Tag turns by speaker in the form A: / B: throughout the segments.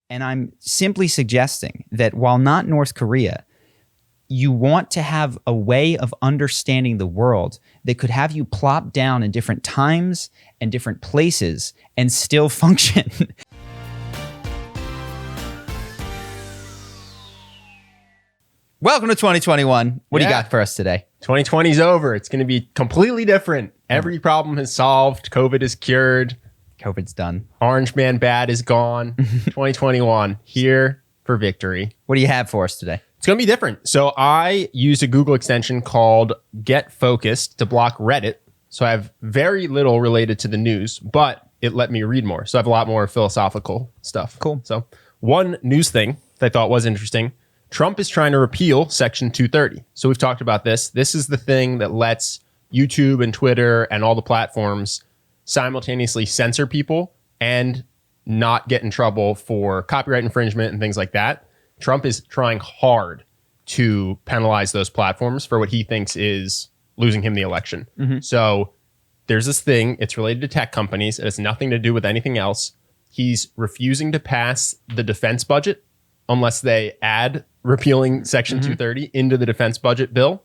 A: And I'm simply suggesting that while not North Korea, you want to have a way of understanding the world that could have you plop down in different times and different places and still function. Welcome to 2021. What do you got for us today?
B: 2020 is over. It's going to be completely different. Every problem is solved. COVID is cured.
A: COVID's done.
B: Orange Man Bad is gone. 2021 here for victory.
A: What do you have for us today?
B: It's going to be different. So I used a Google extension called Get Focused to block Reddit. So I have very little related to the news, but it let me read more. So I have a lot more philosophical stuff.
A: Cool.
B: So one news thing that I thought was interesting. Trump is trying to repeal Section 230. So we've talked about this. This is the thing that lets YouTube and Twitter and all the platforms simultaneously censor people and not get in trouble for copyright infringement and things like that. Trump is trying hard to penalize those platforms for what he thinks is losing him the election. Mm-hmm. So there's this thing. It's related to tech companies. It has nothing to do with anything else. He's refusing to pass the defense budget unless they add repealing Section 230 into the defense budget bill,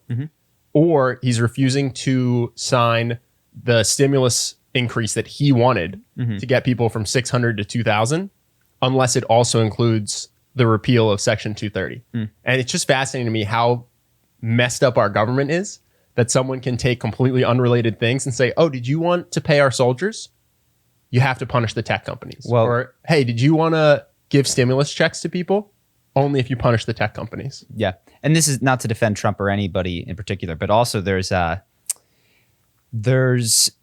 B: or he's refusing to sign the stimulus increase that he wanted to get people from 600 to 2,000, unless it also includes the repeal of Section 230. And it's just fascinating to me how messed up our government is, that someone can take completely unrelated things and say, oh, did you want to pay our soldiers? You have to punish the tech companies.
A: Well,
B: or, hey, did you want to give stimulus checks to people? Only if you punish the tech companies.
A: Yeah. And this is not to defend Trump or anybody in particular, but also there's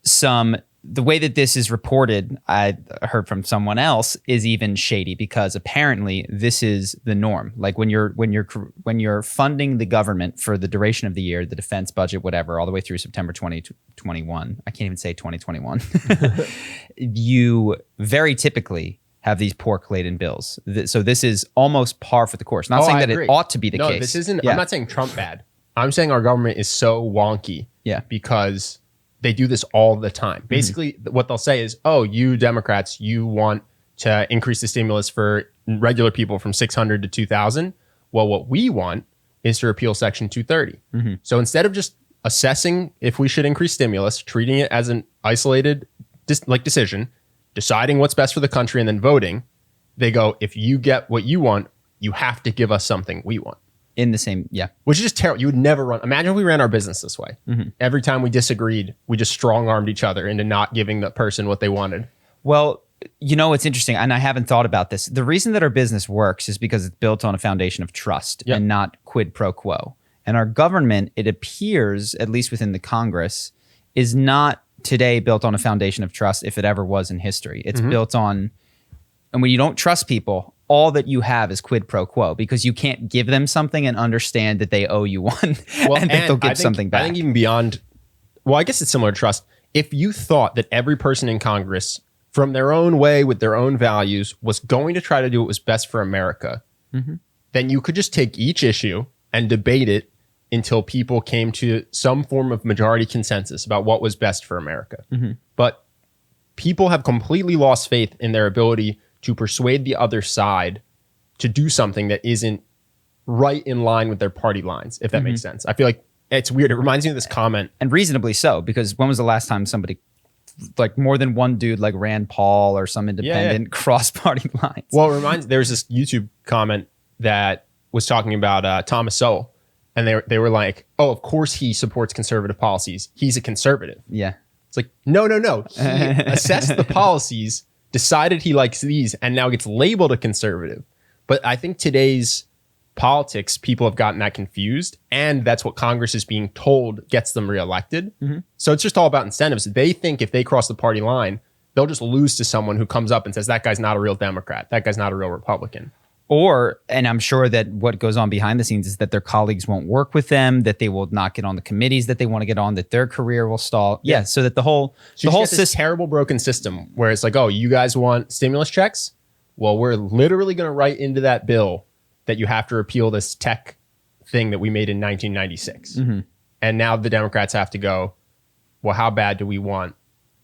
A: some, the way that this is reported, I heard from someone else, is even shady, because apparently this is the norm. Like when you're funding the government for the duration of the year, the defense budget, whatever, all the way through September 2021, I can't even say 2021, you very typically have these pork-laden bills. So this is almost par for the course. Not saying that it ought to be the case.
B: No, this isn't. Yeah. I'm not saying Trump bad. I'm saying our government is so wonky because they do this all the time. Basically, what they'll say is, oh, you Democrats, you want to increase the stimulus for regular people from 600 to 2,000. Well, what we want is to repeal Section 230. So instead of just assessing if we should increase stimulus, treating it as an isolated decision, deciding what's best for the country and then voting, they go, if you get what you want, you have to give us something we want.
A: In the same,
B: Which is just terrible. You would never run. Imagine if we ran our business this way. Every time we disagreed, we just strong-armed each other into not giving the person what they wanted.
A: Well, you know, it's interesting, and I haven't thought about this. The reason that our business works is because it's built on a foundation of trust and not quid pro quo. And our government, it appears, at least within the Congress, is not today built on a foundation of trust if it ever was in history. It's built on, and when you don't trust people, all that you have is quid pro quo, because you can't give them something and understand that they owe you one and that they'll give something back.
B: I think even beyond, well, I guess it's similar to trust. If you thought that every person in Congress, from their own way, with their own values, was going to try to do what was best for America, then you could just take each issue and debate it until people came to some form of majority consensus about what was best for America. But people have completely lost faith in their ability to persuade the other side to do something that isn't right in line with their party lines, if that makes sense. I feel like it's weird. It reminds me of this comment.
A: And reasonably so, because when was the last time somebody, like more than one dude like Rand Paul or some independent cross party lines?
B: Well, there's this YouTube comment that was talking about Thomas Sowell. And they were like, oh, of course he supports conservative policies. He's a conservative.
A: Yeah.
B: It's like, no. He assessed the policies, decided he likes these, and now gets labeled a conservative. But I think today's politics, people have gotten that confused. And that's what Congress is being told gets them reelected. So it's just all about incentives. They think if they cross the party line, they'll just lose to someone who comes up and says, that guy's not a real Democrat. That guy's not a real Republican.
A: Or, and I'm sure that what goes on behind the scenes is that their colleagues won't work with them, that they will not get on the committees that they want to get on, that their career will stall. Yeah, so that the whole
B: this terrible broken system where it's like, oh, you guys want stimulus checks? Well, we're literally going to write into that bill that you have to repeal this tech thing that we made in 1996. And now the Democrats have to go, well, how bad do we want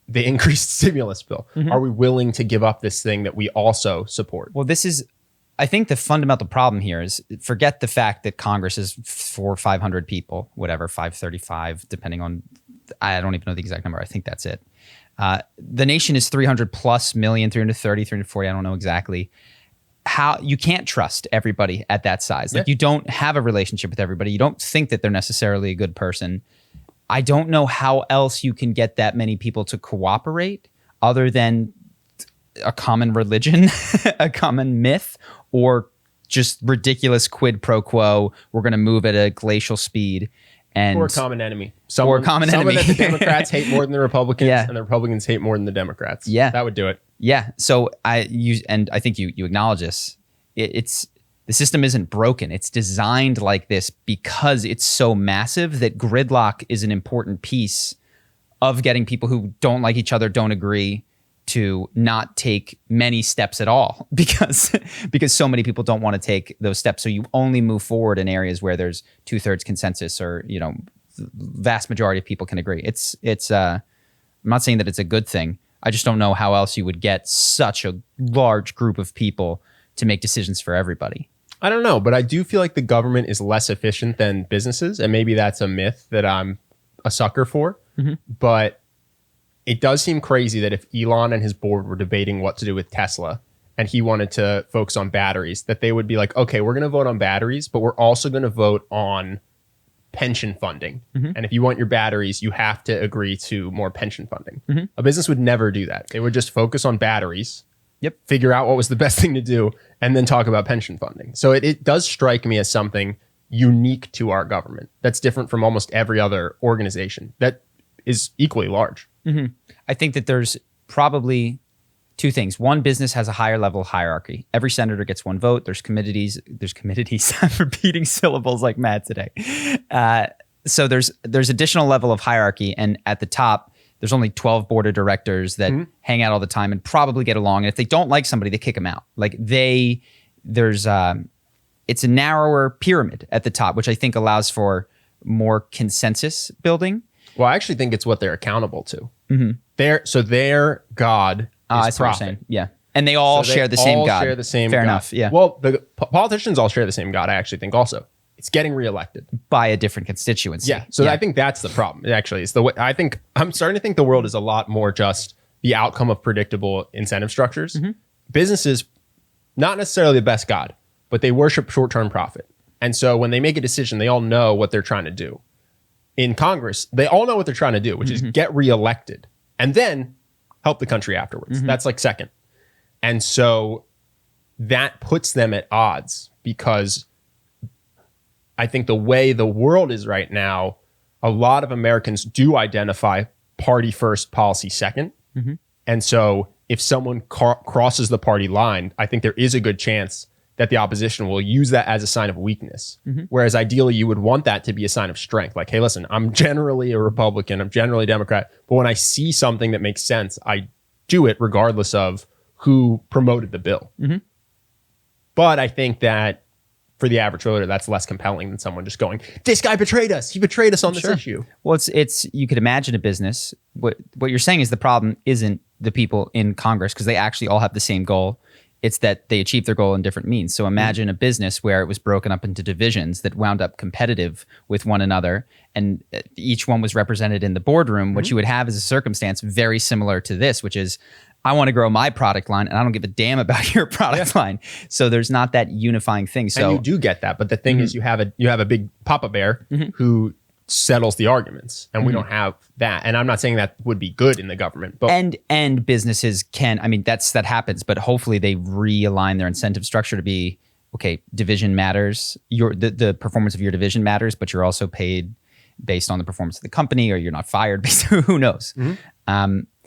B: the increased stimulus bill? Are we willing to give up this thing that we also support?
A: Well, this is I think the fundamental problem here is, forget the fact that Congress is 400 or 500 people, whatever, 535, depending on, I don't even know the exact number. I think that's it. The nation is 300 plus million, 330, 340. I don't know exactly. How you can't trust everybody at that size. Like you don't have a relationship with everybody. You don't think that they're necessarily a good person. I don't know how else you can get that many people to cooperate other than a common religion, a common myth, or just ridiculous quid pro quo. We're going to move at a glacial speed. Or
B: a common enemy. Someone that the Democrats hate more than the Republicans, and the Republicans hate more than the Democrats.
A: Yeah.
B: That would do it.
A: Yeah. So I think you acknowledge this. It's the system isn't broken. It's designed like this because it's so massive that gridlock is an important piece of getting people who don't like each other, don't agree, to not take many steps at all because so many people don't want to take those steps. So you only move forward in areas where there's 2/3 consensus, or vast majority of people can agree. It's I'm not saying that it's a good thing. I just don't know how else you would get such a large group of people to make decisions for everybody.
B: I don't know, but I do feel like the government is less efficient than businesses, and maybe that's a myth that I'm a sucker for. But it does seem crazy that if Elon and his board were debating what to do with Tesla and he wanted to focus on batteries, that they would be like, okay, we're going to vote on batteries, but we're also going to vote on pension funding. And if you want your batteries, you have to agree to more pension funding. A business would never do that. They would just focus on batteries, figure out what was the best thing to do, and then talk about pension funding. So it does strike me as something unique to our government that's different from almost every other organization that is equally large.
A: I think that there's probably two things. One, business has a higher level of hierarchy. Every senator gets one vote. There's committees. I'm repeating syllables like mad today. So there's additional level of hierarchy, and at the top, there's only 12 board of directors that hang out all the time and probably get along. And if they don't like somebody, they kick them out. Like it's a narrower pyramid at the top, which I think allows for more consensus building.
B: Well, I actually think it's what they're accountable to. Their God is profit.
A: Yeah. And they all share the same God.
B: Share the same
A: Fair
B: God.
A: enough. Yeah.
B: Well, the politicians all share the same God, I actually think also. It's getting reelected.
A: By a different constituency.
B: Yeah. So I think that's the problem. It actually is the way. I think I'm starting to think the world is a lot more just the outcome of predictable incentive structures. Businesses, not necessarily the best God, but they worship short-term profit. And so when they make a decision, they all know what they're trying to do. In Congress, they all know what they're trying to do, which is get reelected and then help the country afterwards. That's like second. And so that puts them at odds, because I think the way the world is right now, a lot of Americans do identify party first, policy second. And so if someone crosses the party line, I think there is a good chance that the opposition will use that as a sign of weakness. Whereas ideally you would want that to be a sign of strength. Like, hey, listen, I'm generally a Republican, I'm generally a Democrat, but when I see something that makes sense, I do it regardless of who promoted the bill. But I think that for the average voter, that's less compelling than someone just going, this guy betrayed us. He betrayed us on this issue.
A: Well, it's you could imagine a business. What you're saying is the problem isn't the people in Congress, because they actually all have the same goal. It's that they achieve their goal in different means. So imagine a business where it was broken up into divisions that wound up competitive with one another, and each one was represented in the boardroom. What you would have is a circumstance very similar to this, which is, I want to grow my product line and I don't give a damn about your product line. So there's not that unifying thing. So
B: and you do get that, but the thing is, you have a big Papa Bear who settles the arguments, and we don't have that. And I'm not saying that would be good in the government, but
A: and businesses can, I mean, that happens, but hopefully they realign their incentive structure to be, okay, division matters. The performance of your division matters, but you're also paid based on the performance of the company, or you're not fired based on who knows.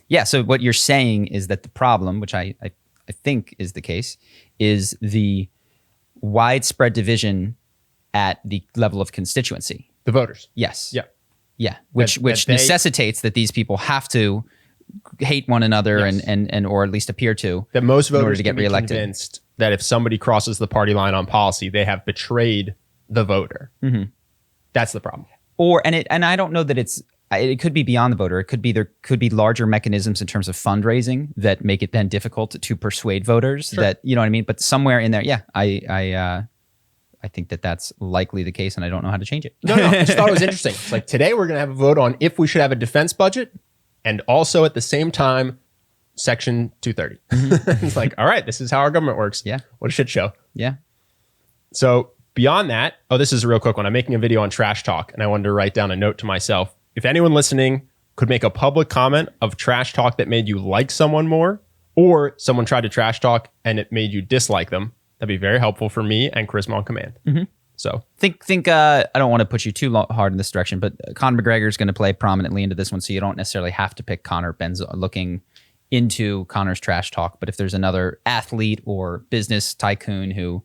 A: Yeah. So what you're saying is that the problem, which I think is the case, is the widespread division at the level of constituency.
B: The voters.
A: Yes.
B: Yeah.
A: Yeah. Which necessitates that these people have to hate one another and or at least appear to.
B: That most voters
A: to get reelected.
B: Convinced that if somebody crosses the party line on policy, they have betrayed the voter. That's the problem.
A: And I don't know that it's it could be beyond the voter. It could be there could be larger mechanisms in terms of fundraising that make it then difficult to persuade voters.
B: Sure.
A: That, you know what I mean. But somewhere in there, yeah, I think that that's likely the case, and I don't know how to change it.
B: No, I just thought it was interesting. It's like today we're going to have a vote on if we should have a defense budget, and also at the same time, Section 230. It's like, all right, this is how our government works.
A: Yeah.
B: What a shit show.
A: Yeah.
B: So beyond that, this is a real quick one. I'm making a video on trash talk, and I wanted to write down a note to myself. If anyone listening could make a public comment of trash talk that made you like someone more, or someone tried to trash talk and it made you dislike them, that'd be very helpful for me and Charisma on Command. So
A: think. I don't want to put you too hard in this direction, but Conor McGregor is going to play prominently into this one, so you don't necessarily have to pick Conor. Ben's looking into Conor's trash talk, but if there's another athlete or business tycoon who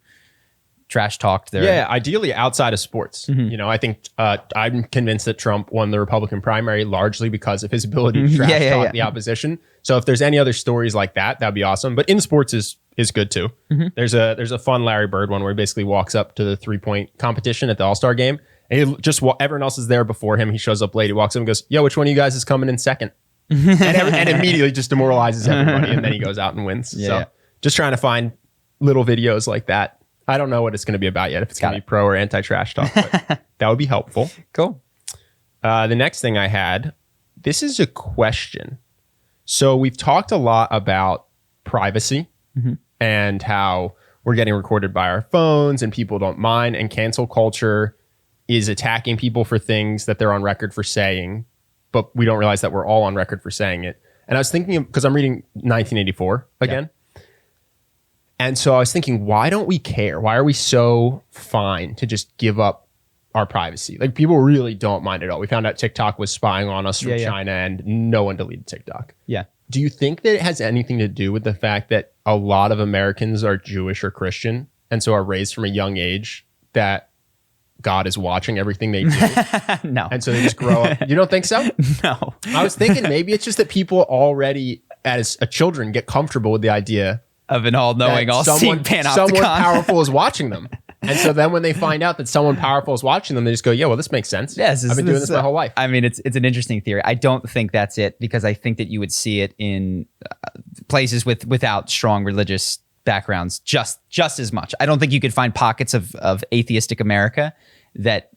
A: trash talked their
B: ideally outside of sports. You know, I think I'm convinced that Trump won the Republican primary largely because of his ability to trash talk the opposition. So if there's any other stories like that, that'd be awesome. But in sports is good too. There's a fun Larry Bird one where he basically walks up to the 3-point competition at the All-Star game, and he just everyone else is there before him. He shows up late. He walks up and goes, "Yo, which one of you guys is coming in second?" and immediately just demoralizes everybody, and then he goes out and wins. Just trying to find little videos like that. I don't know what it's going to be about yet, if it's going to be pro or anti-trash talk, but that would be helpful.
A: Cool.
B: The next thing I had, this is a question. So we've talked a lot about privacy and how we're getting recorded by our phones and people don't mind, and cancel culture is attacking people for things that they're on record for saying, but we don't realize that we're all on record for saying it. And I was thinking, because I'm reading 1984 again. And so I was thinking, why don't we care? Why are we so fine to just give up our privacy? Like, people really don't mind at all. We found out TikTok was spying on us from China, and no one deleted TikTok.
A: Yeah.
B: Do you think that it has anything to do with the fact that a lot of Americans are Jewish or Christian, and so are raised from a young age that God is watching everything they do?
A: No.
B: And so they just grow up. You don't think so?
A: No.
B: I was thinking maybe it's just that people already, as a children, get comfortable with the idea
A: of an all-knowing, all-seeing panopticon.
B: Someone powerful is watching them. And so then when they find out that someone powerful is watching them, they just go, yeah, well, this makes sense.
A: Yes,
B: I've been doing this my whole life.
A: I mean, it's an interesting theory. I don't think that's it, because I think that you would see it in places without strong religious backgrounds just as much. I don't think you could find pockets of atheistic America that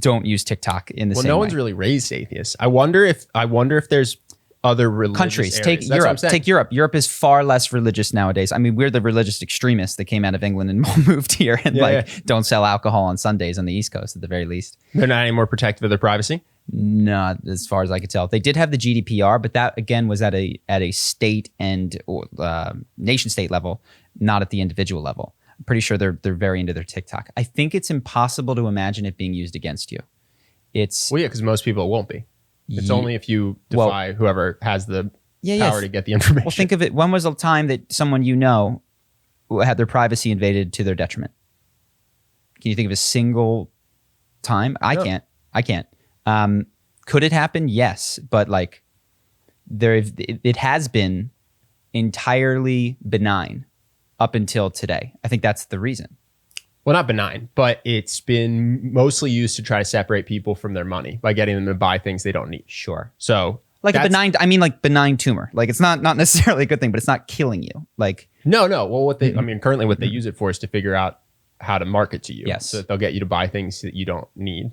A: don't use TikTok in the same way.
B: Well, no one's really raised atheists. I wonder if there's other religious
A: countries.
B: areas.
A: Take Europe. Take Europe. Europe is far less religious nowadays. I mean, we're the religious extremists that came out of England and moved here and don't sell alcohol on Sundays on the East Coast at the very least.
B: They're not any more protective of their privacy?
A: Not as far as I could tell. They did have the GDPR, but that again was at a state and nation state level, not at the individual level. I'm pretty sure they're very into their TikTok. I think it's impossible to imagine it being used against you.
B: Because most people won't be. It's only if you defy whoever has the power to get the information.
A: Well, think of it. When was the time that someone had their privacy invaded to their detriment? Can you think of a single time? I can't. Could it happen? Yes, but like it has been entirely benign up until today. I think that's the reason.
B: Well, not benign, but it's been mostly used to try to separate people from their money by getting them to buy things they don't need.
A: Sure.
B: So
A: like a benign tumor. Like, it's not necessarily a good thing, but it's not killing you. Like,
B: no. Well, currently what they use it for is to figure out how to market to you.
A: Yes.
B: So that they'll get you to buy things that you don't need.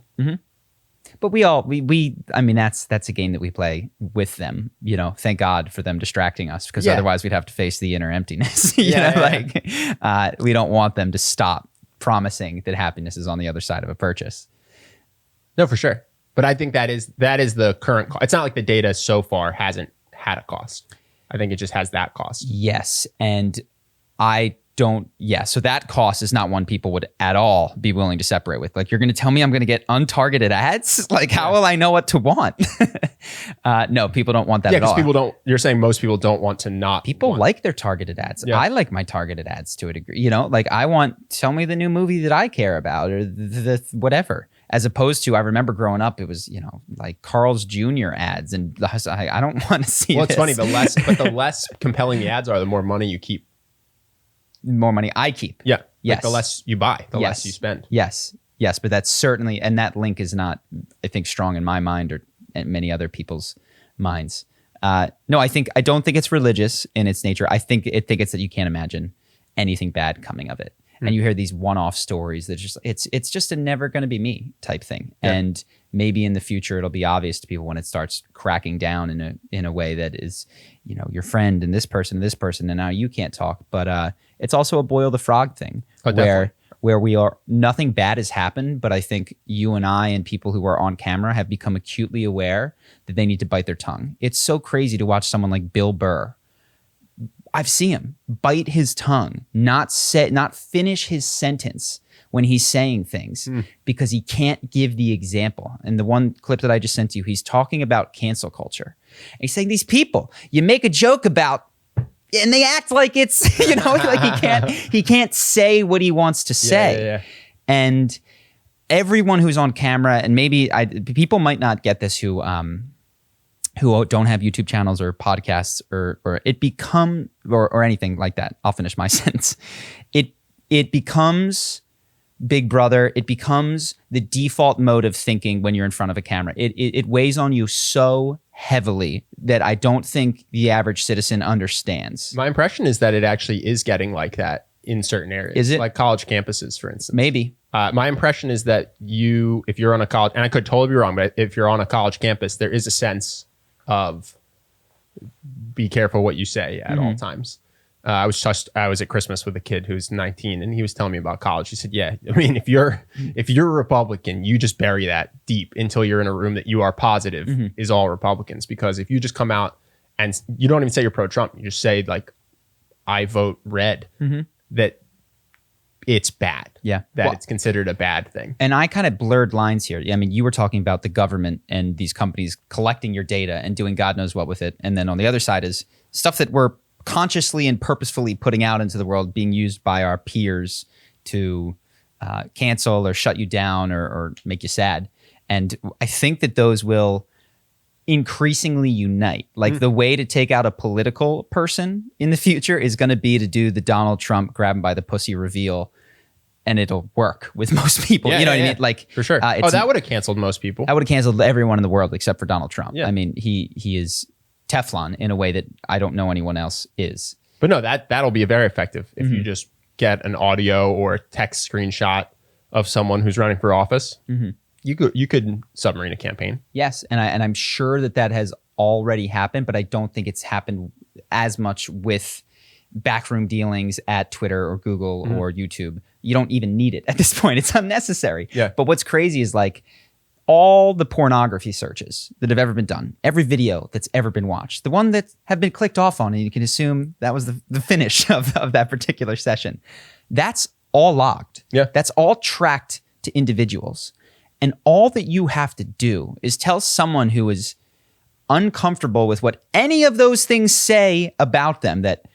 A: But that's a game that we play with them, you know. Thank God for them distracting us, because otherwise we'd have to face the inner emptiness. We don't want them to stop promising that happiness is on the other side of a purchase.
B: No, for sure. But I think that is the current cost. It's not like the data so far hasn't had a cost. I think it just has that cost.
A: Yes. And so that cost is not one people would at all be willing to separate with. Like, you're going to tell me I'm going to get untargeted ads? Like, how will I know what to want? No, people don't want that at all.
B: Yeah, because you're saying most people don't want to not.
A: People like their targeted ads. Yeah. I like my targeted ads to a degree. You know, like, tell me the new movie that I care about, or the whatever. As opposed to, I remember growing up, it was, you know, like Carl's Jr. ads, and I don't want to see.
B: Well, it's funny. The less compelling the ads are, the more money you keep.
A: More money I keep.
B: Yeah.
A: Yes.
B: Like the less you buy, the less you spend.
A: Yes. But that's certainly, and that link is not, I think, strong in my mind, or and many other people's minds. No, I don't think it's religious in its nature. I think it's that you can't imagine anything bad coming of it. And you hear these one-off stories that just it's just a never going to be me type thing. Yeah. And maybe in the future it'll be obvious to people when it starts cracking down in a way that is, your friend and this person and now you can't talk. But it's also a boil the frog thing where we are, nothing bad has happened, but I think you and I and people who are on camera have become acutely aware that they need to bite their tongue. It's so crazy to watch someone like Bill Burr. I've seen him bite his tongue, not finish his sentence when he's saying things because he can't give the example. And the one clip that I just sent you, he's talking about cancel culture. And he's saying these people, you make a joke about, and they act like it's, like he can't say what he wants to say. Yeah. And everyone who's on camera, and maybe people might not get this who don't have YouTube channels or podcasts or anything like that. I'll finish my sentence. It becomes Big Brother. It becomes the default mode of thinking when you're in front of a camera. It weighs on you so heavily that I don't think the average citizen understands.
B: My impression is that it actually is getting like that in certain areas.
A: Is it?
B: Like college campuses, for instance.
A: Maybe.
B: My impression is that if you're on a college, and I could totally be wrong, but if you're on a college campus, there is a sense of be careful what you say at all times. I was at Christmas with a kid who's 19 and he was telling me about college. He said, yeah, I mean, if you're a Republican, you just bury that deep until you're in a room that you are positive is all Republicans. Because if you just come out and you don't even say you're pro-Trump, you just say like, I vote red, that it's bad. Yeah. That it's considered a bad thing.
A: And I kind of blurred lines here. I mean, you were talking about the government and these companies collecting your data and doing God knows what with it. And then on the other side is stuff that we're consciously and purposefully putting out into the world being used by our peers to cancel or shut you down or make you sad. And I think that those will increasingly unite. Like the way to take out a political person in the future is going to be to do the Donald Trump grab him by the pussy reveal, and it'll work with most people. You know what I mean? Like
B: for sure. That would have canceled most people.
A: I would have canceled everyone in the world except for Donald Trump. Yeah. I mean, he is Teflon in a way that I don't know anyone else is.
B: But no, that'll be very effective if you just get an audio or a text screenshot of someone who's running for office. You could submarine a campaign.
A: Yes, and I'm sure that has already happened, but I don't think it's happened as much with backroom dealings at Twitter or Google or YouTube. You don't even need it at this point. It's unnecessary. Yeah. But what's crazy is like all the pornography searches that have ever been done, every video that's ever been watched, the one that have been clicked off on, and you can assume that was the finish of that particular session. That's all logged. Yeah. That's all tracked to individuals. And all that you have to do is tell someone who is uncomfortable with what any of those things say about them that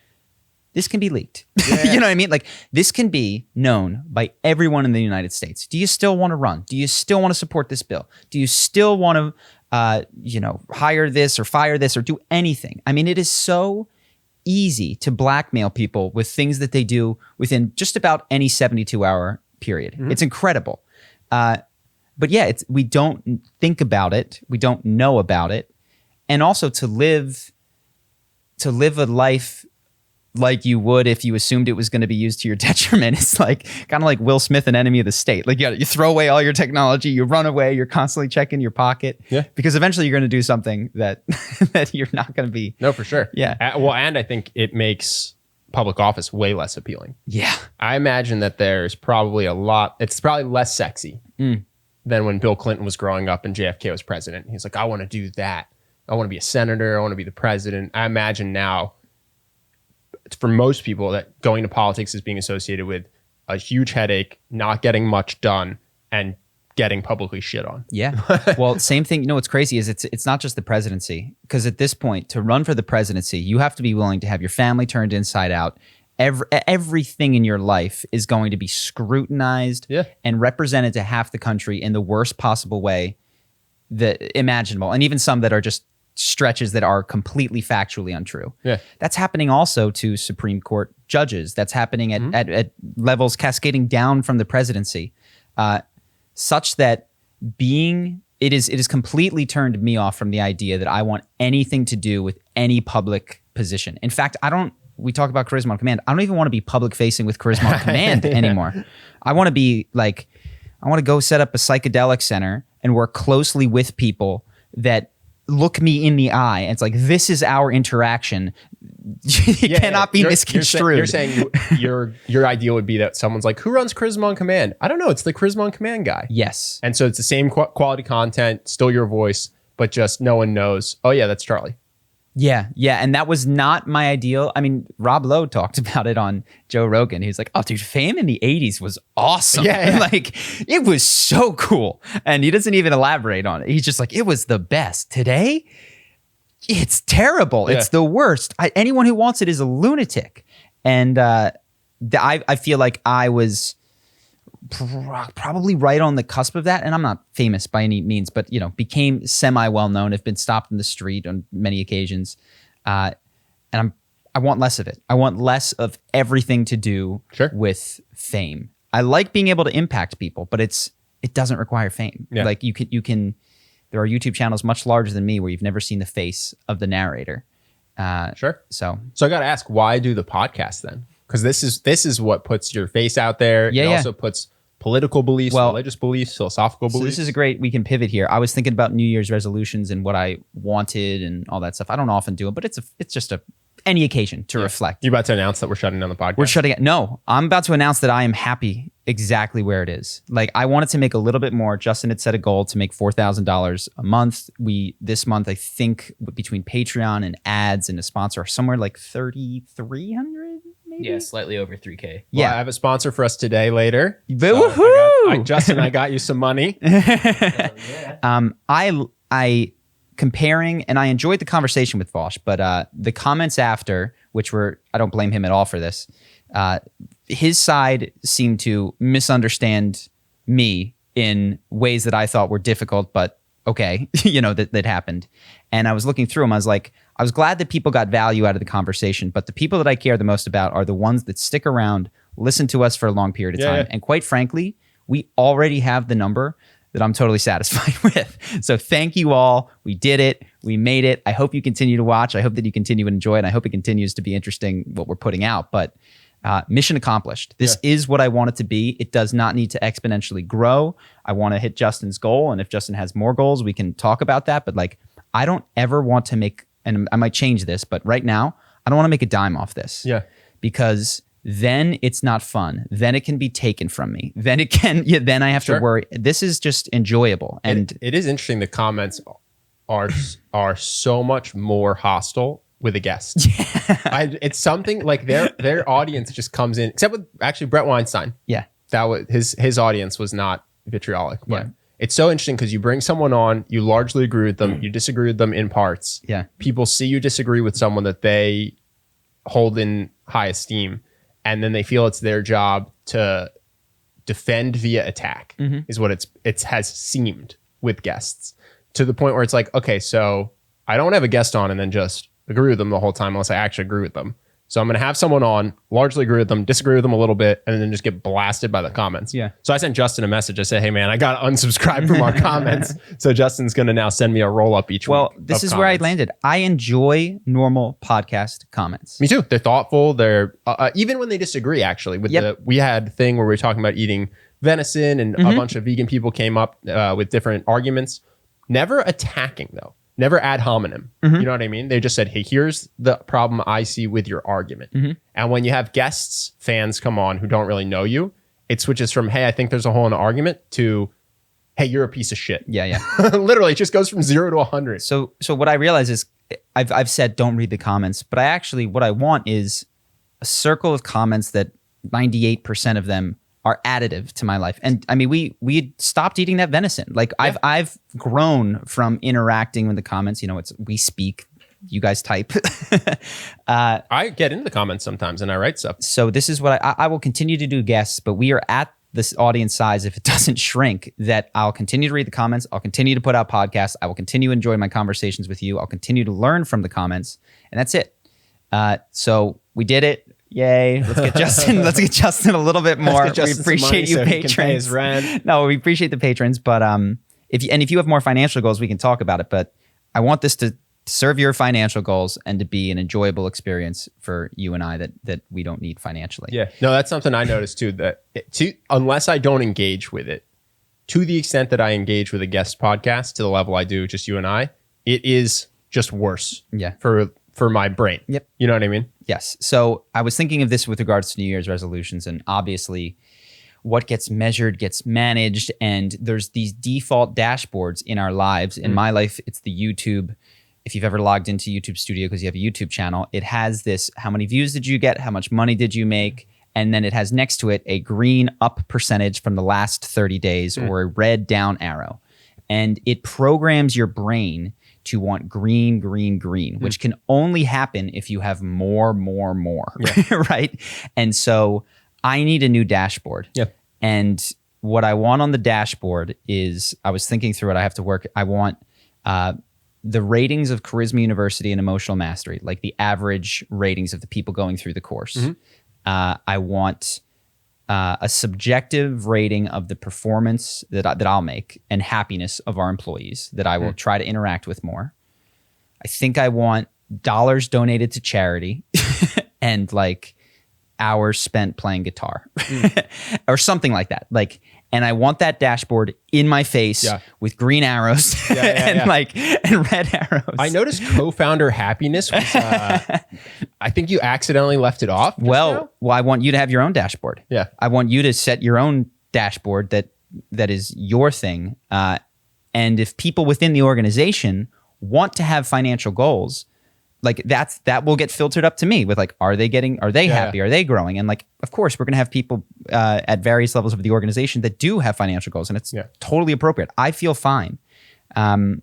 A: this can be leaked. Yeah. You know what I mean? Like this can be known by everyone in the United States. Do you still want to run? Do you still want to support this bill? Do you still want to, hire this or fire this or do anything? I mean, it is so easy to blackmail people with things that they do within just about any 72-hour period. It's incredible. But yeah, we don't think about it. We don't know about it. And also to live a life like you would if you assumed it was going to be used to your detriment. It's like kind of like Will Smith, an enemy of the state. Like you throw away all your technology, you run away, you're constantly checking your pocket. Yeah. Because eventually you're going to do something that that you're not going to be.
B: No, for sure.
A: Yeah.
B: And I think it makes public office way less appealing.
A: Yeah.
B: I imagine that there's probably it's probably less sexy than when Bill Clinton was growing up and JFK was president. He's like, I want to do that. I want to be a senator. I want to be the president. I imagine now, for most people, that going to politics is being associated with a huge headache, not getting much done, and getting publicly shit on.
A: Yeah. Well, same thing. You know what's crazy is it's not just the presidency, because at this point, to run for the presidency, you have to be willing to have your family turned inside out. Everything in your life is going to be scrutinized and represented to half the country in the worst possible way that imaginable, and even some that are just stretches that are completely factually untrue. Yeah. That's happening also to Supreme Court judges. That's happening at levels cascading down from the presidency, such that being it is completely turned me off from the idea that I want anything to do with any public position. In fact, we talk about charisma on command. I don't even want to be public facing with charisma on command anymore. I want to be like, I want to go set up a psychedelic center and work closely with people that look me in the eye. And it's like, this is our interaction. It cannot be misconstrued.
B: You're saying your ideal would be that someone's like, who runs charisma on command? I don't know. It's the charisma on command guy.
A: Yes.
B: And so it's the same quality content, still your voice, but just no one knows. Oh yeah, that's Charlie.
A: Yeah. And that was not my ideal. I mean, Rob Lowe talked about it on Joe Rogan. He was like, oh, dude, fame in the 80s was awesome.
B: Yeah.
A: Like, it was so cool. And he doesn't even elaborate on it. He's just like, it was the best. Today, it's terrible. Yeah. It's the worst. Anyone who wants it is a lunatic. And I feel like I was probably right on the cusp of that. And I'm not famous by any means, but, became semi-well-known. I've been stopped in the street on many occasions. And I want less of it. I want less of everything to do with fame. I like being able to impact people, but it doesn't require fame. Yeah. Like you can, there are YouTube channels much larger than me where you've never seen the face of the narrator. So
B: I got to ask, why do the podcast then? Because this is what puts your face out there. It also puts political beliefs, religious beliefs, philosophical beliefs.
A: So this is a great, we can pivot here. I was thinking about New Year's resolutions and what I wanted and all that stuff. I don't often do it, but it's just any occasion to reflect.
B: You about to announce that we're shutting down the podcast?
A: We're shutting it. No, I'm about to announce that I am happy exactly where it is. Like, I wanted to make a little bit more. Justin had set a goal to make $4,000 a month. This month, I think between Patreon and ads and a sponsor, somewhere like 3,300. Maybe?
C: Yeah, slightly over 3K.
B: Well,
A: yeah,
B: I have a sponsor for us today later.
A: Woohoo!
B: Justin, I got you some money.
A: I comparing, and I enjoyed the conversation with Vosh, but the comments after, which I don't blame him at all for this, his side seemed to misunderstand me in ways that I thought were difficult, but okay, that happened. And I was looking through them. I was like, I was glad that people got value out of the conversation, but the people that I care the most about are the ones that stick around, listen to us for a long period of time. And quite frankly, we already have the number that I'm totally satisfied with. So thank you all. We did it. We made it. I hope you continue to watch. I hope that you continue to enjoy it. I hope it continues to be interesting what we're putting out. But mission accomplished. This is what I want it to be. It does not need to exponentially grow. I want to hit Justin's goal. And if Justin has more goals, we can talk about that. But like, I don't ever want to make, and I might change this, but right now, I don't want to make a dime off this.
B: Yeah.
A: Because then it's not fun. Then it can be taken from me. Then then I have to worry. This is just enjoyable. And
B: it is interesting. The comments are so much more hostile with a guest. Yeah. It's something like their audience just comes in, except with actually Brett Weinstein.
A: Yeah.
B: That was his audience was not vitriolic, but it's so interesting because you bring someone on, you largely agree with them, you disagree with them in parts.
A: Yeah.
B: People see you disagree with someone that they hold in high esteem, and then they feel it's their job to defend via attack, is what it has seemed with guests, to the point where it's like, okay, so I don't have a guest on and then just agree with them the whole time unless I actually agree with them. So I'm going to have someone on, largely agree with them, disagree with them a little bit, and then just get blasted by the comments.
A: Yeah.
B: So I sent Justin a message. I said, hey man, I got unsubscribed from our comments. So Justin's going to now send me a roll up each week.
A: Well, this is where I landed. I enjoy normal podcast comments.
B: Me too. They're thoughtful. They're even when they disagree, actually. We had a thing where we were talking about eating venison, and a bunch of vegan people came up with different arguments. Never attacking though. Never ad hominem. You know what I mean? They just said, hey, here's the problem I see with your argument. And when you have guests, fans come on who don't really know you, it switches from, hey, I think there's a hole in the argument, to, hey, you're a piece of shit.
A: Yeah.
B: Literally, it just goes from 0 to 100.
A: So what I realize is I've said don't read the comments, but what I want is a circle of comments that 98% of them are additive to my life. And I mean, we had stopped eating that venison. Like I've grown from interacting with the comments. We speak, you guys type.
B: I get into the comments sometimes and I write stuff.
A: So this is what I will continue to do guests, but we are at this audience size, if it doesn't shrink, that I'll continue to read the comments. I'll continue to put out podcasts. I will continue to enjoy my conversations with you. I'll continue to learn from the comments, and that's it. So we did it. Yay. Let's get Justin a little bit more. We appreciate you patrons.
B: Rent.
A: No, we appreciate the patrons, but if you have more financial goals, we can talk about it. But I want this to serve your financial goals and to be an enjoyable experience for you and I that we don't need financially.
B: Yeah. No, that's something I noticed too, that unless I don't engage with it, to the extent that I engage with a guest podcast to the level I do, just you and I, it is just worse.
A: Yeah.
B: For my brain.
A: Yep.
B: You know what I mean?
A: Yes. So I was thinking of this with regards to New Year's resolutions, and obviously what gets measured gets managed, and there's these default dashboards in our lives. In my life, it's the YouTube. If you've ever logged into YouTube Studio because you have a YouTube channel, it has this, how many views did you get? How much money did you make? And then it has next to it a green up percentage from the last 30 days or a red down arrow. And it programs your brain to want green, green, green, which can only happen if you have more, right? And so I need a new dashboard.
B: Yep.
A: And what I want on the dashboard is, I was thinking through it, I have to work, I want the ratings of Charisma University and Emotional Mastery, like the average ratings of the people going through the course. I want a subjective rating of the performance that I'll make and happiness of our employees that I will try to interact with more. I think I want dollars donated to charity and like hours spent playing guitar or something like that. Like, and I want that dashboard in my face with green arrows and red arrows.
B: I noticed co-founder happiness was, I think you accidentally left it off.
A: Well, I want you to have your own dashboard.
B: Yeah.
A: I want you to set your own dashboard that is your thing. And if people within the organization want to have financial goals, like that will get filtered up to me with like, are they happy? Are they growing? And like, of course, we're going to have people at various levels of the organization that do have financial goals, and it's totally appropriate. I feel fine. I'm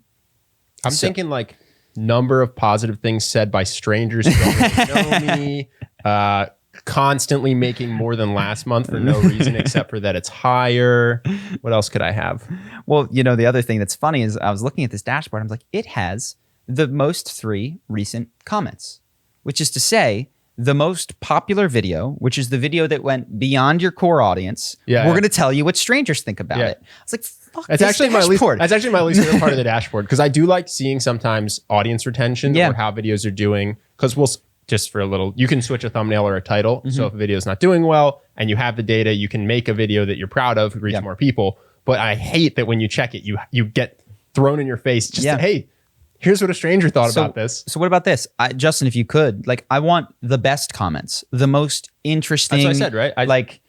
B: thinking like number of positive things said by strangers who don't really know me, constantly making more than last month for no reason except for that it's higher. What else could I have?
A: Well, the other thing that's funny is I was looking at this dashboard. I'm like, it has the most 3 recent comments, which is to say the most popular video, which is the video that went beyond your core audience. We're going to tell you what strangers think about it. I was like, fuck, that's actually
B: dashboard. That's actually my least favorite part of the dashboard, because I do like seeing sometimes audience retention or how videos are doing, because we'll just for a little, you can switch a thumbnail or a title. So if a video is not doing well and you have the data, you can make a video that you're proud of, reach more people. But I hate that when you check it, you get thrown in your face just hey, here's what a stranger thought about this.
A: So what about this? Justin, if you could, like, I want the best comments, the most interesting.
B: That's what I said, right?
A: Like,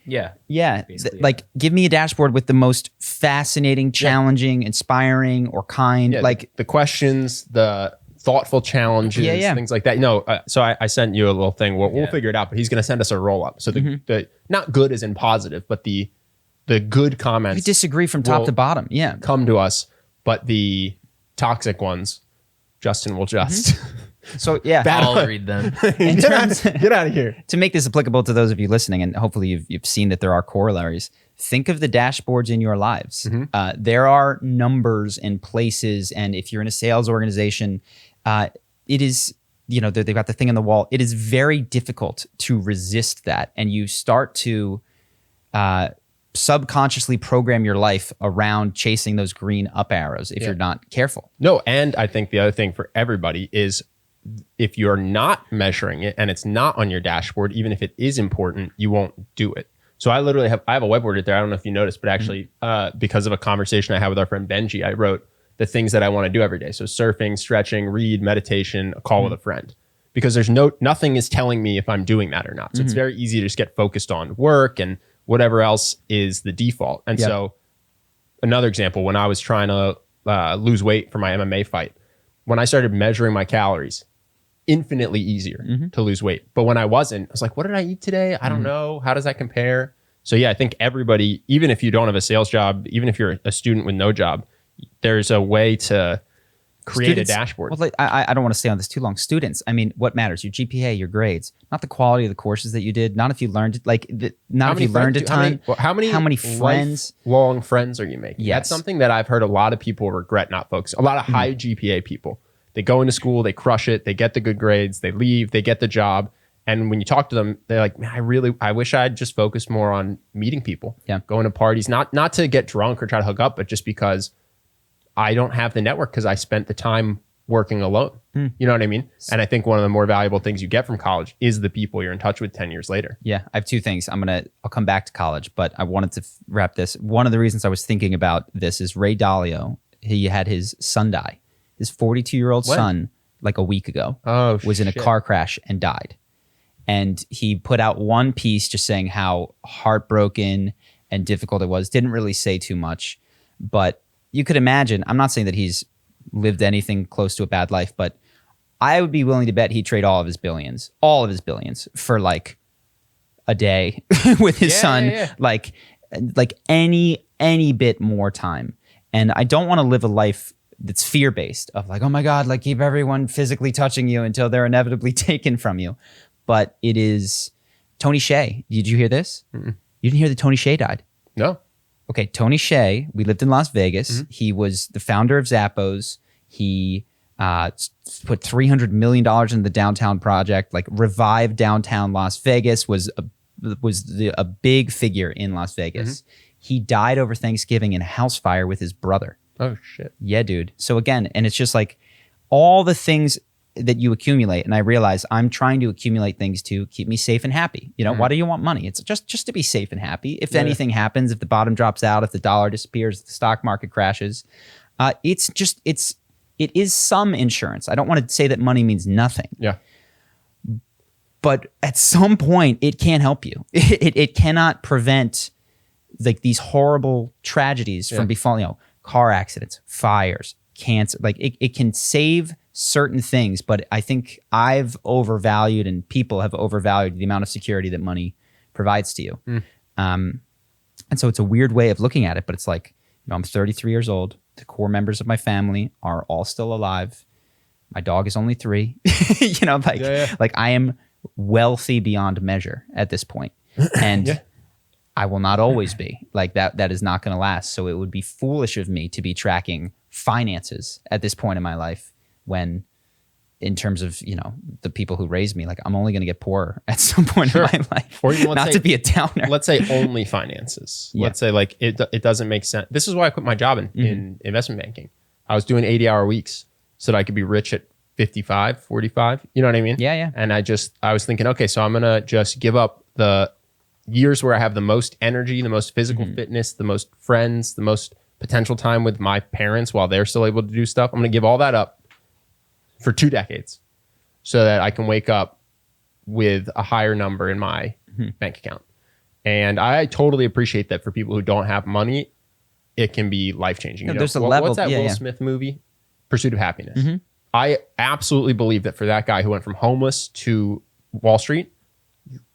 A: give me a dashboard with the most fascinating, challenging, inspiring, or kind. Like
B: the questions, the thoughtful challenges, things like that. No, so I sent you a little thing. We'll figure it out, but he's going to send us a roll up. So the not good as in positive, but the good comments.
A: We disagree from top to bottom. Yeah,
B: come to us, but the toxic ones, Justin will just.
A: So yeah,
C: I'll read them.
B: Get out of here.
A: To make this applicable to those of you listening, and hopefully you've seen that there are corollaries. Think of the dashboards in your lives. There are numbers and places, and if you're in a sales organization, it is, they've got the thing on the wall. It is very difficult to resist that, and you start to subconsciously program your life around chasing those green up arrows if you're not careful.
B: No, and I think the other thing for everybody is, if you're not measuring it and it's not on your dashboard, even if it is important, you won't do it. So I literally have a whiteboard there. I don't know if you noticed, but actually because of a conversation I had with our friend Benji, I wrote the things that I want to do every day. So surfing, stretching, read, meditation, a call with a friend, because there's nothing is telling me if I'm doing that or not. So it's very easy to just get focused on work and whatever else is the default. And so another example, when I was trying to lose weight for my MMA fight, when I started measuring my calories, infinitely easier to lose weight. But when I wasn't, I was like, what did I eat today? I don't know. How does that compare? So yeah, I think everybody, even if you don't have a sales job, even if you're a student with no job, there's a way to create a dashboard.
A: Well, I don't want to stay on this too long. Students, I mean, what matters? Your GPA, your grades, not the quality of the courses that you did, not if you learned a ton.
B: How many
A: friends,
B: long friends are you making?
A: Yes.
B: That's something that I've heard a lot of people regret not focusing. A lot of high GPA people, they go into school, they crush it, they get the good grades, they leave, they get the job. And when you talk to them, they're like, man, I wish I'd just focused more on meeting people, going to parties, not to get drunk or try to hook up, but just because I don't have the network because I spent the time working alone. You know what I mean? And I think one of the more valuable things you get from college is the people you're in touch with 10 years later.
A: Yeah, I have two things. I'll come back to college, but I wanted to wrap this. One of the reasons I was thinking about this is Ray Dalio. He had his son die. His 42-year-old son, like a week ago, was in a car crash and died. And he put out one piece just saying how heartbroken and difficult it was. Didn't really say too much, but you could imagine. I'm not saying that he's lived anything close to a bad life, but I would be willing to bet he'd trade all of his billions for like a day with his son, like any bit more time. And I don't want to live a life that's fear-based of like, oh my God, like keep everyone physically touching you until they're inevitably taken from you. But it is Tony Hsieh. Did you hear this? You didn't hear that Tony Hsieh died?
B: No.
A: Okay, Tony Hsieh, we lived in Las Vegas. He was the founder of Zappos. He put $300 million in the downtown project, like revived downtown Las Vegas, was a big figure in Las Vegas. He died over Thanksgiving in a house fire with his brother.
B: Oh, shit.
A: Yeah, dude. So again, and it's just like all the things that you accumulate, and I realize I'm trying to accumulate things to keep me safe and happy. You know, why do you want money? It's just to be safe and happy. If anything happens, if the bottom drops out, if the dollar disappears, if the stock market crashes, it is some insurance. I don't want to say that money means nothing.
B: Yeah.
A: But at some point, it can't help you. It cannot prevent like these horrible tragedies from befalling, car accidents, fires, cancer. Like it can save certain things, but I think I've overvalued and people have overvalued the amount of security that money provides to you. And so it's a weird way of looking at it, but it's like, I'm 33 years old. The core members of my family are all still alive. My dog is only 3. Like I am wealthy beyond measure at this point. And I will not always be. Like that is not going to last. So it would be foolish of me to be tracking finances at this point in my life when in terms of, the people who raised me, like I'm only going to get poorer at some point in my life.
B: Or even
A: not to be a downer.
B: Let's say only finances. Let's say like it doesn't make sense. This is why I quit my job in investment banking. I was doing 80-hour weeks so that I could be rich at 55, 45. You know what I mean?
A: Yeah.
B: And I was thinking, okay, so I'm going to just give up the years where I have the most energy, the most physical fitness, the most friends, the most potential time with my parents while they're still able to do stuff. I'm going to give all that up for 2 decades so that I can wake up with a higher number in my bank account. And I totally appreciate that for people who don't have money, it can be life-changing.
A: There's a level.
B: What's that Will Smith movie? Pursuit of Happiness. I absolutely believe that for that guy who went from homeless to Wall Street,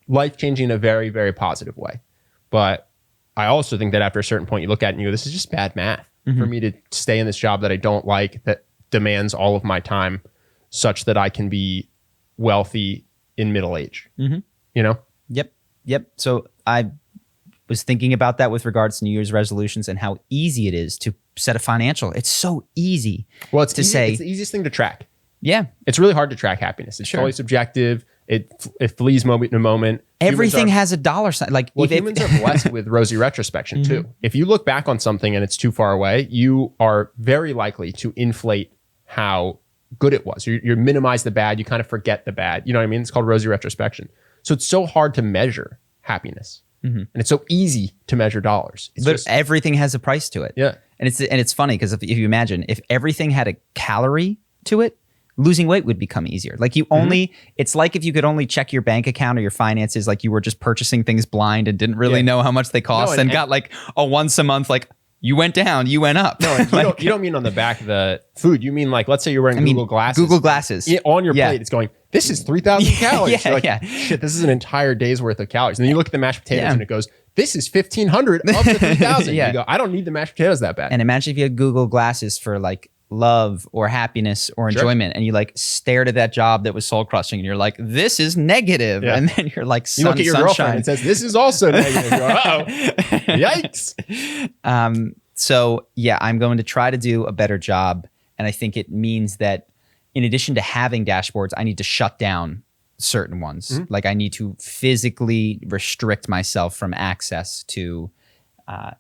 B: life-changing in a very, very positive way. But I also think that after a certain point, you look at it and you go, this is just bad math for me to stay in this job that I don't like, that demands all of my time, such that I can be wealthy in middle age. Yep.
A: So I was thinking about that with regards to New Year's resolutions and how easy it is to set a financial. It's so easy.
B: Well, it's the easiest thing to track.
A: Yeah.
B: It's really hard to track happiness. It's totally subjective. It flees moment to moment.
A: Everything has a dollar sign. Like
B: humans are blessed with rosy retrospection too. If you look back on something and it's too far away, you are very likely to inflate how good it was. You minimize the bad. You kind of forget the bad. You know what I mean? It's called rosy retrospection. So it's so hard to measure happiness, and it's so easy to measure dollars.
A: Everything has a price to it.
B: Yeah,
A: and it's funny because if you imagine if everything had a calorie to it, losing weight would become easier. Like it's like if you could only check your bank account or your finances, like you were just purchasing things blind and didn't really know how much they cost, and got like a once a month like. You went down, you went up.
B: No, you don't mean on the back of the food. You mean like, let's say you're wearing Google glasses.
A: Google glasses.
B: On your plate, it's going, this is 3,000 calories. You're like, shit, this is an entire day's worth of calories. And then you look at the mashed potatoes and it goes, this is 1,500 of the 3,000. You go, I don't need the mashed potatoes that bad.
A: And imagine if you had Google glasses for like love or happiness or enjoyment, and you like stared at that job that was soul crushing and you're like, this is negative. And then you're like,
B: you look at your girlfriend and says, this is also negative. You're like, uh-oh, yikes.
A: So yeah, I'm going to try to do a better job. And I think it means that in addition to having dashboards, I need to shut down certain ones. Like I need to physically restrict myself from access to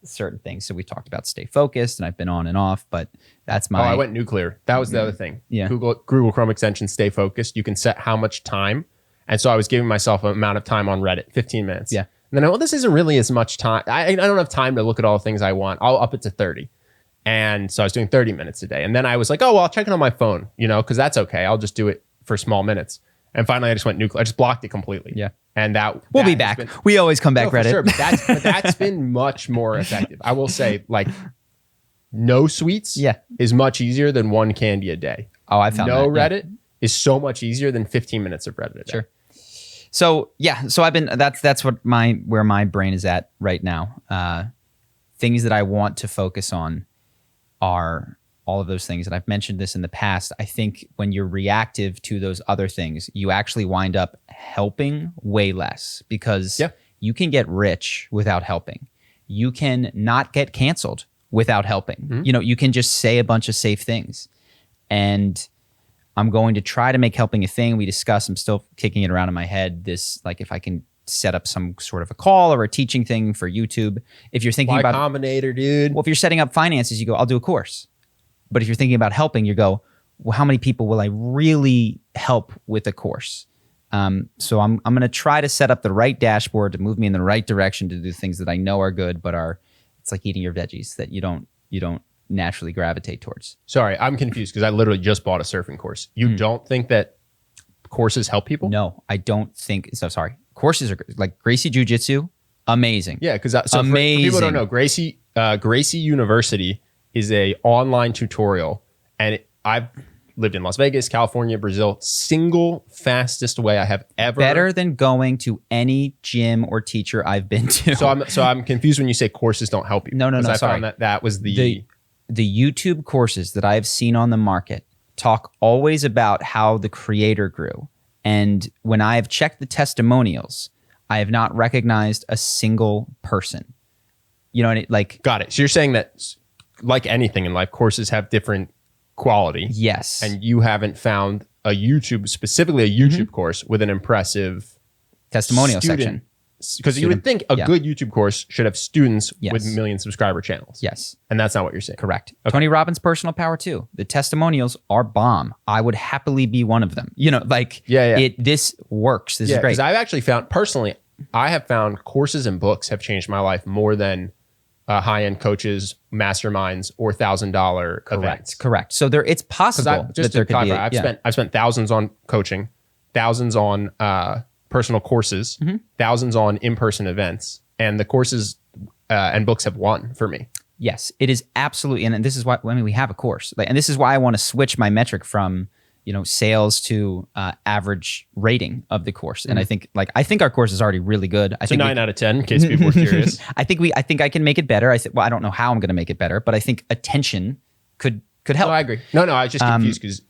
A: certain things. So we talked about stay focused, and I've been on and off, but that's my.
B: Oh, I went nuclear. That was the other thing.
A: Yeah.
B: Google Chrome extension, stay focused. You can set how much time. And so I was giving myself an amount of time on Reddit, 15 minutes.
A: Yeah.
B: And then, well, this isn't really as much time. I don't have time to look at all the things I want. I'll up it to 30. And so I was doing 30 minutes a day. And then I was like, oh, well, I'll check it on my phone, because that's okay. I'll just do it for small minutes. And finally, I just went nuclear. I just blocked it completely.
A: Yeah.
B: And
A: we'll be back. We always come back, Reddit.
B: Sure, but that's been much more effective. I will say, like, no sweets is much easier than one candy a day.
A: Oh, I found
B: no
A: that.
B: Reddit is so much easier than 15 minutes of Reddit a day.
A: Sure. So I've been that's what where my brain is at right now. Things that I want to focus on are all of those things. And I've mentioned this in the past. I think when you're reactive to those other things, you actually wind up helping way less because you can get rich without helping. You can not get canceled without helping. Mm-hmm. You can just say a bunch of safe things. And I'm going to try to make helping a thing. We discussed, I'm still kicking it around in my head. This, like, if I can set up some sort of a call or a teaching thing for YouTube. If you're thinking about
B: Combinator, dude.
A: Well, if you're setting up finances, you go, I'll do a course. But if you're thinking about helping, you go, well, how many people will I really help with a course? So I'm going to try to set up the right dashboard to move me in the right direction to do things that I know are good, but it's like eating your veggies that you don't naturally gravitate towards.
B: Sorry, I'm confused because I literally just bought a surfing course. You don't think that courses help people?
A: No, I don't think so. Sorry. Courses are like Gracie Jiu Jitsu, amazing.
B: Yeah, because for people who don't know, Gracie University is a online tutorial, and I've lived in Las Vegas, California, Brazil. Single fastest way I have ever.
A: Better than going to any gym or teacher I've been to.
B: So I'm confused when you say courses don't help you.
A: No.
B: I
A: Sorry.
B: found that was the
A: YouTube courses that I've seen on the market talk always about how the creator grew. And when I have checked the testimonials, I have not recognized a single person. Got
B: it. So you're saying that, like anything in life, courses have different quality.
A: Yes.
B: And you haven't found specifically a YouTube course with an impressive
A: testimonial section.
B: Because you would think a good YouTube course should have students with million subscriber channels.
A: Yes.
B: And that's not what you're saying.
A: Correct. Okay. Tony Robbins' Personal Power too. The testimonials are bomb. I would happily be one of them. This works. This is great.
B: Because I've actually found, personally, I have found courses and books have changed my life more than high-end coaches, masterminds, or $1,000 events.
A: Correct. So it's possible that there could be.
B: I've spent thousands on coaching, thousands on personal courses, thousands on in-person events, and the courses and books have won for me.
A: Yes, it is absolutely, and this is why we have a course, and this is why I want to switch my metric from sales to average rating of the course. And I think our course is already really good. I think
B: 9 out of 10, in case people are curious.
A: I think I can make it better. I don't know how I'm going to make it better, but I think attention could help.
B: No, I agree. No, I was just confused because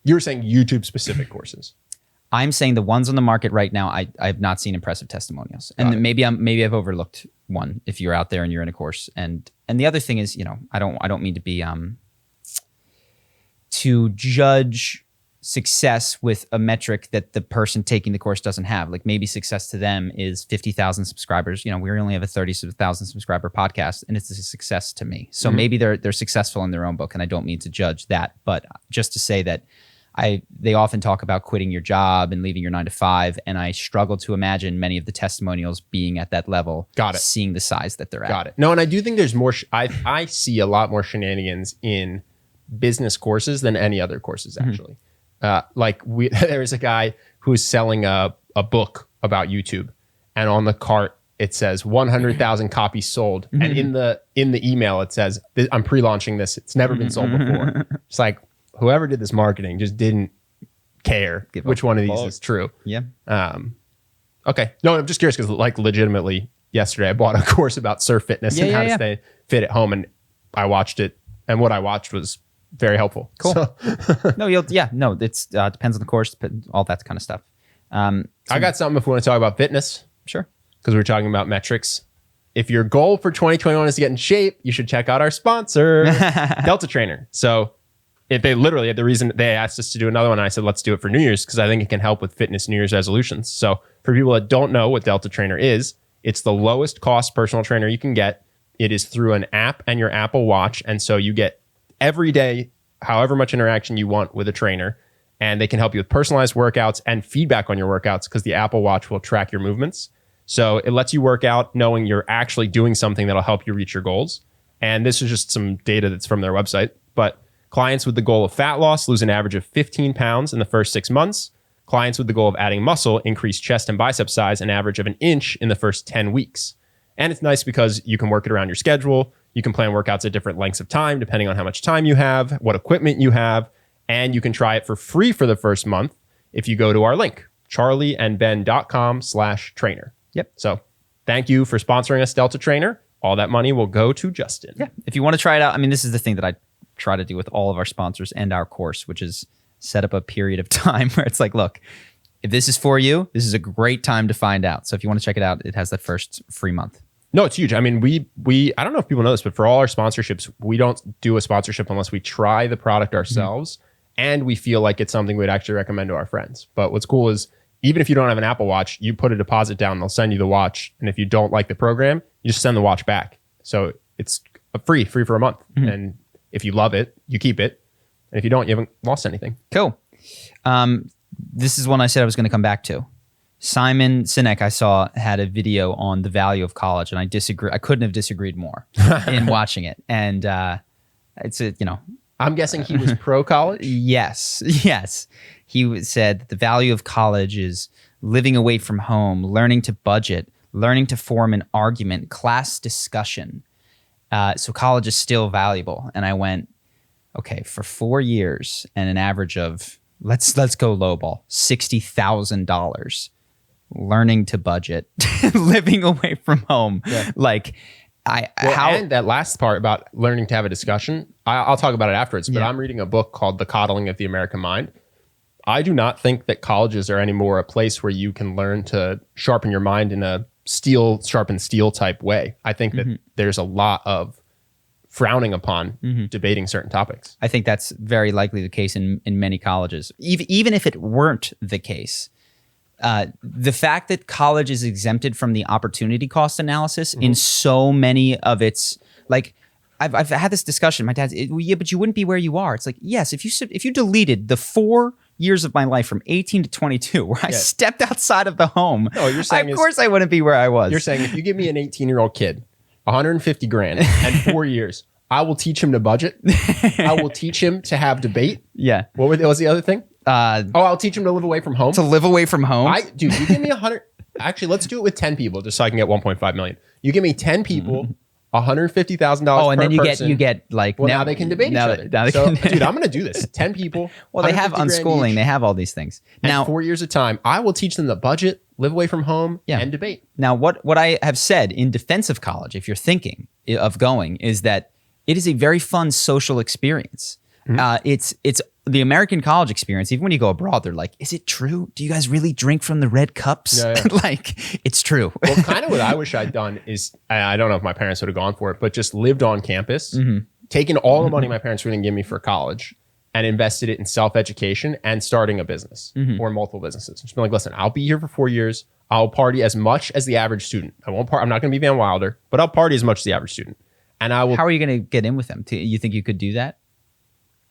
B: you were saying YouTube specific courses.
A: I'm saying the ones on the market right now, I have not seen impressive testimonials, and maybe I've overlooked one if you're out there and you're in a course. And the other thing is, I don't mean to be to judge success with a metric that the person taking the course doesn't have. Like maybe success to them is 50,000 subscribers. We only have a 30,000 subscriber podcast, and it's a success to me. So maybe they're successful in their own book, and I don't mean to judge that, but just to say that they often talk about quitting your job and leaving your 9 to 5, and I struggle to imagine many of the testimonials being at that level.
B: Got it.
A: Seeing the size that they're at.
B: Got it. No, and I do think there's more. I see a lot more shenanigans in business courses than any other courses actually. There was a guy who was selling a book about YouTube, and on the cart it says 100,000 copies sold, and in the email it says, I'm pre-launching this. It's never been sold before. It's like, whoever did this marketing just didn't care which one of these is true.
A: Yeah.
B: Okay. No, I'm just curious because legitimately yesterday I bought a course about surf fitness and how to stay fit at home, and I watched it, and what I watched was very helpful.
A: Cool. So. It's depends on the course, all that kind of stuff.
B: I got something if we want to talk about fitness.
A: Sure.
B: Because we're talking about metrics. If your goal for 2021 is to get in shape, you should check out our sponsor, Delta Trainer. So if they literally, the reason they asked us to do another one, I said, let's do it for New Year's because I think it can help with fitness New Year's resolutions. So for people that don't know what Delta Trainer is, It's the lowest cost personal trainer you can get. It is through an app and your Apple Watch. And so you get every day, however much interaction you want with a trainer. And they can help you with personalized workouts and feedback on your workouts because the Apple Watch will track your movements. So it lets you work out knowing you're actually doing something that'll help you reach your goals. And this is just some data that's from their website. But clients with the goal of fat loss lose an average of 15 pounds in the first 6 months. Clients with the goal of adding muscle increase chest and bicep size an average of an inch in the first 10 weeks. And it's nice because you can work it around your schedule. You can plan workouts at different lengths of time, depending on how much time you have, what equipment you have, and you can try it for free for the first month if you go to our link, charlieandben.com/trainer.
A: Yep.
B: So thank you for sponsoring us, Delta Trainer. All that money will go to Justin.
A: Yeah. If you want to try it out, I mean, this is the thing that I try to do with all of our sponsors and our course, which is set up a period of time where it's like, look, if this is for you, this is a great time to find out. So if you want to check it out, it has that first free month.
B: No, it's huge. I mean, we I don't know if people know this, but for all our sponsorships, we don't do a sponsorship unless we try the product ourselves and we feel like it's something we'd actually recommend to our friends. But what's cool is even if you don't have an Apple Watch, you put a deposit down, they'll send you the watch. And if you don't like the program, you just send the watch back. So it's free for a month. And if you love it, you keep it. And if you don't, you haven't lost anything.
A: Cool. This is one I said I was going to come back to. Simon Sinek, I saw, had a video on the value of college, and I disagree. I couldn't have disagreed more in watching it. And it's a,
B: I'm guessing he was pro college.
A: Yes. He said that the value of college is living away from home, learning to budget, learning to form an argument, class discussion. So college is still valuable. And I went, okay, for 4 years and an average of, let's go lowball, $60,000, learning to budget, living away from home. Yeah. Like,
B: and that last part about learning to have a discussion, I'll talk about it afterwards, but I'm reading a book called The Coddling of the American Mind. I do not think that colleges are anymore a place where you can learn to sharpen your mind in a sharpened steel type way. I think that there's a lot of frowning upon debating certain topics.
A: I think that's very likely the case in many colleges. Even if it weren't the case, the fact that college is exempted from the opportunity cost analysis in so many of its, like, I've had this discussion. My dad's, yeah, but you wouldn't be where you are. It's like, yes, if you deleted the 4 years of my life from 18 to 22, where I stepped outside of the home,
B: you're saying
A: of course I wouldn't be where I was.
B: You're saying if you give me an 18-year-old kid, 150 grand and 4 years, I will teach him to budget. I will teach him to have debate.
A: Yeah.
B: What was the other thing? I'll teach him to live away from home.
A: To live away from home?
B: Dude, you give me 100. Actually, let's do it with 10 people just so I can get 1.5 million. You give me 10 people, $150,000 per person.
A: Oh, and then you get like...
B: Well, now they can debate each other. Dude, I'm going to do this. 10 people.
A: Well, they have unschooling. They have all these things.
B: Now, 4 years of time, I will teach them the budget, live away from home, and debate.
A: Now, what I have said in defense of college, if you're thinking of going, is that it is a very fun social experience. It's the American college experience. Even when you go abroad, they're like, is it true? Do you guys really drink from the red cups? Yeah. Like, it's true.
B: Well, kind of what I wish I'd done is, I don't know if my parents would have gone for it, but just lived on campus, taken all the money my parents were going to give me for college and invested it in self-education and starting a business or multiple businesses. Just been like, listen, I'll be here for 4 years. I'll party as much as the average student. I'm not going to be Van Wilder, but I'll party as much as the average student. And I will.
A: How are you going to get in with them? You think you could do that?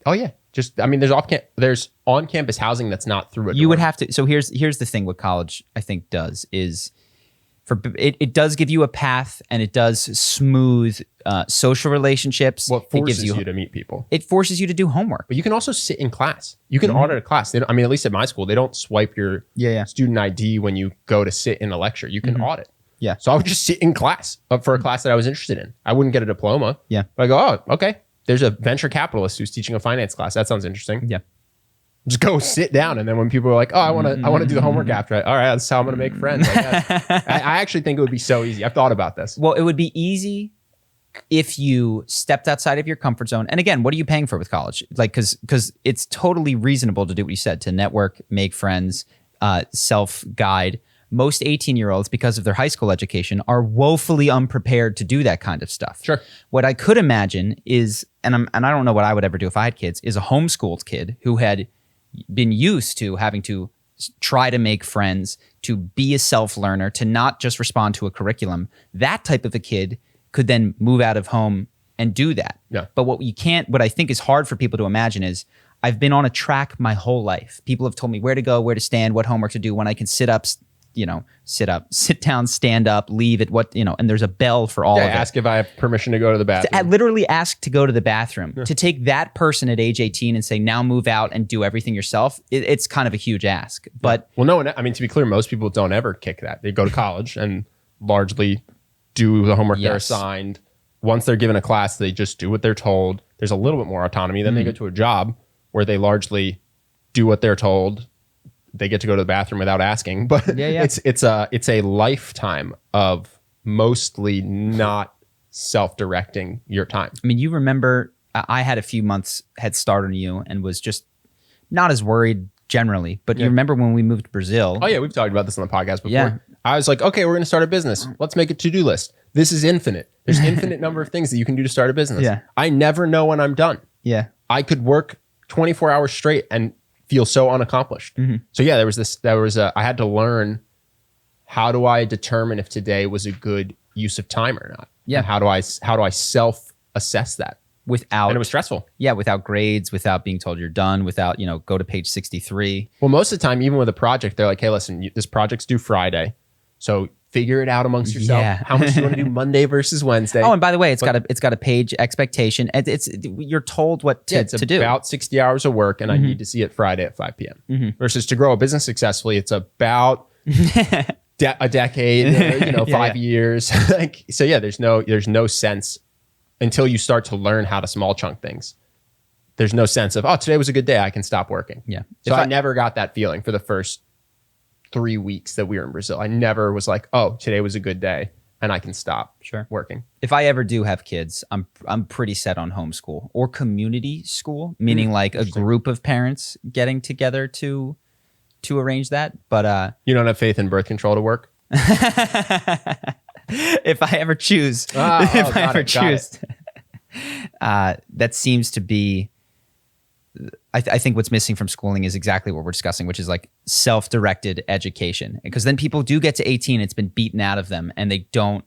B: Oh yeah, there's on-campus housing that's not through a
A: You would have to. So here's the thing. What college I think does is, it does give you a path and it does smooth social relationships.
B: Well, it forces you to meet people.
A: It forces you to do homework.
B: But you can also sit in class. You can audit a class. At least at my school, they don't swipe your student ID when you go to sit in a lecture. You can audit.
A: Yeah.
B: So I would just sit in class for a class that I was interested in. I wouldn't get a diploma.
A: Yeah.
B: But I go, oh, okay. There's a venture capitalist who's teaching a finance class. That sounds interesting.
A: Yeah.
B: Just go sit down. And then when people are like, oh, I want to do the homework after. All right, that's how I'm going to make friends. I actually think it would be so easy. I've thought about this.
A: Well, it would be easy if you stepped outside of your comfort zone. And again, what are you paying for with college? Like, because it's totally reasonable to do what you said, to network, make friends, self-guide. Most 18-year-olds, because of their high school education, are woefully unprepared to do that kind of stuff.
B: Sure.
A: What I could imagine is, and I don't know what I would ever do if I had kids, is a homeschooled kid who had been used to having to try to make friends, to be a self-learner, to not just respond to a curriculum, that type of a kid could then move out of home and do that.
B: Yeah.
A: But what I think is hard for people to imagine is I've been on a track my whole life. People have told me where to go, where to stand, what homework to do, when I can sit down, stand up, leave it, and there's a bell for all of it.
B: Ask if I have permission to go to the bathroom.
A: I literally ask to go to the bathroom. To take that person at age 18 and say, now move out and do everything yourself, it's kind of a huge ask. But
B: well, no, I mean, to be clear, most people don't ever kick that. They go to college and largely do the homework they're assigned. Once they're given a class, they just do what they're told. There's a little bit more autonomy. Then they go to a job where they largely do what they're told. They get to go to the bathroom without asking, but it's a lifetime of mostly not self-directing your time.
A: I mean, you remember I had a few months head start on you and was just not as worried generally, but you remember when we moved to Brazil?
B: Oh yeah, we've talked about this on the podcast before. Yeah. I was like, okay, we're going to start a business. Let's make a to-do list. This is infinite. There's infinite number of things that you can do to start a business.
A: Yeah.
B: I never know when I'm done.
A: Yeah.
B: I could work 24 hours straight and feel so unaccomplished. So yeah, I had to learn, how do I determine if today was a good use of time or not?
A: Yeah.
B: And how do I self-assess that? And it was stressful.
A: Yeah, without grades, without being told you're done, without, go to page 63.
B: Well, most of the time, even with a project, they're like, hey, listen, this project's due Friday. So figure it out amongst yourself.
A: Yeah.
B: How much do you want to do Monday versus Wednesday?
A: Oh, and by the way, it's got a page expectation. And you're told what to do.
B: It's about 60 hours of work, and I need to see it Friday at 5 p.m. Versus to grow a business successfully, it's about a decade, 5 years. So yeah, there's no sense until you start to learn how to small chunk things. There's no sense of, today was a good day, I can stop working.
A: Yeah.
B: So I never got that feeling for the first 3 weeks that we were in Brazil. I never was like, today was a good day and I can stop working.
A: If I ever do have kids, I'm pretty set on homeschool or community school, meaning like a group of parents getting together to arrange that. But
B: you don't have faith in birth control to work?
A: If I ever choose, that seems to be, I think what's missing from schooling is exactly what we're discussing, which is like self-directed education. Because then people do get to 18, it's been beaten out of them, and they don't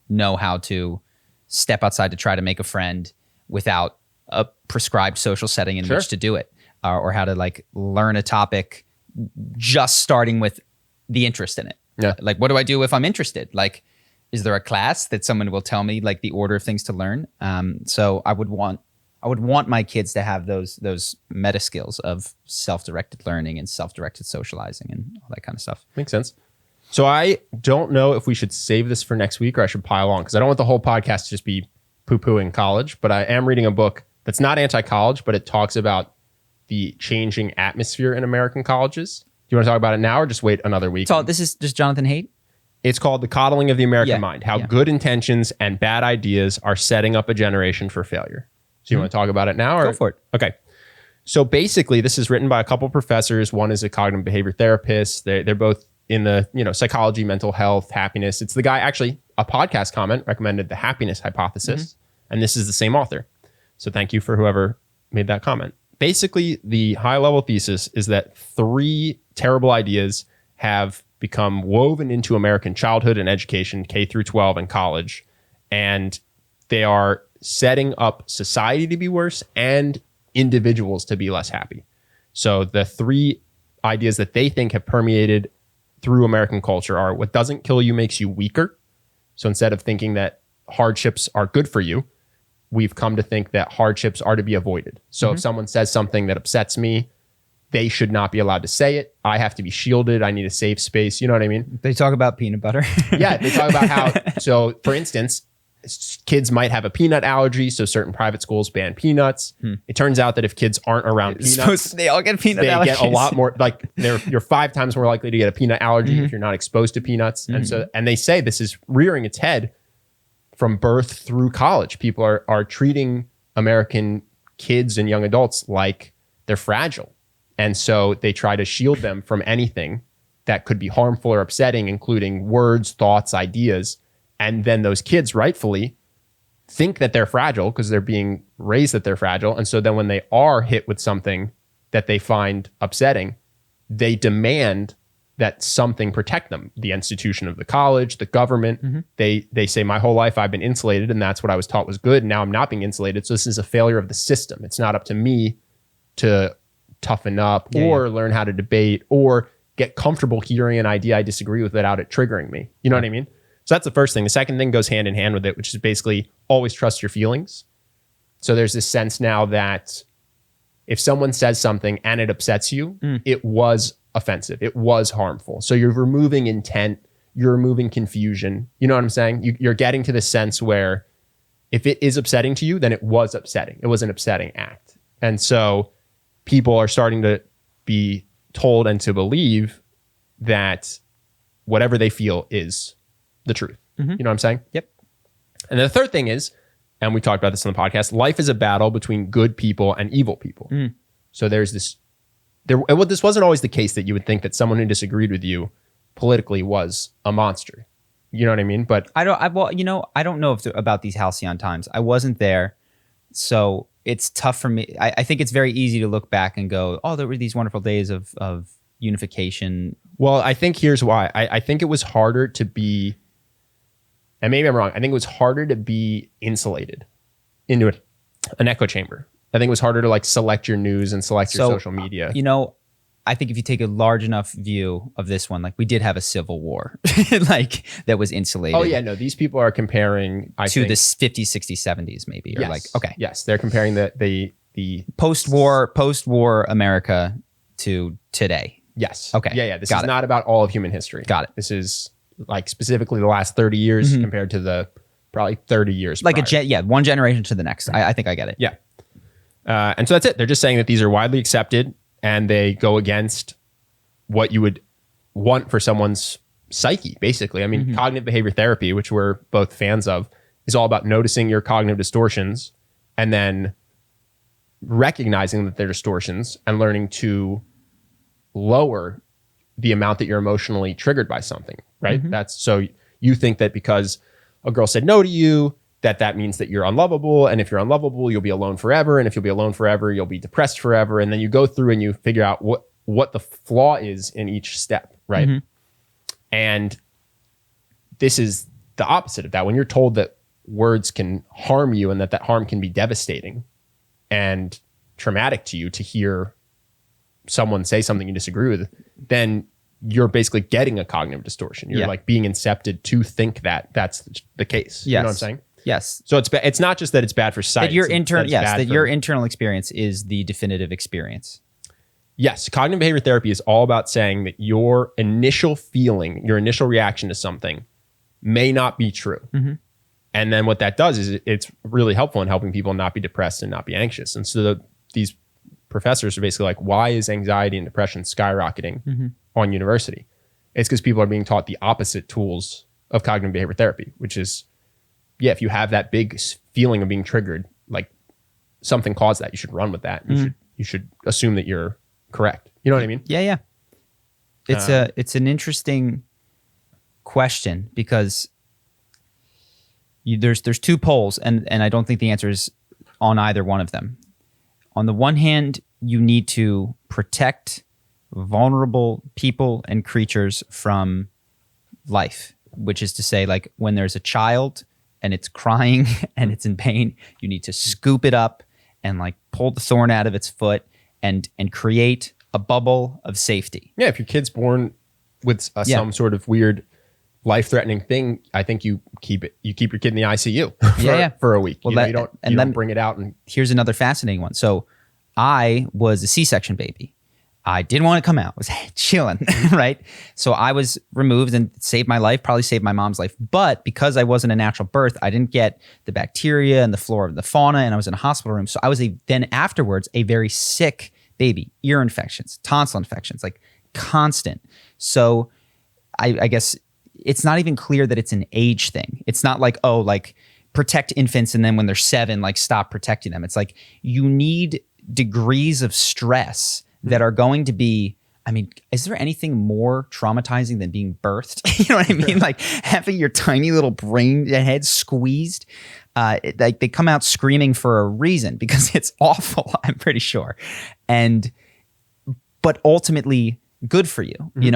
A: know how to step outside to try to make a friend without a prescribed social setting in which to do it, or how to like learn a topic just starting with the interest in it.
B: Yeah.
A: Like, what do I do if I'm interested? Like, is there a class that someone will tell me like the order of things to learn? So I would want my kids to have those meta skills of self-directed learning and self-directed socializing and all that kind of stuff.
B: Makes sense. So I don't know if we should save this for next week or I should pile on, because I don't want the whole podcast to just be poo-pooing college, but I am reading a book that's not anti-college, but it talks about the changing atmosphere in American colleges. Do you want to talk about it now or just wait another week?
A: So this is just Jonathan Haidt?
B: It's called The Coddling of the American Mind, how good intentions and bad ideas are setting up a generation for failure. So you want to talk about it now? Or?
A: Go for it.
B: Okay. So basically, this is written by a couple professors. One is a cognitive behavior therapist. They're both in the psychology, mental health, happiness. It's the guy, actually, a podcast comment recommended the happiness hypothesis. And this is the same author. So thank you for whoever made that comment. Basically, the high-level thesis is that 3 terrible ideas have become woven into American childhood and education, K through 12 and college. And they are setting up society to be worse and individuals to be less happy. So the 3 ideas that they think have permeated through American culture are: what doesn't kill you makes you weaker. So instead of thinking that hardships are good for you, we've come to think that hardships are to be avoided. So if someone says something that upsets me, they should not be allowed to say it. I have to be shielded. I need a safe space. You know what I mean?
A: They talk about peanut butter.
B: Yeah, they talk about how, so for instance, kids might have a peanut allergy, so certain private schools ban peanuts. It turns out that if kids aren't around peanuts,
A: they all get peanut allergies.
B: They get a lot more, like you're 5 times more likely to get a peanut allergy if you're not exposed to peanuts. And they say this is rearing its head from birth through college. People are treating American kids and young adults like they're fragile. And so they try to shield them from anything that could be harmful or upsetting, including words, thoughts, ideas. And then those kids rightfully think that they're fragile because they're being raised that they're fragile. And so then when they are hit with something that they find upsetting, they that something protect them. The institution of the college, the government, they say my whole life I've been insulated and that's what I was taught was good. And now I'm not being insulated. So this is a failure of the system. It's not up to me to toughen up or learn how to debate or get comfortable hearing an idea I disagree with without it triggering me. You know what I mean? So that's the first thing. The second thing goes hand in hand with it, which is basically always trust your feelings. So there's this sense now that if someone says something and it upsets you, it was offensive. It was harmful. So you're removing intent. You're removing confusion. You know what I'm saying? You're getting to the sense where if it is upsetting to you, then it was upsetting. It was an upsetting act. And so people are starting to be told and to believe that whatever they feel is the truth. You know what I'm saying?
A: Yep.
B: And then the third thing is, and we talked about this on the podcast, life is a battle between good people and evil people. So there's this, this wasn't always the case that you would think that someone who disagreed with you politically was a monster. You know what I mean? But
A: I don't know about these halcyon times. I wasn't there. So it's tough for me. I think it's very easy to look back and go, oh, there were these wonderful days of unification.
B: Well, I think here's why. I think it was harder to be, and maybe I'm wrong, I think it was harder to be insulated into an echo chamber. I think it was harder to like select your news and select your social media.
A: I think if you take a large enough view of this one, like we did have a civil war, like that was insulated.
B: Oh yeah, no, these people are comparing
A: to the 50s, 60s, 70s, maybe, or
B: yes, they're comparing the
A: post-war America to today.
B: Yes.
A: Okay.
B: Yeah. This is not about all of human history.
A: Got it.
B: This is like specifically the last 30 years compared to the probably 30 years.
A: Like one generation to the next. I think I get it.
B: Yeah. And so that's it. They're just saying that these are widely accepted and they go against what you would want for someone's psyche, basically. I mean, cognitive behavior therapy, which we're both fans of, is all about noticing your cognitive distortions and then recognizing that they're distortions and learning to lower the amount that you're emotionally triggered by something, right? That's so you think that because a girl said no to you, that means that you're unlovable. And if you're unlovable, you'll be alone forever. And if you'll be alone forever, you'll be depressed forever. And then you go through and you figure out what the flaw is in each step, right? And this is the opposite of that. When you're told that words can harm you and that harm can be devastating and traumatic to you to hear someone say something you disagree with, then you're basically getting a cognitive distortion. You're like being incepted to think that that's the case. You know what I'm saying?
A: Yes.
B: So it's not just that it's bad for science.
A: Your internal experience is the definitive experience.
B: Yes. Cognitive behavior therapy is all about saying that your initial feeling, your initial reaction to something may not be true. And then what that does is it's really helpful in helping people not be depressed and not be anxious. And so these professors are basically like, why is anxiety and depression skyrocketing on university? It's because people are being taught the opposite tools of cognitive behavior therapy, which is, if you have that big feeling of being triggered, like something caused that, you should run with that. You should assume that you're correct. You know what I mean?
A: Yeah. It's an interesting question because there's two poles, and I don't think the answer is on either one of them. On the one hand, you need to protect vulnerable people and creatures from life, which is to say, like when there's a child and it's crying and it's in pain, you need to scoop it up and like pull the thorn out of its foot and create a bubble of safety.
B: Yeah, if your kid's born with some sort of weird life-threatening thing, I think you keep your kid in the ICU for a week. Well, you don't bring it out. And
A: here's another fascinating one. So I was a C-section baby. I didn't want to come out. I was chilling, right? So I was removed and saved my life, probably saved my mom's life. But because I wasn't a natural birth, I didn't get the bacteria and the flora of the fauna, and I was in a hospital room. So I was then afterwards a very sick baby, ear infections, tonsil infections, like constant. So I guess it's not even clear that it's an age thing. It's not like, protect infants and then when they're 7, like stop protecting them. It's like you need degrees of stress that are going to be, I mean, is there anything more traumatizing than being birthed? You know what I mean? Like having your tiny little brain head squeezed. Like they come out screaming for a reason because it's awful, I'm pretty sure. But ultimately, good for you,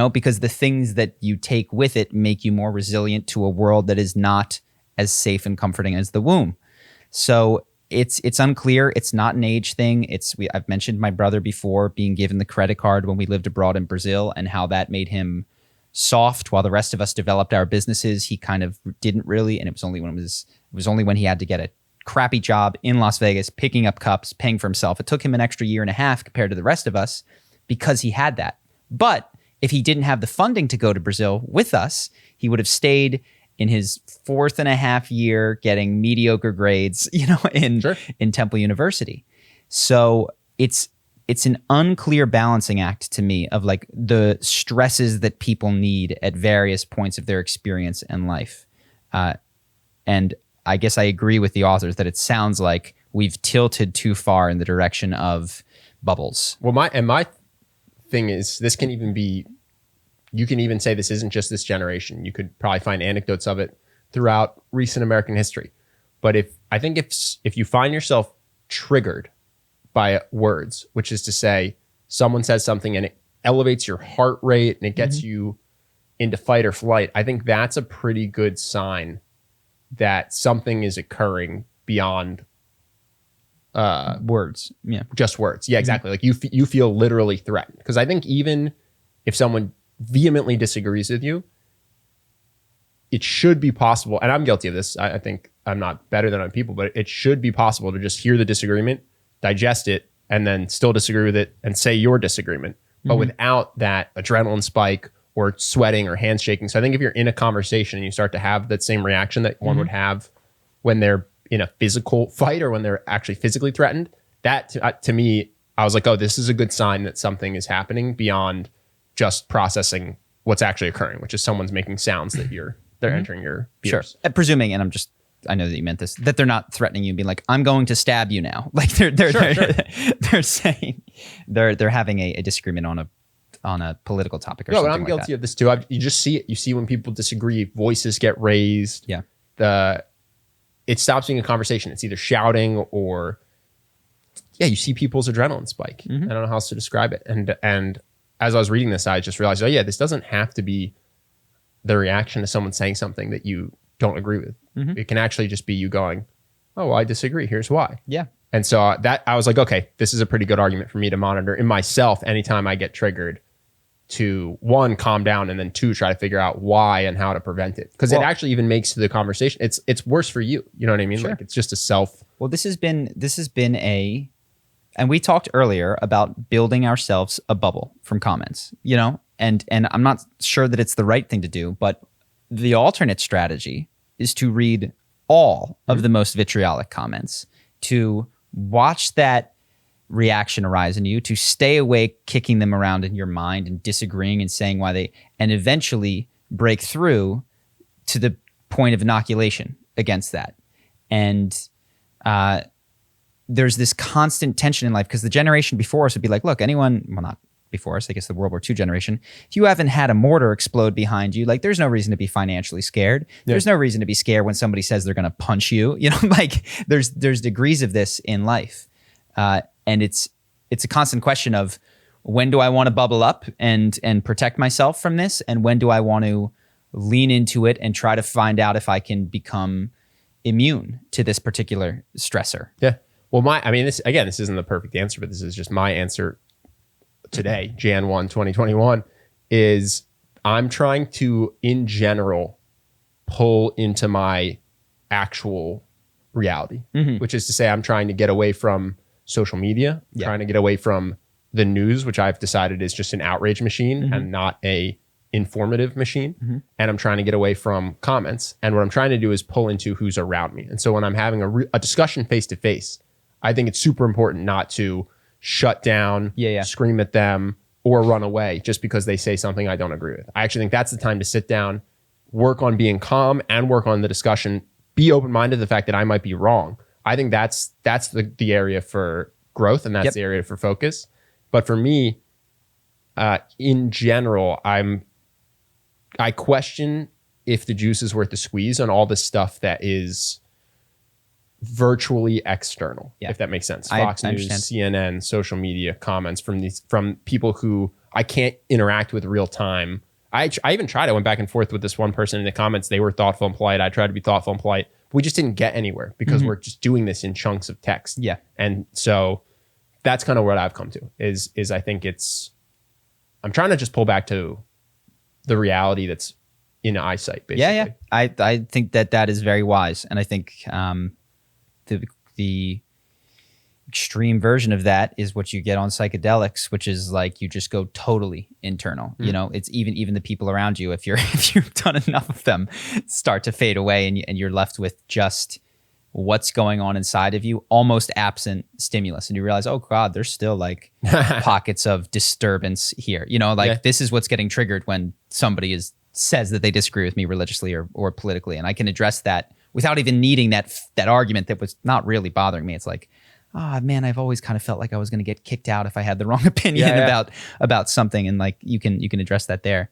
A: because the things that you take with it make you more resilient to a world that is not as safe and comforting as the womb. So it's unclear. It's not an age thing. I've mentioned my brother before being given the credit card when we lived abroad in Brazil and how that made him soft while the rest of us developed our businesses. He kind of didn't really, and it was only when he had to get a crappy job in Las Vegas, picking up cups, paying for himself. It took him an extra year and a half compared to the rest of us because he had that. But if he didn't have the funding to go to Brazil with us, he would have stayed in his 4.5 year getting mediocre grades, in Temple University. So it's an unclear balancing act to me of like the stresses that people need at various points of their experience and life. And I guess I agree with the authors that it sounds like we've tilted too far in the direction of bubbles.
B: Well, my thing is, this can even be, you can even say this isn't just this generation. You could probably find anecdotes of it throughout recent American history. But if you find yourself triggered by words, which is to say someone says something and it elevates your heart rate and it gets you into fight or flight, I think that's a pretty good sign that something is occurring beyond
A: words. Yeah.
B: Just words. Yeah, exactly. Like you feel literally threatened. Because I think even if someone vehemently disagrees with you, it should be possible, and I'm guilty of this. I think I'm not better than other people, but it should be possible to just hear the disagreement, digest it, and then still disagree with it and say your disagreement, but without that adrenaline spike or sweating or hands shaking. So I think if you're in a conversation and you start to have that same reaction that one would have when they're in a physical fight or when they're actually physically threatened, that to me, I was like, oh, this is a good sign that something is happening beyond just processing what's actually occurring, which is someone's making sounds that they're entering your ears.
A: Sure. Presuming, and I know that you meant this, that they're not threatening you and being like, I'm going to stab you now. Like they're saying they're having a disagreement on a political topic or something.
B: But I'm guilty of this too. You just see it. You see when people disagree, voices get raised.
A: Yeah.
B: It stops being a conversation. It's either shouting or you see people's adrenaline spike. I don't know how else to describe it. And as I was reading this, I just realized, this doesn't have to be the reaction to someone saying something that you don't agree with. It can actually just be you going, oh, well, I disagree. Here's why.
A: Yeah.
B: And so that I was like, okay, this is a pretty good argument for me to monitor in myself anytime I get triggered, to one, calm down, and then two, try to figure out why and how to prevent it. Because it actually even makes the conversation, it's worse for you. You know what I mean? Sure. Like it's just a self.
A: Well, this has been and we talked earlier about building ourselves a bubble from comments, and I'm not sure that it's the right thing to do, but the alternate strategy is to read all of the most vitriolic comments, to watch that reaction arise in you, to stay awake, kicking them around in your mind and disagreeing and saying why and eventually break through to the point of inoculation against that. And there's this constant tension in life because the generation before us would be like, look, not before us, I guess the World War II generation, if you haven't had a mortar explode behind you, like there's no reason to be financially scared. Yeah. There's no reason to be scared when somebody says they're going to punch you. Like there's degrees of this in life. And it's a constant question of when do I want to bubble up and protect myself from this? And when do I want to lean into it and try to find out if I can become immune to this particular stressor?
B: Yeah. Well, this isn't the perfect answer, but this is just my answer today, Jan 1, 2021, is I'm trying to, in general, pull into my actual reality, which is to say I'm trying to get away from social media, trying to get away from the news, which I've decided is just an outrage machine and not a informative machine. And I'm trying to get away from comments. And what I'm trying to do is pull into who's around me. And so when I'm having a discussion face to face, I think it's super important not to shut down, scream at them, or run away just because they say something I don't agree with. I actually think that's the time to sit down, work on being calm and work on the discussion, be open-minded to the fact that I might be wrong. I think that's the area for growth, and that's the area for focus. But for me, in general, I question if the juice is worth the squeeze on all the stuff that is virtually external, if that makes sense. Fox News, CNN, social media comments from people who I can't interact with real time. I even tried. I went back and forth with this one person in the comments. They were thoughtful and polite. I tried to be thoughtful and polite. But we just didn't get anywhere because we're just doing this in chunks of text.
A: Yeah.
B: And so that's kind of what I've come to is I think I'm trying to just pull back to the reality that's in eyesight, basically.
A: Yeah. I think that is very wise. And I think the extreme version of that is what you get on psychedelics, which is like you just go totally internal. You know, it's even the people around you, if you've done enough of them, start to fade away, and you're left with just what's going on inside of you, almost absent stimulus. And you realize, oh God, there's still like pockets of disturbance here. You know, like this is what's getting triggered when somebody says that they disagree with me religiously or politically. And I can address that without even needing that argument that was not really bothering me. It's like, oh man, I've always kind of felt like I was going to get kicked out if I had the wrong opinion about something, and like you can address that there.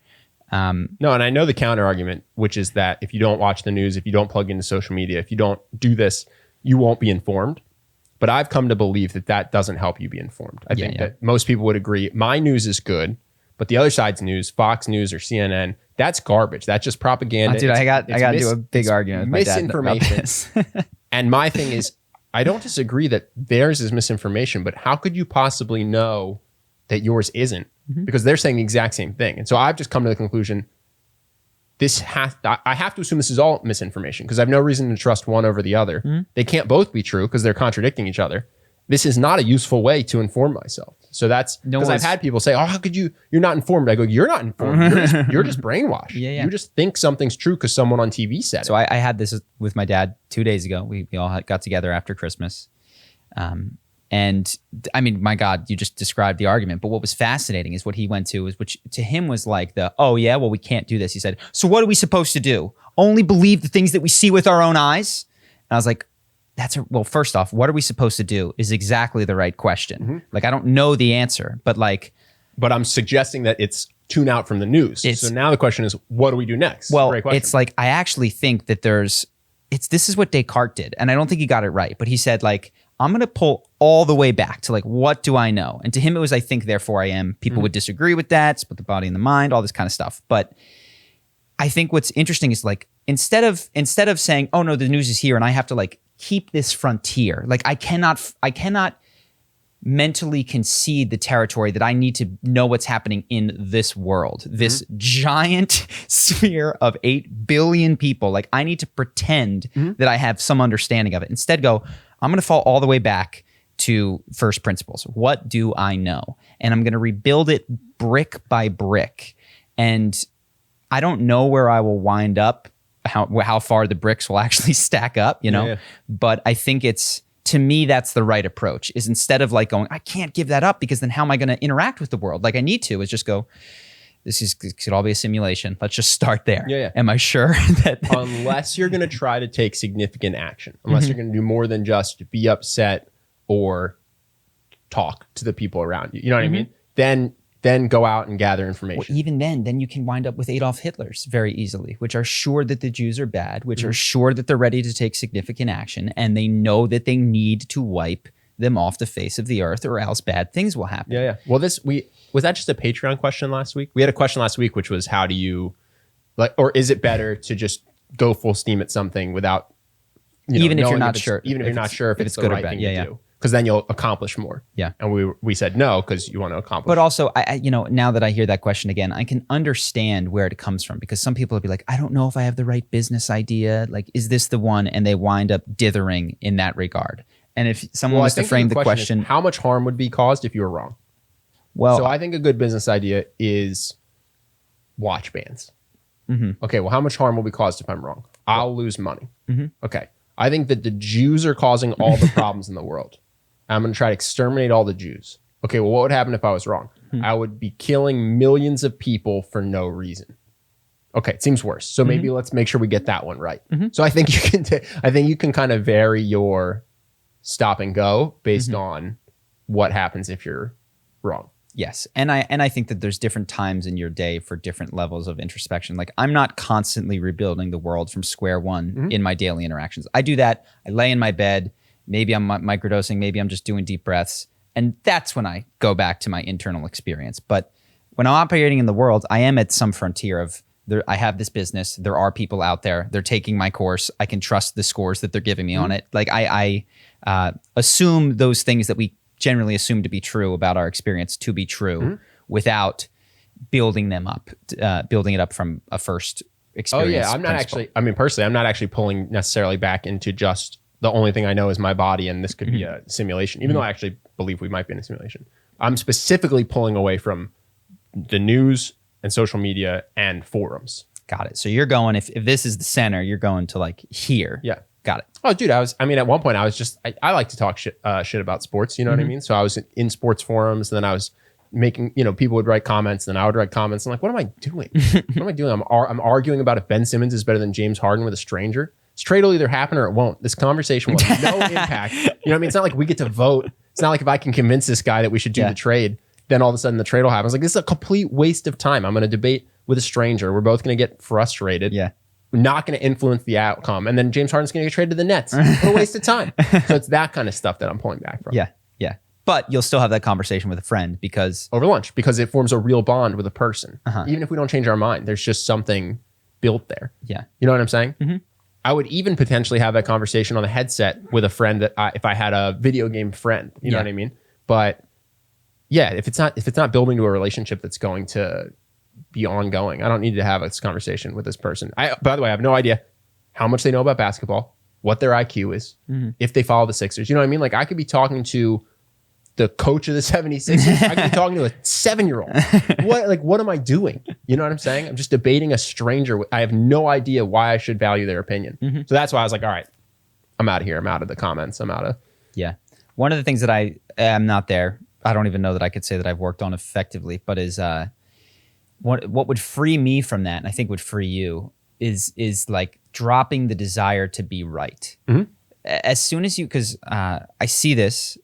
B: No, and I know the counter argument, which is that if you don't watch the news, if you don't plug into social media, if you don't do this, you won't be informed. But I've come to believe that doesn't help you be informed. I think that most people would agree. My news is good, but the other side's news, Fox News or CNN, that's garbage. That's just propaganda.
A: Dude, I got to do a big argument with my dad about this.
B: And my thing is, I don't disagree that theirs is misinformation, but how could you possibly know that yours isn't? Because they're saying the exact same thing. And so I've just come to the conclusion, I have to assume this is all misinformation because I have no reason to trust one over the other. They can't both be true because they're contradicting each other. This is not a useful way to inform myself. So that's because I've had people say, oh, how could you're not informed. I go, you're not informed. You're just brainwashed. You just think something's true because someone on TV said it.
A: So I had this with my dad 2 days ago. We all got together after Christmas. And I mean, my God, you just described the argument. But what was fascinating is what he went to, which to him was like oh yeah, well, we can't do this. He said, so what are we supposed to do? Only believe the things that we see with our own eyes? And I was like, well, first off, what are we supposed to do is exactly the right question. Like, I don't know the answer, but
B: I'm suggesting that it's tune out from the news. So now the question is, what do we do next?
A: Well, it's like, I actually think that this is what Descartes did. And I don't think he got it right, but he said like, I'm going to pull all the way back to like, what do I know? And to him, it was, I think, therefore I am. People would disagree with that, split the body and the mind, all this kind of stuff. But I think what's interesting is like, instead of saying, oh no, the news is here and I have to like keep this frontier, like I cannot mentally concede the territory that I need to know what's happening in this world, this giant sphere of 8 billion people. Like I need to pretend that I have some understanding of it. Instead go, I'm going to fall all the way back to first principles. What do I know? And I'm going to rebuild it brick by brick. And I don't know where I will wind up, how far the bricks will actually stack up, you know? But I think to me, that's the right approach, is instead of like going, I can't give that up because then how am I going to interact with the world? Like I need to, is just go, this could all be a simulation. Let's just start there. Am I sure that
B: unless you're going to try to take significant action, unless you're going to do more than just be upset or talk to the people around you, you know what I mean? Then go out and gather information.
A: Well, even then you can wind up with Adolf Hitlers very easily, which are sure that the Jews are bad, which are sure that they're ready to take significant action, and they know that they need to wipe them off the face of the earth or else bad things will happen.
B: Well, was that just a Patreon question last week? We had a question last week, which was, how do you or is it better to just go full steam at something without,
A: even if you're not sure,
B: if it's the right thing to do? Because then you'll accomplish more. And we said no, because you want to accomplish.
A: But also, I now that I hear that question again, I can understand where it comes from, because some people will be like, I don't know if I have the right business idea. Like, is this the one? And they wind up dithering in that regard. And if someone was to frame the question,
B: how much harm would be caused if you were wrong?
A: Well,
B: so I think a good business idea is watch bans. Okay, well, how much harm will be caused if I'm wrong? I'll lose money. Okay, I think that the Jews are causing all the problems in the world. I'm going to try to exterminate all the Jews. Okay, well, what would happen if I was wrong? I would be killing millions of people for no reason. Okay, it seems worse. So maybe let's make sure we get that one right. So I think you can kind of vary your stop and go based on what happens if you're wrong.
A: Yes. And I think that there's different times in your day for different levels of introspection. Like, I'm not constantly rebuilding the world from square one in my daily interactions. I do that. I lay in my bed. Maybe I'm microdosing. Maybe I'm just doing deep breaths. And that's when I go back to my internal experience. But when I'm operating in the world, I am at some frontier of I have this business. There are people out there. They're taking my course. I can trust the scores that they're giving me on it. Like I assume those things that we generally assume to be true about our experience to be true without building them up, building it up from a first experience.
B: Oh yeah, I'm not actually. I mean, personally, I'm not actually pulling necessarily back into just the only thing I know is my body, and this could be a simulation. Even though I actually believe we might be in a simulation, I'm specifically pulling away from the news and social media and forums.
A: Got it. So you're going, if this is the center, you're going to like here.
B: Yeah.
A: Got it.
B: Oh, dude, at one point I was just, I like to talk shit about sports. You know what I mean? So I was in sports forums, and then I was making, people would write comments, and then I would write comments. I'm like, what am I doing? What am I doing? I'm arguing about if Ben Simmons is better than James Harden with a stranger. This trade will either happen or it won't. This conversation will have no impact. You know what I mean? It's not like we get to vote. It's not like if I can convince this guy that we should do the trade, then all of a sudden the trade will happen. It's like, this is a complete waste of time. I'm going to debate with a stranger. We're both going to get frustrated.
A: Yeah.
B: We're not going to influence the outcome. And then James Harden's going to get traded to the Nets. What a waste of time. So it's that kind of stuff that I'm pulling back from.
A: Yeah. Yeah. But you'll still have that conversation with a friend because...
B: Over lunch, because it forms a real bond with a person. Even if we don't change our mind, there's just something built there.
A: Yeah.
B: You know what I'm saying? I would even potentially have that conversation on the headset with a friend that if I had a video game friend, you know what I mean? But yeah, if it's not building to a relationship that's going to be ongoing, I don't need to have this conversation with this person. By the way, I have no idea how much they know about basketball, what their IQ is, if they follow the Sixers. You know what I mean? Like I could be talking to the coach of the 76ers. I could be talking to a 7-year-old. What am I doing? You know what I'm saying? I'm just debating a stranger. I have no idea why I should value their opinion. So that's why I was like, all right, I'm out of here. I'm out of the comments. I'm out of...
A: Yeah. One of the things that I am not there, I don't even know that I could say that I've worked on effectively, but is what would free me from that, and I think would free you, is like dropping the desire to be right. As soon as you, because I see this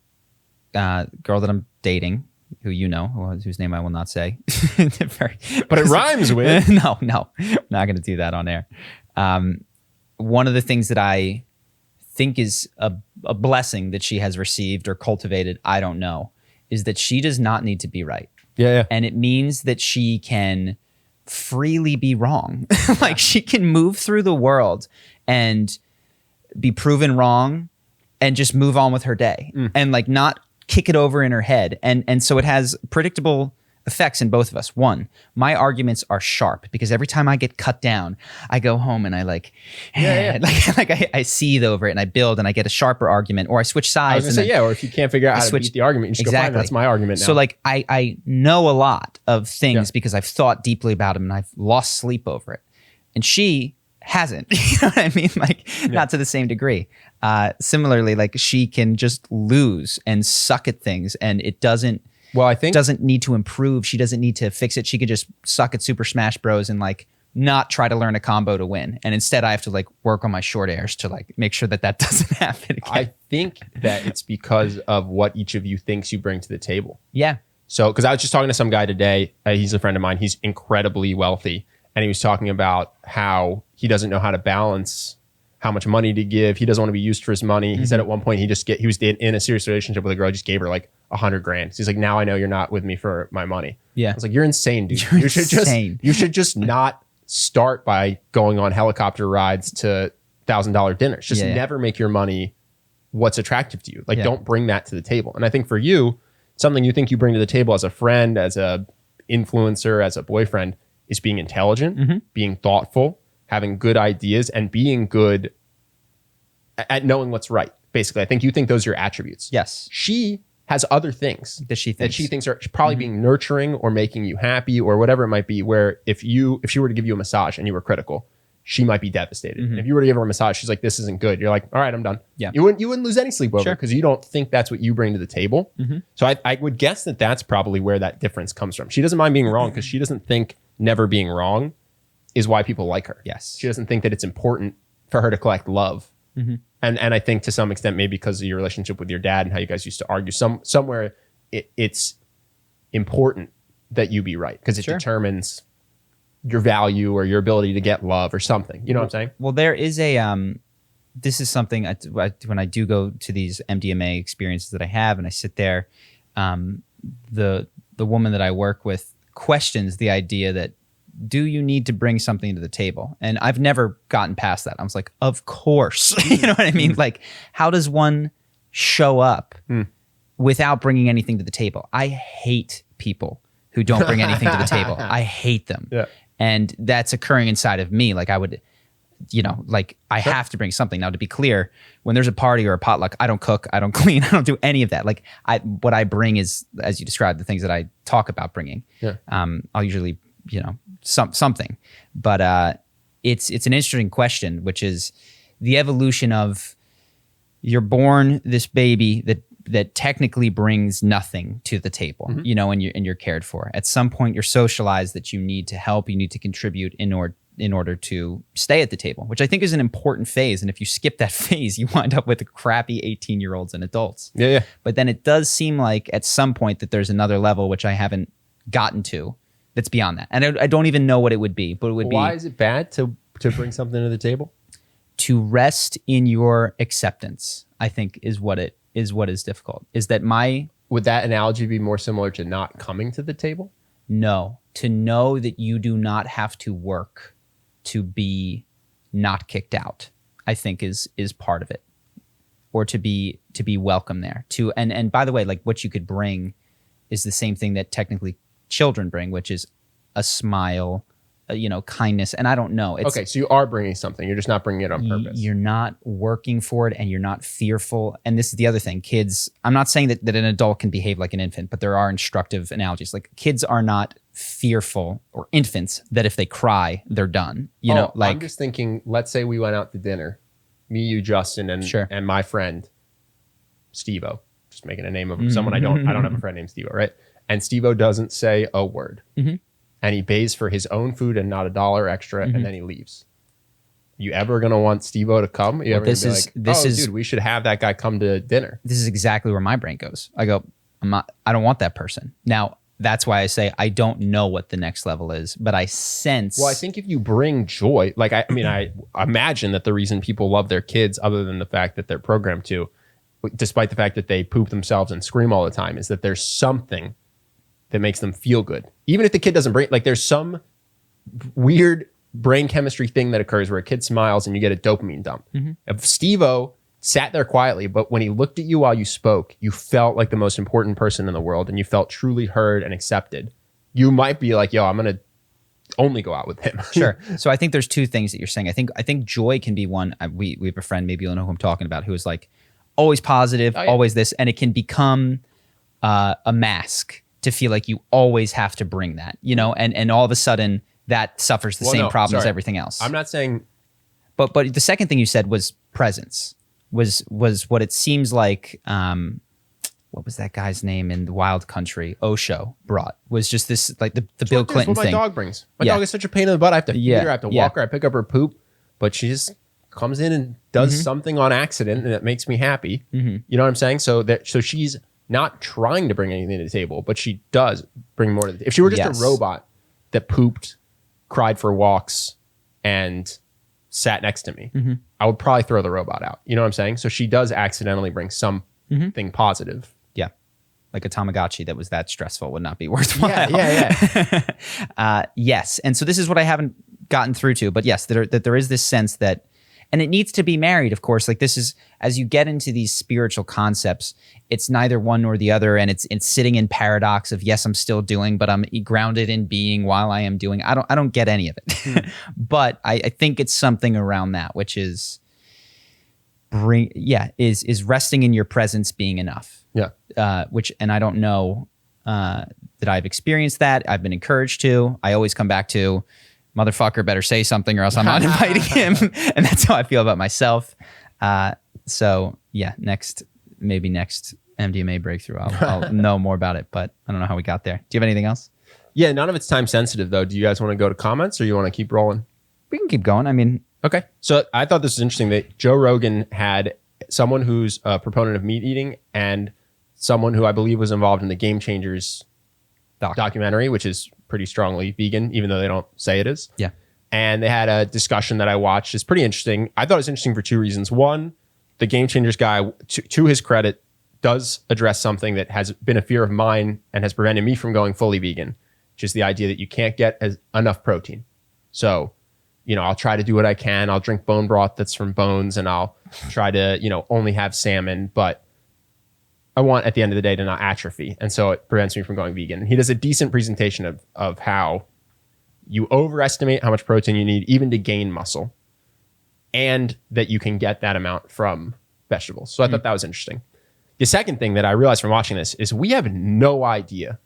A: girl that I'm dating, who you know, whose name I will not say.
B: But it rhymes with.
A: No, I'm not going to do that on air. One of the things that I think is a blessing that she has received or cultivated, I don't know, is that she does not need to be right.
B: Yeah.
A: And it means that she can freely be wrong. Like she can move through the world and be proven wrong and just move on with her day and like not kick it over in her head. And so it has predictable effects in both of us. One, my arguments are sharp because every time I get cut down, I go home and I I seethe over it and I build and I get a sharper argument, or I switch sides.
B: I was gonna say, or if you can't figure out how to beat the argument, you just go, fine, that's my argument now.
A: So like I know a lot of things because I've thought deeply about them and I've lost sleep over it. And she hasn't, you know what I mean? Like not to the same degree. Similarly, like she can just lose and suck at things and it doesn't need to improve. She doesn't need to fix it. She could just suck at Super Smash Bros. And like not try to learn a combo to win. And instead I have to like work on my short airs to like make sure that doesn't happen again.
B: I think that it's because of what each of you thinks you bring to the table.
A: Yeah.
B: So, because I was just talking to some guy today. He's a friend of mine. He's incredibly wealthy. And he was talking about how he doesn't know how to balance how much money to give. He doesn't want to be used for his money. He said at one point he was in a serious relationship with a girl, just gave her like $100,000. He's like, now I know you're not with me for my money. Yeah. I was like, you're insane, dude. You should just not start by going on helicopter rides to $1,000 dinners. Just never make your money what's attractive to you. Like don't bring that to the table. And I think for you, something you think you bring to the table as a friend, as a influencer, as a boyfriend, is being intelligent, being thoughtful, having good ideas, and being good at knowing what's right. Basically, I think you think those are your attributes.
A: Yes.
B: She has other things
A: that she thinks
B: are probably being nurturing or making you happy or whatever it might be, where if she were to give you a massage and you were critical, she might be devastated. And if you were to give her a massage, she's like, this isn't good. You're like, all right, I'm done. Yeah. You wouldn't lose any sleep over because you don't think that's what you bring to the table. So I would guess that that's probably where that difference comes from. She doesn't mind being wrong because she doesn't think never being wrong is why people like her.
A: Yes.
B: She doesn't think that it's important for her to collect love. And I think to some extent, maybe because of your relationship with your dad and how you guys used to argue, somewhere it's important that you be right because it determines your value or your ability to get love or something. You know what I'm saying?
A: Well, there is this is something when I do go to these MDMA experiences that I have and I sit there, the woman that I work with questions the idea that, do you need to bring something to the table? And I've never gotten past that. I was like, of course. You know what I mean? Like, how does one show up without bringing anything to the table? I hate people who don't bring anything to the table. I hate them.
B: Yeah.
A: And that's occurring inside of me. Like I would, like I have to bring something. Now, to be clear, when there's a party or a potluck, I don't cook, I don't clean, I don't do any of that. Like what I bring is, as you described, the things that I talk about bringing.
B: Yeah.
A: I'll usually, something. But it's an interesting question, which is the evolution of, you're born this baby that technically brings nothing to the table, and you're cared for. At some point, you're socialized that you need to help, you need to contribute in order to stay at the table, which I think is an important phase. And if you skip that phase, you wind up with crappy 18-year-olds and adults.
B: Yeah.
A: But then it does seem like at some point that there's another level, which I haven't gotten to, that's beyond that. And I don't even know what it would be, but it would be.
B: Why is it bad to bring something to the table?
A: To rest in your acceptance, I think is what is difficult. Is that
B: would that analogy be more similar to not coming to the table?
A: No, to know that you do not have to work to be not kicked out, I think is part of it. Or to be welcome there. And by the way, like what you could bring is the same thing that technically children bring, which is a smile, kindness. And I don't know.
B: Okay, so you are bringing something. You're just not bringing it on purpose.
A: You're not working for it, and you're not fearful. And this is the other thing. Kids, I'm not saying that an adult can behave like an infant, but there are instructive analogies. Like kids are not fearful, or infants, that if they cry, they're done.
B: I'm just thinking, let's say we went out to dinner, me, you, Justin, and my friend, Steve-O. Just making a name of someone I don't have a friend named Steve-O, right? And Steve-O doesn't say a word. Mm-hmm. And he pays for his own food and not $1 extra, and then he leaves. You ever gonna want Steve-O to come? You ever gonna be like, dude, we should have that guy come to dinner?
A: This is exactly where my brain goes. I go, I don't want that person. Now, that's why I say I don't know what the next level is, but I sense.
B: Well, I think if you bring joy, like I imagine that the reason people love their kids, other than the fact that they're programmed to, despite the fact that they poop themselves and scream all the time, is that there's something that makes them feel good. Even if the kid doesn't bring, like there's some weird brain chemistry thing that occurs where a kid smiles and you get a dopamine dump. Mm-hmm. If Steve-O sat there quietly, but when he looked at you while you spoke, you felt like the most important person in the world and you felt truly heard and accepted, you might be like, yo, I'm going to only go out with him.
A: Sure. So I think there's two things that you're saying. I think joy can be one. We have a friend, maybe you'll know who I'm talking about, who is like always positive, always this, and it can become a mask to feel like you always have to bring that, and all of a sudden that suffers the same problem as everything else.
B: I'm not saying,
A: but the second thing you said was presence, was what it seems like. What was that guy's name in the Wild Country? Osho brought, was just this, like the Bill Clinton thing.
B: What my dog brings. My dog is such a pain in the butt. I have to feed her, I have to walk her, I pick up her poop, but she just comes in and does something on accident and it makes me happy. Mm-hmm. You know what I'm saying? So she's not trying to bring anything to the table, but she does bring more to the table. If she were just a robot that pooped, cried for walks, and sat next to me, I would probably throw the robot out. You know what I'm saying? So she does accidentally bring something positive.
A: Yeah. Like a Tamagotchi that was that stressful would not be worthwhile.
B: Yeah.
A: Yes. And so this is what I haven't gotten through to, but yes, that there is this sense that, and it needs to be married, of course. Like this is, as you get into these spiritual concepts, it's neither one nor the other. And it's sitting in paradox of, yes, I'm still doing, but I'm grounded in being while I am doing. I don't get any of it. But I think it's something around that, which is is resting in your presence being enough.
B: Yeah.
A: And I don't know that I've experienced that. I've been encouraged to. I always come back to, motherfucker better say something or else I'm not inviting him. And that's how I feel about myself. So yeah, next MDMA breakthrough, I'll know more about it, but I don't know how we got there. Do you have anything else?
B: Yeah, none of it's time sensitive though. Do you guys want to go to comments or you want to keep rolling?
A: We can keep going. I mean,
B: okay. So I thought this was interesting that Joe Rogan had someone who's a proponent of meat eating and someone who I believe was involved in the Game Changers documentary, which is pretty strongly vegan, even though they don't say it is.
A: Yeah.
B: And they had a discussion that I watched. It's pretty interesting. I thought it was interesting for two reasons. One, the Game Changers guy, to his credit, does address something that has been a fear of mine and has prevented me from going fully vegan. which is the idea that you can't get enough protein. So, I'll try to do what I can. I'll drink bone broth that's from bones, and I'll try to, only have salmon, but I want at the end of the day to not atrophy. And so it prevents me from going vegan. And he does a decent presentation of how you overestimate how much protein you need even to gain muscle, and that you can get that amount from vegetables. So I thought that was interesting. The second thing that I realized from watching this is we have no idea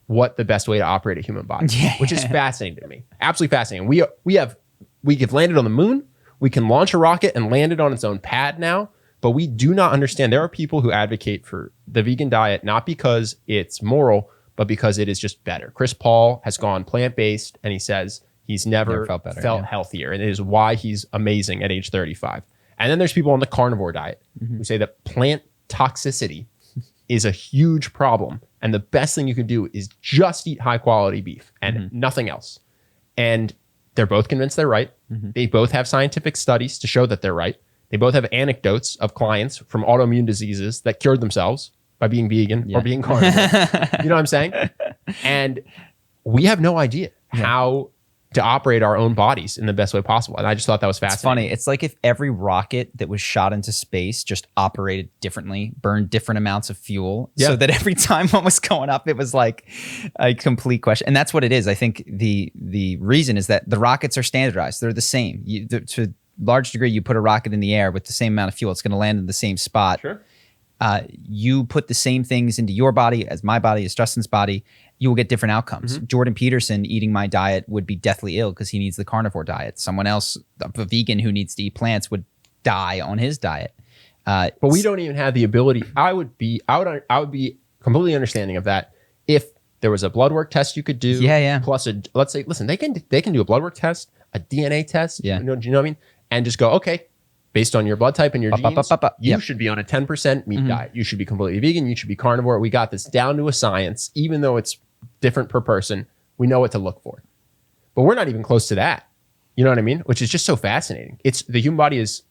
B: what the best way to operate a human body, which is fascinating to me. Absolutely fascinating. We have landed on the moon. We can launch a rocket and land it on its own pad now, but we do not understand. There are people who advocate for the vegan diet, not because it's moral, but because it is just better. Chris Paul has gone plant-based, and he says he's never felt healthier, and it is why he's amazing at age 35. And then there's people on the carnivore diet who say that plant toxicity is a huge problem, and the best thing you can do is just eat high-quality beef and nothing else. And they're both convinced they're right. They both have scientific studies to show that they're right. They both have anecdotes of clients from autoimmune diseases that cured themselves by being vegan or being carnivore. You know what I'm saying? And we have no idea how to operate our own bodies in the best way possible. And I just thought that was fascinating.
A: It's funny. It's like if every rocket that was shot into space just operated differently, burned different amounts of fuel, so that every time one was going up, it was like a complete question. And that's what it is. I think the reason is that the rockets are standardized. They're the same. To a large degree, you put a rocket in the air with the same amount of fuel, it's going to land in the same spot.
B: Sure.
A: You put the same things into your body as my body, as Justin's body, you will get different outcomes. Jordan Peterson eating my diet would be deathly ill because he needs the carnivore diet. Someone else, a vegan who needs to eat plants, would die on his diet.
B: But we don't even have the ability. I would be completely understanding of that if there was a blood work test you could do. Plus let's say, listen, they can do a blood work test, a DNA test. Do you know what I mean? And just go, okay, based on your blood type and your genes, you should be on a 10% meat diet. You should be completely vegan. You should be carnivore. We got this down to a science, even though it's different per person. We know what to look for. But we're not even close to that. You know what I mean? Which is just so fascinating. The human body is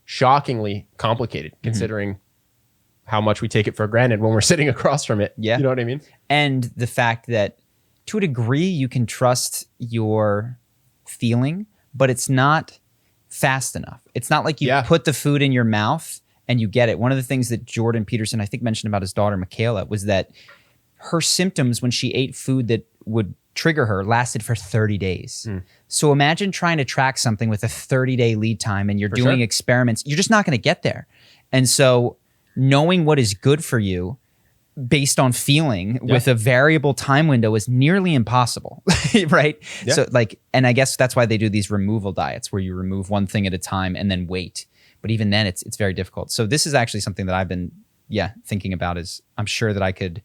B: shockingly complicated considering how much we take it for granted when we're sitting across from it. You know what I mean?
A: And the fact that to a degree you can trust your feeling, but it's not fast enough. It's not like you put the food in your mouth and you get it. One of the things that Jordan Peterson, I think, mentioned about his daughter, Michaela, was that her symptoms when she ate food that would trigger her lasted for 30 days. So imagine trying to track something with a 30-day lead time and you're doing experiments. You're just not going to get there. And so knowing what is good for you based on feeling with a variable time window is nearly impossible, right? So and I guess that's why they do these removal diets where you remove one thing at a time and then wait. But even then it's very difficult. So this is actually something that I've been, thinking about is I'm sure that I could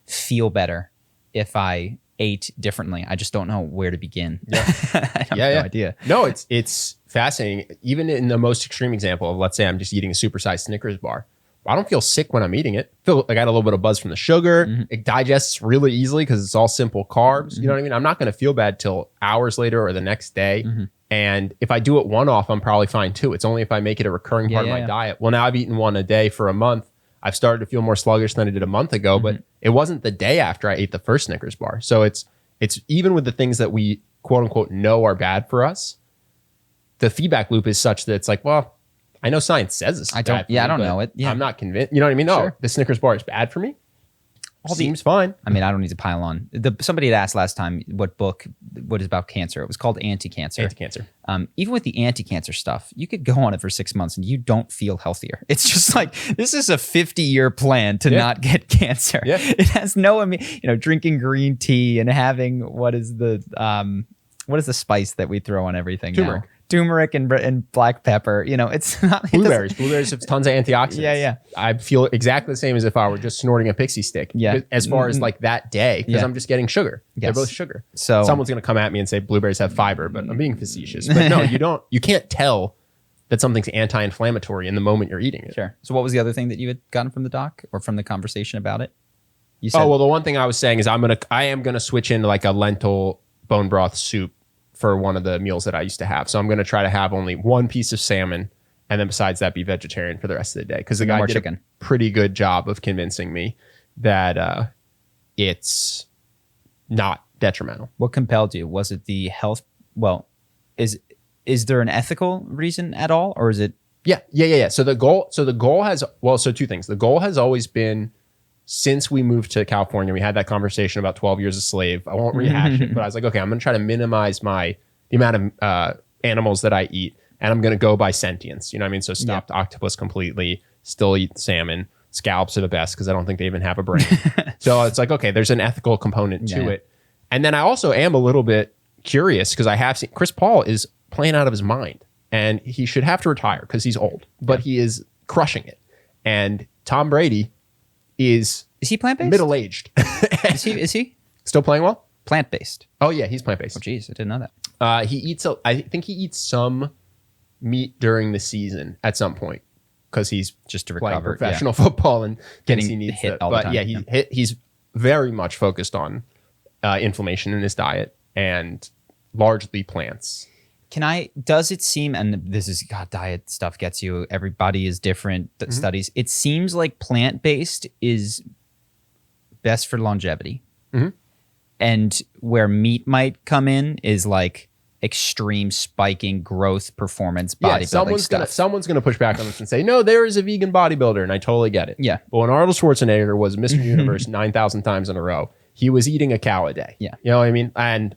A: feel better if I ate differently. I just don't know where to begin. I have no idea.
B: No, it's fascinating. Even in the most extreme example of, let's say I'm just eating a supersized Snickers bar. I don't feel sick when I'm eating it. I feel like I got a little bit of buzz from the sugar. It digests really easily because it's all simple carbs. You know what I mean? I'm not going to feel bad till hours later or the next day. And if I do it one-off, I'm probably fine too. It's only if I make it a recurring part of my diet. Well, now I've eaten one a day for a month. I've started to feel more sluggish than I did a month ago, but it wasn't the day after I ate the first Snickers bar. So it's even with the things that we quote unquote know are bad for us, the feedback loop is such that it's like, well, I know science says this.
A: I don't know it.
B: I'm not convinced. You know what I mean? No, the Snickers bar is bad for me. Seems fine.
A: I mean, I don't need to pile on. Somebody had asked last time what is about cancer. It was called Anti-Cancer.
B: Anti-Cancer.
A: Even with the anti-cancer stuff, you could go on it for 6 months and you don't feel healthier. It's just like, this is a 50-year plan to not get cancer. It has no, drinking green tea and having, what is the spice that we throw on everything now? Turmeric and black pepper. It's not
B: blueberries. Blueberries have tons of antioxidants. I feel exactly the same as if I were just snorting a pixie stick. As far as like that day, because I'm just getting sugar. They're both sugar. So someone's gonna come at me and say blueberries have fiber, but I'm being facetious. But no, you can't tell that something's anti-inflammatory in the moment you're eating it.
A: Sure. So what was the other thing that you had gotten from the doc or from the conversation about it? You said,
B: the one thing I was saying is I am gonna switch into like a lentil bone broth soup for one of the meals that I used to have. So I'm going to try to have only one piece of salmon and then besides that be vegetarian for the rest of the day. Because the guy did a pretty good job of convincing me that it's not detrimental.
A: What compelled you? Was it the health? Well, is there an ethical reason at all, or is it?
B: Yeah. So the goal has, so two things. The goal has always been, since we moved to California, we had that conversation about 12 years a slave. I won't rehash it, but I was like, okay, I'm going to try to minimize the amount of animals that I eat, and I'm going to go by sentience. You know what I mean? So stopped octopus completely, still eat salmon. Scallops are the best because I don't think they even have a brain. So it's like, okay, there's an ethical component to it. And then I also am a little bit curious because I have seen Chris Paul is playing out of his mind. And he should have to retire because he's old, but he is crushing it. And Tom Brady is
A: he plant-based?
B: Middle-aged.
A: Is he
B: still playing well?
A: Plant-based.
B: Oh yeah, he's plant-based.
A: Oh geez, I didn't know that.
B: I think he eats some meat during the season at some point because he's
A: just to
B: playing
A: recover
B: professional football and
A: getting hit all the time.
B: But yeah, he's very much focused on inflammation in his diet and largely plants.
A: Does it seem, and this is, God, diet stuff gets you, everybody is different, studies. It seems like plant-based is best for longevity. And where meat might come in is like extreme spiking growth performance bodybuilding stuff.
B: Someone's gonna push back on this and say, no, there is a vegan bodybuilder, and I totally get it.
A: Yeah.
B: But when Arnold Schwarzenegger was Mr. Universe 9,000 times in a row, he was eating a cow a day.
A: Yeah.
B: You know what I mean? And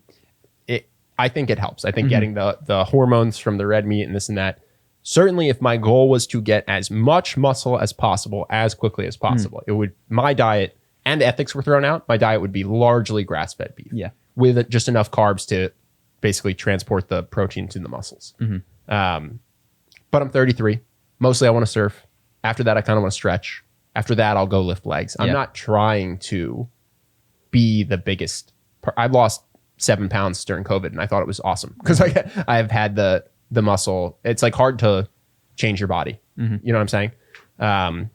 B: I think it helps. I think getting the hormones from the red meat and this and that. Certainly, if my goal was to get as much muscle as possible as quickly as possible, my diet, and ethics were thrown out, my diet would be largely grass-fed beef.
A: Yeah.
B: With just enough carbs to basically transport the protein to the muscles. But I'm 33. Mostly I want to surf. After that, I kind of want to stretch. After that, I'll go lift legs. I'm not trying to be the biggest. I've lost 7 pounds during COVID, and I thought it was awesome because I've had the muscle. It's like hard to change your body. You know what I'm saying?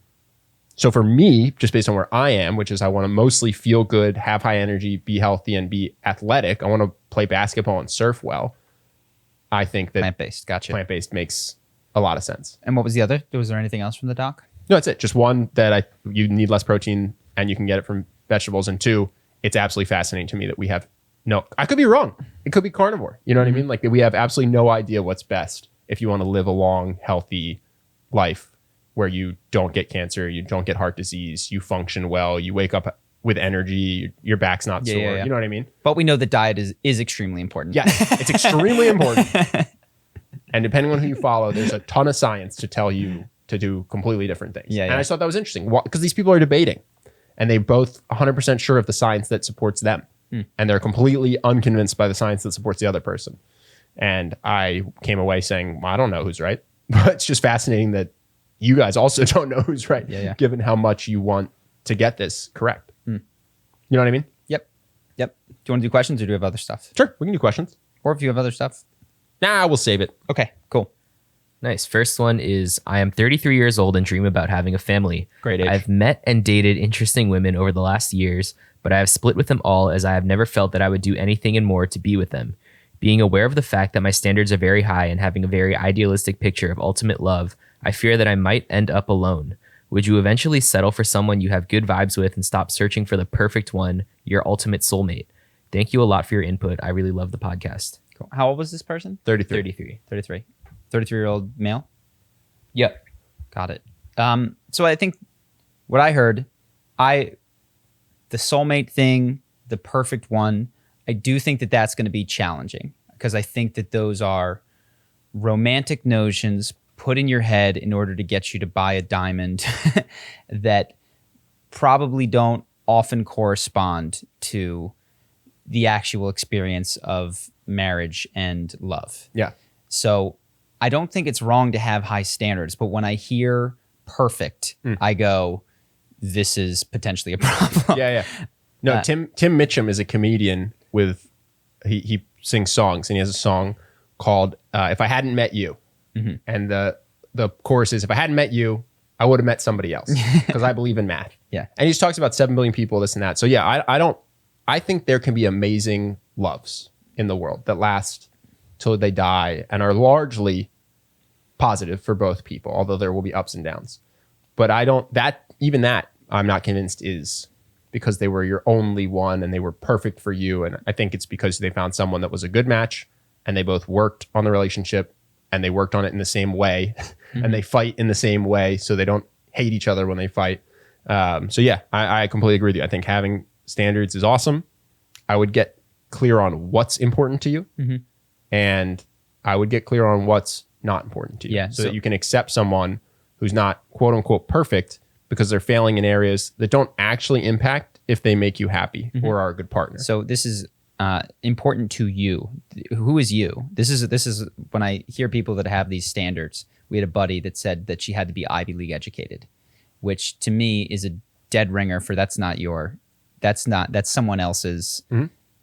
B: So for me, just based on where I am, which is I want to mostly feel good, have high energy, be healthy, and be athletic. I want to play basketball and surf well. I think that
A: plant-based, gotcha.
B: Plant-based makes a lot of sense.
A: And what was the other? Was there anything else from the doc?
B: No, that's it. Just one, that you need less protein and you can get it from vegetables. And two, it's absolutely fascinating to me that we have I could be wrong. It could be carnivore. You know what I mean? Like we have absolutely no idea what's best if you want to live a long, healthy life where you don't get cancer, you don't get heart disease, you function well, you wake up with energy, your back's not sore. You know what I mean?
A: But we know that diet is extremely important.
B: Yeah, it's extremely important. And depending on who you follow, there's a ton of science to tell you to do completely different things. And I just thought that was interesting because these people are debating and they both 100% sure of the science that supports them. And they're completely unconvinced by the science that supports the other person. And I came away saying, well, I don't know who's right. But it's just fascinating that you guys also don't know who's right, given how much you want to get this correct. You know what I mean?
A: Yep. Do you want to do questions or do you have other stuff?
B: Sure, we can do questions.
A: Or if you have other stuff.
B: Nah, we'll save it.
A: Okay, cool.
C: Nice. First one is, I am 33 years old and dream about having a family.
A: Great age.
C: I've met and dated interesting women over the last years, but I have split with them all as I have never felt that I would do anything and more to be with them. Being aware of the fact that my standards are very high and having a very idealistic picture of ultimate love, I fear that I might end up alone. Would you eventually settle for someone you have good vibes with and stop searching for the perfect one, your ultimate soulmate? Thank you a lot for your input. I really love the podcast.
A: Cool. How old was this person?
B: 33.
A: 33-year-old male?
C: Yep.
A: Got it. So I think what I heard, the soulmate thing, the perfect one, I do think that that's going to be challenging because I think that those are romantic notions put in your head in order to get you to buy a diamond that probably don't often correspond to the actual experience of marriage and love.
B: Yeah.
A: So I don't think it's wrong to have high standards, but when I hear perfect, I go, this is potentially a problem.
B: Yeah. No, Tim Mitchum is a comedian with, he sings songs, and he has a song called If I Hadn't Met You. And the chorus is, if I hadn't met you, I would have met somebody else because I believe in math.
A: Yeah.
B: And he just talks about 7 billion people, this and that. So yeah, I think there can be amazing loves in the world that last till they die and are largely positive for both people, although there will be ups and downs. But I'm not convinced is because they were your only one and they were perfect for you. And I think it's because they found someone that was a good match and they both worked on the relationship and they worked on it in the same way and they fight in the same way. So they don't hate each other when they fight. So yeah, I completely agree with you. I think having standards is awesome. I would get clear on what's important to you and I would get clear on what's not important to you.
A: Yeah,
B: so that you can accept someone who's not quote unquote perfect because they're failing in areas that don't actually impact if they make you happy or are a good partner.
A: So this is important to you. Who is you? This is when I hear people that have these standards. We had a buddy that said that she had to be Ivy League educated, which to me is a dead ringer for that's someone else's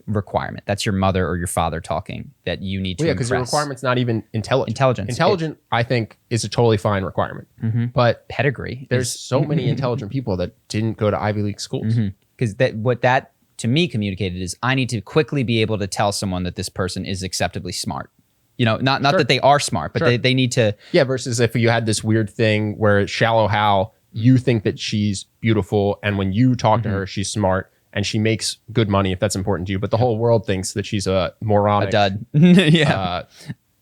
A: requirement. That's your mother or your father talking that you need to
B: yeah, because the requirement's not even intelligence. Intelligent, I think, is a totally fine requirement. But
A: pedigree.
B: There's so many intelligent people that didn't go to Ivy League schools.
A: Because what that to me communicated is I need to quickly be able to tell someone that this person is acceptably smart. You know, not that they are smart, but they need to.
B: Yeah, versus if you had this weird thing where shallow Hal, you think that she's beautiful, and when you talk to her, she's smart. And she makes good money if that's important to you. But the whole world thinks that she's a moronic,
A: a dud,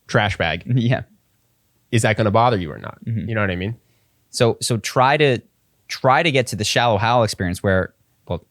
B: trash bag.
A: Yeah.
B: Is that going to bother you or not? You know what I mean?
A: So try to get to the shallow Hal experience where, well,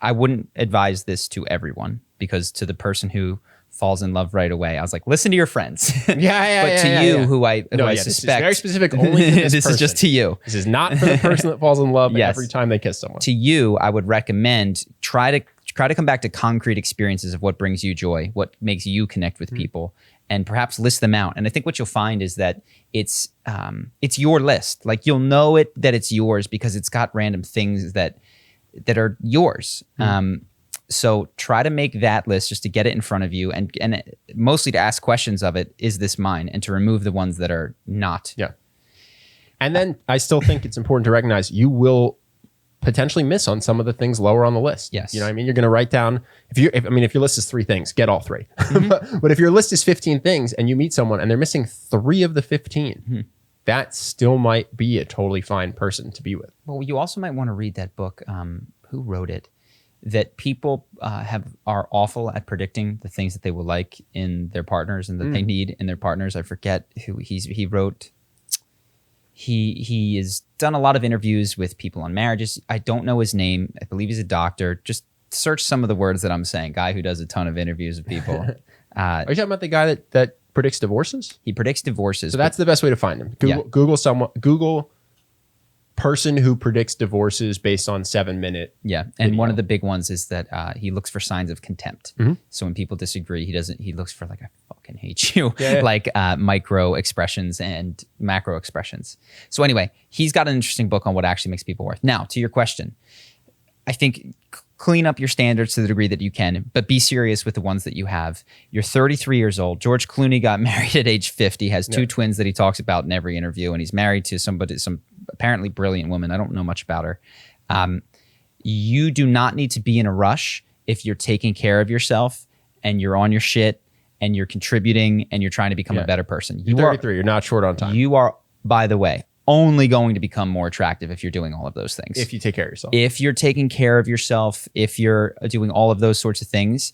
A: I wouldn't advise this to everyone because to the person who falls in love right away, I was like, listen to your friends. But to you, who I suspect,
B: this is very specific. Only to this
A: this is just to you.
B: This is not for the person that falls in love every time they kiss someone.
A: To you, I would recommend try to come back to concrete experiences of what brings you joy, what makes you connect with people, and perhaps list them out. And I think what you'll find is that it's your list. Like you'll know that it's yours because it's got random things that are yours. So try to make that list just to get it in front of you and mostly to ask questions of it. Is this mine? And to remove the ones that are not.
B: Yeah. And then I still think it's important to recognize you will potentially miss on some of the things lower on the list.
A: Yes.
B: You know what I mean? You're going to write down, if your list is 3 things, get all 3. But if your list is 15 things and you meet someone and they're missing 3 of the 15, that still might be a totally fine person to be with.
A: Well, you also might want to read that book. Who wrote it? That people are awful at predicting the things that they will like in their partners and that they need in their partners. I forget who he wrote. He has done a lot of interviews with people on marriages. I don't know his name. I believe he's a doctor. Just search some of the words that I'm saying. Guy who does a ton of interviews with people.
B: Are you talking about the guy that predicts divorces?
A: He predicts divorces.
B: So that's the best way to find him. Google person who predicts divorces based on 7-minute.
A: Yeah. And video. One of the big ones is that he looks for signs of contempt. So when people disagree, he looks for like, I fucking hate you, like micro expressions and macro expressions. So anyway, he's got an interesting book on what actually makes people worth. Now, to your question, I think clean up your standards to the degree that you can, but be serious with the ones that you have. You're 33 years old. George Clooney got married at age 50, has 2 twins that he talks about in every interview, and he's married to some apparently brilliant woman. I don't know much about her. You do not need to be in a rush if you're taking care of yourself and you're on your shit and you're contributing and you're trying to become a better person.
B: You're 33. You're not short on time.
A: You are, by the way, only going to become more attractive if you're doing all of those things.
B: If you take care of yourself.
A: If you're taking care of yourself, if you're doing all of those sorts of things,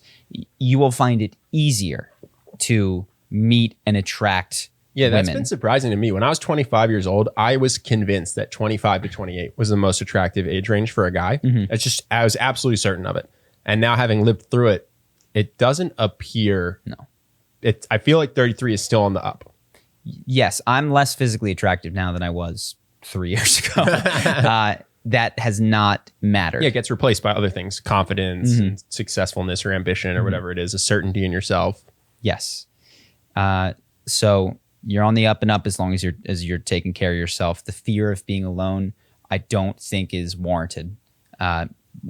A: you will find it easier to meet and attract
B: that's
A: women.
B: Been surprising to me. When I was 25 years old, I was convinced that 25 to 28 was the most attractive age range for a guy. I was absolutely certain of it. And now having lived through it, it doesn't appear.
A: No.
B: I feel like 33 is still on the up.
A: Yes, I'm less physically attractive now than I was 3 years ago. That has not mattered.
B: Yeah, it gets replaced by other things, confidence and successfulness or ambition or whatever it is, a certainty in yourself.
A: Yes. So you're on the up and up as long as you're taking care of yourself. The fear of being alone, I don't think is warranted.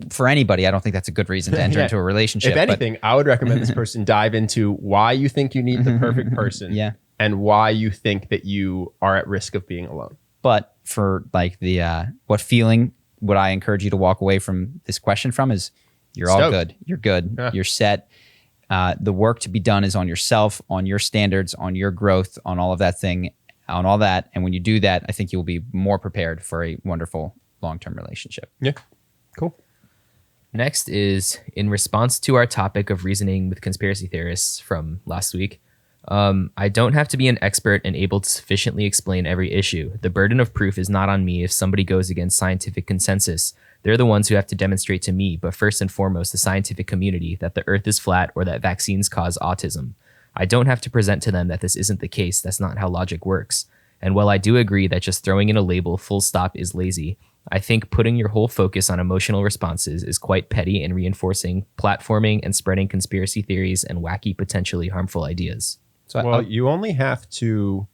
A: For anybody, I don't think that's a good reason to enter into a relationship.
B: If anything, I would recommend this person dive into why you think you need the perfect person. And why you think that you are at risk of being alone.
A: But for like the what feeling would I encourage you to walk away from this question from is you're all good. You're good. You're set. The work to be done is on yourself, on your standards, on your growth, on all of that thing, on all that. And when you do that, I think you'll be more prepared for a wonderful long-term relationship.
B: Yeah. Cool.
C: Next is in response to our topic of reasoning with conspiracy theorists from last week. I don't have to be an expert and able to sufficiently explain every issue. The burden of proof is not on me if somebody goes against scientific consensus. They're the ones who have to demonstrate to me, but first and foremost, the scientific community, that the earth is flat or that vaccines cause autism. I don't have to present to them that this isn't the case. That's not how logic works. And while I do agree that just throwing in a label full stop is lazy, I think putting your whole focus on emotional responses is quite petty and reinforcing, platforming, and spreading conspiracy theories and wacky, potentially harmful ideas.
B: So well, you only have to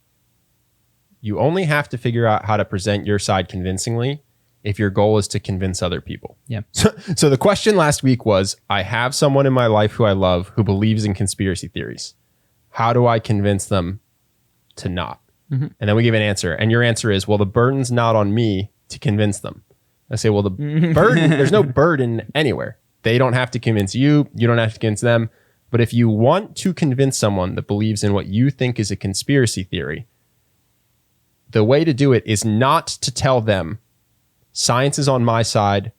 B: figure out how to present your side convincingly if your goal is to convince other people.
A: Yeah.
B: So the question last week was, I have someone in my life who I love who believes in conspiracy theories. How do I convince them to not? Mm-hmm. And then we give an answer. And your answer is, well, the burden's not on me to convince them. I say, well, the burden, there's no burden anywhere. They don't have to convince you. You don't have to convince them. But if you want to convince someone that believes in what you think is a conspiracy theory, the way to do it is not to tell them, science is on my side,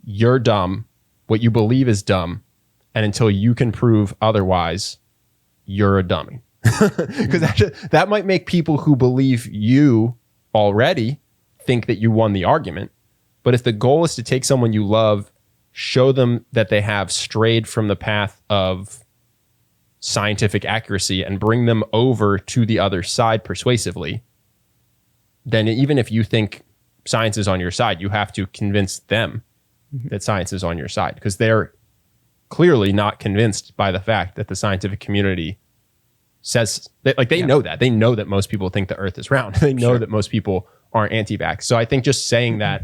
B: you're dumb, what you believe is dumb, and until you can prove otherwise, you're a dummy. Because that might make people who believe you already think that you won the argument. But if the goal is to take someone you love, show them that they have strayed from the path of scientific accuracy and bring them over to the other side persuasively, then even if you think science is on your side, you have to convince them that science is on your side, because they're clearly not convinced by the fact that the scientific community says that, like, they know that. They know that most people think the earth is round. They know that most people aren't anti-vax. So I think just saying that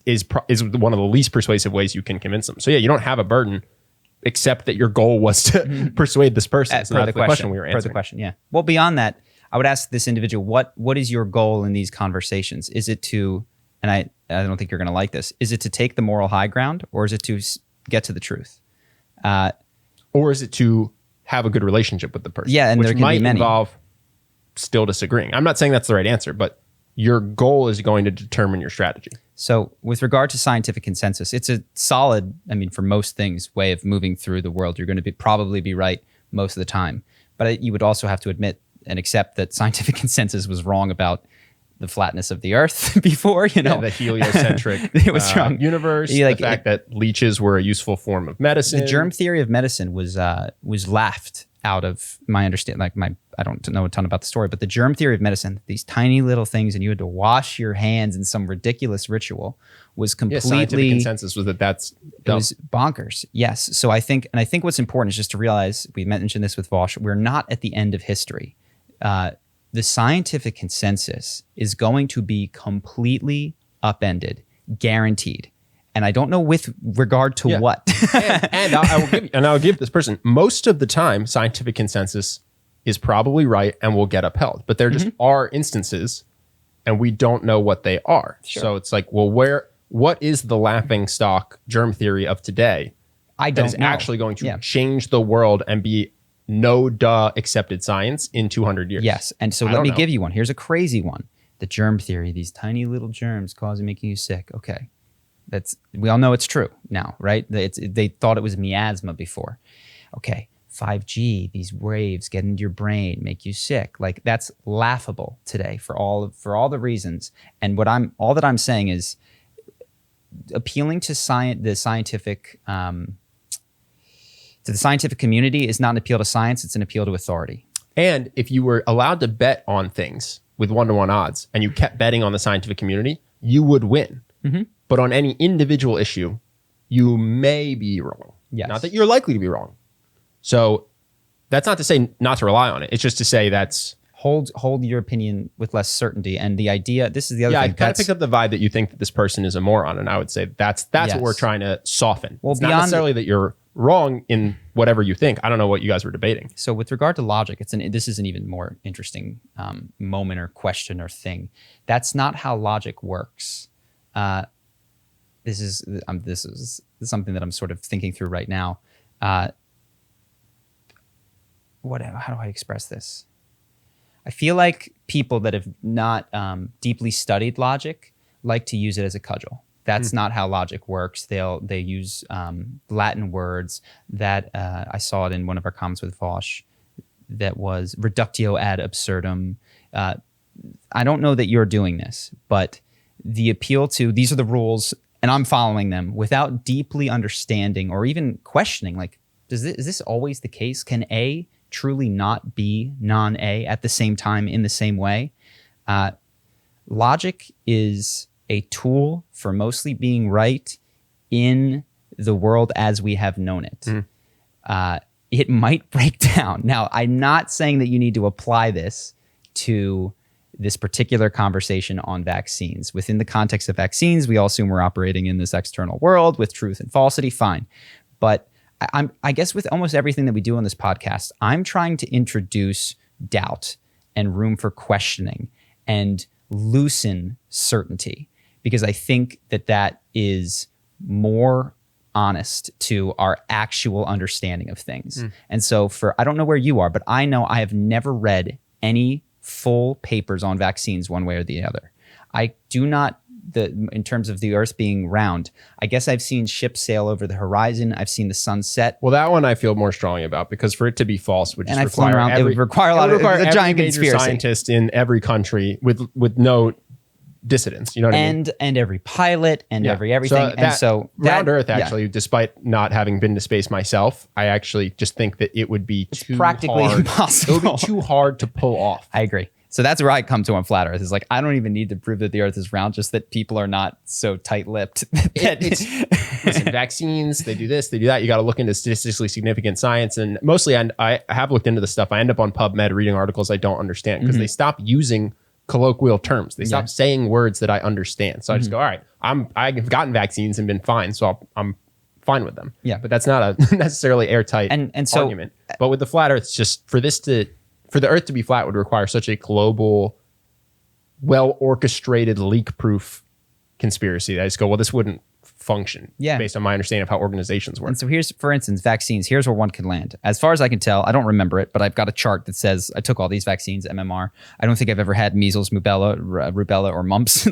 B: is one of the least persuasive ways you can convince them. So yeah, you don't have a burden, except that your goal was to persuade this person. It's not the question we were answering.
A: Per the question, yeah. Well, beyond that, I would ask this individual, what is your goal in these conversations? Is it to, and I don't think you're going to like this, is it to take the moral high ground, or is it to get to the truth?
B: Or is it to have a good relationship with the person?
A: Yeah, and
B: which
A: there can
B: might
A: be many.
B: Involve still disagreeing. I'm not saying that's the right answer, but your goal is going to determine your strategy.
A: So with regard to scientific consensus, it's a solid, I mean, for most things, way of moving through the world. You're going to probably be right most of the time. But you would also have to admit and accept that scientific consensus was wrong about the flatness of the earth before, you know.
B: Yeah, the heliocentric
A: it was wrong.
B: Universe, the fact that leeches were a useful form of medicine.
A: The germ theory of medicine was laughed out of my understanding. I don't know a ton about the story, but the germ theory of medicine, these tiny little things, and you had to wash your hands in some ridiculous ritual, was completely.
B: Yeah, scientific consensus was that's dumb.
A: It was bonkers. Yes. So I think what's important is just to realize, we mentioned this with Vosh, we're not at the end of history. The scientific consensus is going to be completely upended, guaranteed. And I don't know with regard to what.
B: and I'll give this person, most of the time, scientific consensus is probably right and will get upheld. But there just are instances, and we don't know what they are. Sure. So it's like, well, what is the laughing stock germ theory of today that is actually going to change the world and be accepted science in 200 years?
A: Yes. And so let me give you one. Here's a crazy one. The germ theory, these tiny little germs making you sick. Okay. We all know it's true now, right? They thought it was miasma before. Okay. 5G, these waves get into your brain, make you sick. Like, that's laughable today for all the reasons. And all that I'm saying is appealing to the scientific community is not an appeal to science, it's an appeal to authority.
B: And if you were allowed to bet on things with 1-to-1 odds and you kept betting on the scientific community, you would win. Mm-hmm. But on any individual issue, you may be wrong.
A: Yes.
B: Not that you're likely to be wrong. So that's not to say not to rely on it. It's just to say that's...
A: Hold your opinion with less certainty. And the idea, this is the other thing.
B: Yeah, I kind of picked up the vibe that you think that this person is a moron. And I would say that's what we're trying to soften. Well, it's not necessarily that you're wrong in whatever you think. I don't know what you guys were debating.
A: So with regard to logic, this is an even more interesting moment or question or thing. That's not how logic works. This is something that I'm sort of thinking through right now. How do I express this? I feel like people that have not deeply studied logic like to use it as a cudgel. That's not how logic works. They use Latin words that I saw it in one of our comments with Vosh. That was reductio ad absurdum. I don't know that you're doing this, but the appeal to these are the rules and I'm following them without deeply understanding or even questioning, like, is this always the case? Can A truly not be non-A at the same time in the same way? Logic is a tool for mostly being right in the world as we have known it. It might break down. Now, I'm not saying that you need to apply this to this particular conversation on vaccines. Within the context of vaccines, we all assume we're operating in this external world with truth and falsity, fine. But I guess with almost everything that we do on this podcast, I'm trying to introduce doubt and room for questioning and loosen certainty, because I think that is more honest to our actual understanding of things. And so I don't know where you are, but I know I have never read any full papers on vaccines one way or the other. I do not, in terms of the earth being round, I guess I've seen ships sail over the horizon. I've seen the sun set.
B: Well, that one I feel more strongly about, because for it to be false would just
A: it would require a lot of a giant conspiracy.
B: Scientist in every country with no dissidents, you know what I mean?
A: And every pilot and everything.
B: So round Earth, actually, despite not having been to space myself, I actually just think that it would be
A: practically impossible.
B: It would be too hard to pull off.
A: I agree. So that's where I come to on flat Earth. Is like, I don't even need to prove that the Earth is round, just that people are not so tight-lipped.
B: Listen, vaccines, they do this, they do that. You got to look into statistically significant science. And mostly, I have looked into this stuff. I end up on PubMed reading articles I don't understand because they stop using colloquial terms. They stop saying words that I understand. So I just go, all right, I've gotten vaccines and been fine, so I'm fine with them.
A: Yeah.
B: But that's not a necessarily airtight argument. But with the flat Earth, it's just for the Earth to be flat would require such a global, well-orchestrated, leak-proof conspiracy that I just go, well, this wouldn't function based on my understanding of how organizations work.
A: And so here's, for instance, vaccines. Here's where one can land. As far as I can tell, I don't remember it, but I've got a chart that says I took all these vaccines, MMR. I don't think I've ever had measles, rubella, or mumps.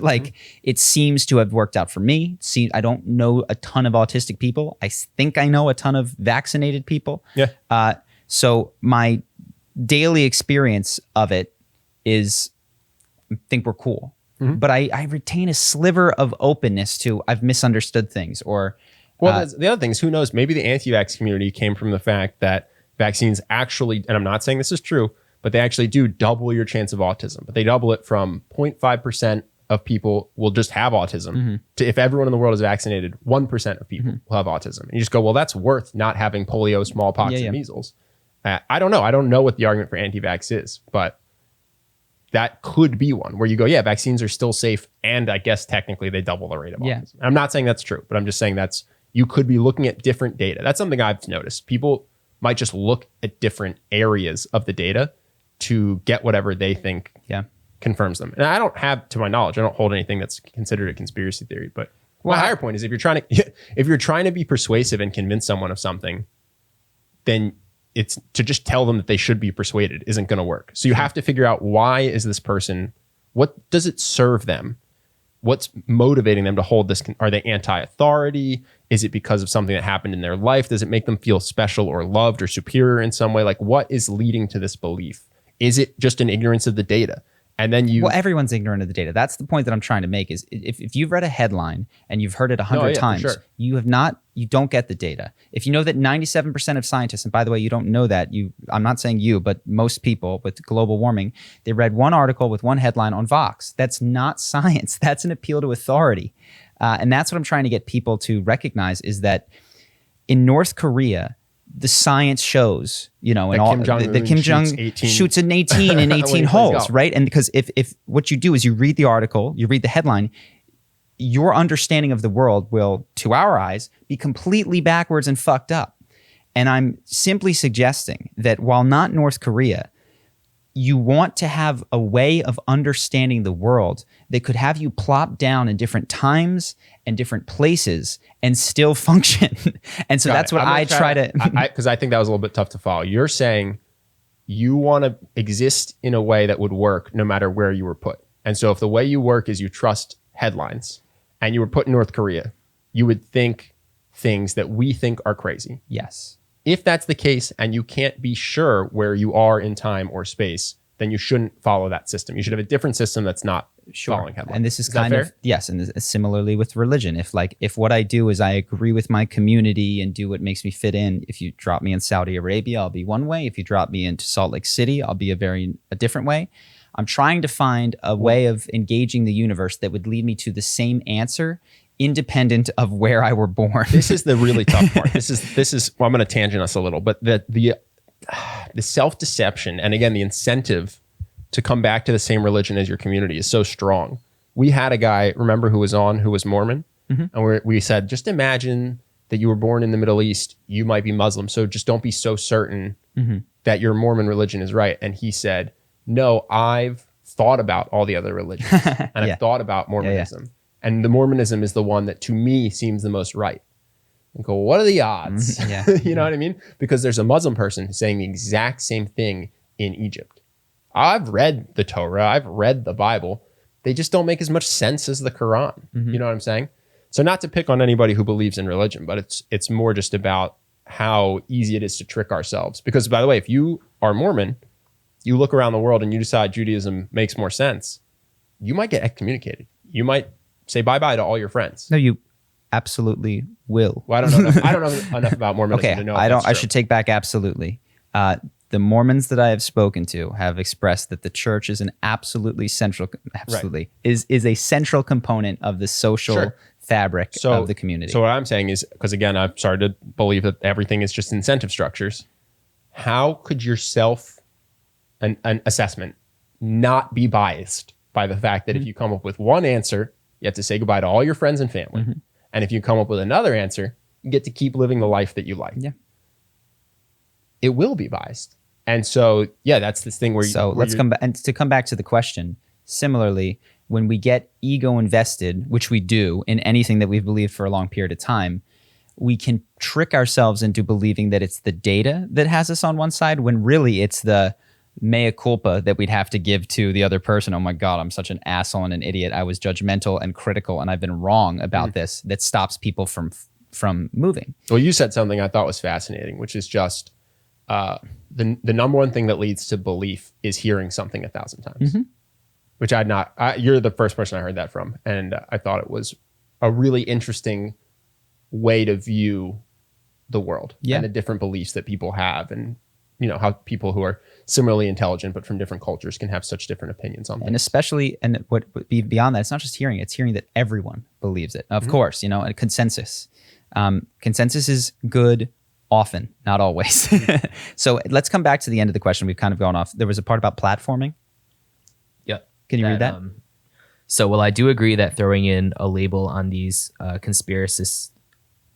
A: It seems to have worked out for me. I don't know a ton of autistic people. I think I know a ton of vaccinated people.
B: Yeah.
A: So my daily experience of it is, I think we're cool. But I retain a sliver of openness to I've misunderstood things or...
B: Well, the other thing is, who knows, maybe the anti-vax community came from the fact that vaccines actually, and I'm not saying this is true, but they actually do double your chance of autism. But they double it from 0.5% of people will just have autism to, if everyone in the world is vaccinated, 1% of people will have autism. And you just go, well, that's worth not having polio, smallpox, and measles. I don't know. I don't know what the argument for anti-vax is, but that could be one where you go, yeah, vaccines are still safe, and I guess technically they double the rate of autism. I'm not saying that's true, but I'm just saying you could be looking at different data. That's something I've noticed. People might just look at different areas of the data to get whatever they think confirms them. And I don't have, to my knowledge, I don't hold anything that's considered a conspiracy theory. But my higher point is, if you're trying to be persuasive and convince someone of something, then it's to just tell them that they should be persuaded isn't going to work. So you have to figure out, why is this person, what does it serve them? What's motivating them to hold this? Are they anti-authority? Is it because of something that happened in their life? Does it make them feel special or loved or superior in some way? Like, what is leading to this belief? Is it just an ignorance of the data? And then
A: well, everyone's ignorant of the data. That's the point that I'm trying to make, is if you've read a headline and you've heard it 100 times, you don't get the data. If you know that 97% of scientists, and by the way, you don't know that, I'm not saying you, but most people with global warming, they read one article with one headline on Vox. That's not science. That's an appeal to authority. And that's what I'm trying to get people to recognize, is that in North Korea, the science shows, and all that Kim Jong shoots an 18 in 18 holes, right? And because if what you do is you read the article, you read the headline, your understanding of the world will, to our eyes, be completely backwards and fucked up. And I'm simply suggesting that while not North Korea, you want to have a way of understanding the world that could have you plop down in different times and different places and still function. And so that's what I try to...
B: Because I think that was a little bit tough to follow. You're saying you want to exist in a way that would work no matter where you were put. And so if the way you work is you trust headlines and you were put in North Korea, you would think things that we think are crazy.
A: Yes.
B: If that's the case and you can't be sure where you are in time or space, then you shouldn't follow that system. You should have a different system that's not following headlines.
A: And this is kind of, yes, and similarly with religion. If what I do is I agree with my community and do what makes me fit in, if you drop me in Saudi Arabia, I'll be one way. If you drop me into Salt Lake City, I'll be a different way. I'm trying to find a way of engaging the universe that would lead me to the same answer independent of where I were born.
B: This is the really tough part. This is well, I'm going to tangent us a little, but the self-deception and again the incentive to come back to the same religion as your community is so strong. We had a guy, remember, who was Mormon, and we said, just imagine that you were born in the Middle East, you might be Muslim, so just don't be so certain that your Mormon religion is right. And he said, no, I've thought about all the other religions and I've thought about Mormonism. And the Mormonism is the one that to me seems the most right. And go, what are the odds? You know what I mean? Because there's a Muslim person saying the exact same thing in Egypt. I've read the Torah, I've read the Bible. They just don't make as much sense as the Quran. You know what I'm saying? So not to pick on anybody who believes in religion, but it's more just about how easy it is to trick ourselves. Because by the way, if you are Mormon, you look around the world and you decide Judaism makes more sense, you might get excommunicated. You might say bye-bye to all your friends.
A: No, you absolutely will.
B: Well, I don't know enough about Mormonism to know.
A: I should take back absolutely. The Mormons that I have spoken to have expressed that the church is an is a central component of the social fabric of the community.
B: So what I'm saying is, because again, I've started to believe that everything is just incentive structures. How could your an assessment not be biased by the fact that if you come up with one answer, you have to say goodbye to all your friends and family. And if you come up with another answer, you get to keep living the life that you like.
A: Yeah.
B: It will be biased. And so, that's this thing where
A: let's come back. And to come back to the question, similarly, when we get ego invested, which we do in anything that we've believed for a long period of time, we can trick ourselves into believing that it's the data that has us on one side, when really it's the mea culpa that we'd have to give to the other person. Oh my God, I'm such an asshole and an idiot. I was judgmental and critical and I've been wrong about this. That stops people from moving.
B: Well, you said something I thought was fascinating, which is just the number one thing that leads to belief is hearing something 1,000 times, which you're the first person I heard that from. And I thought it was a really interesting way to view the world and the different beliefs that people have, and how people who are similarly intelligent but from different cultures can have such different opinions on things.
A: And especially, and what beyond that, it's not just hearing it, it's hearing that everyone believes it. Of course, a consensus. Consensus is good often, not always. So let's come back to the end of the question. We've kind of gone off. There was a part about platforming.
C: Yep.
A: Can you read that?
C: So, well, I do agree that throwing in a label on these conspiracists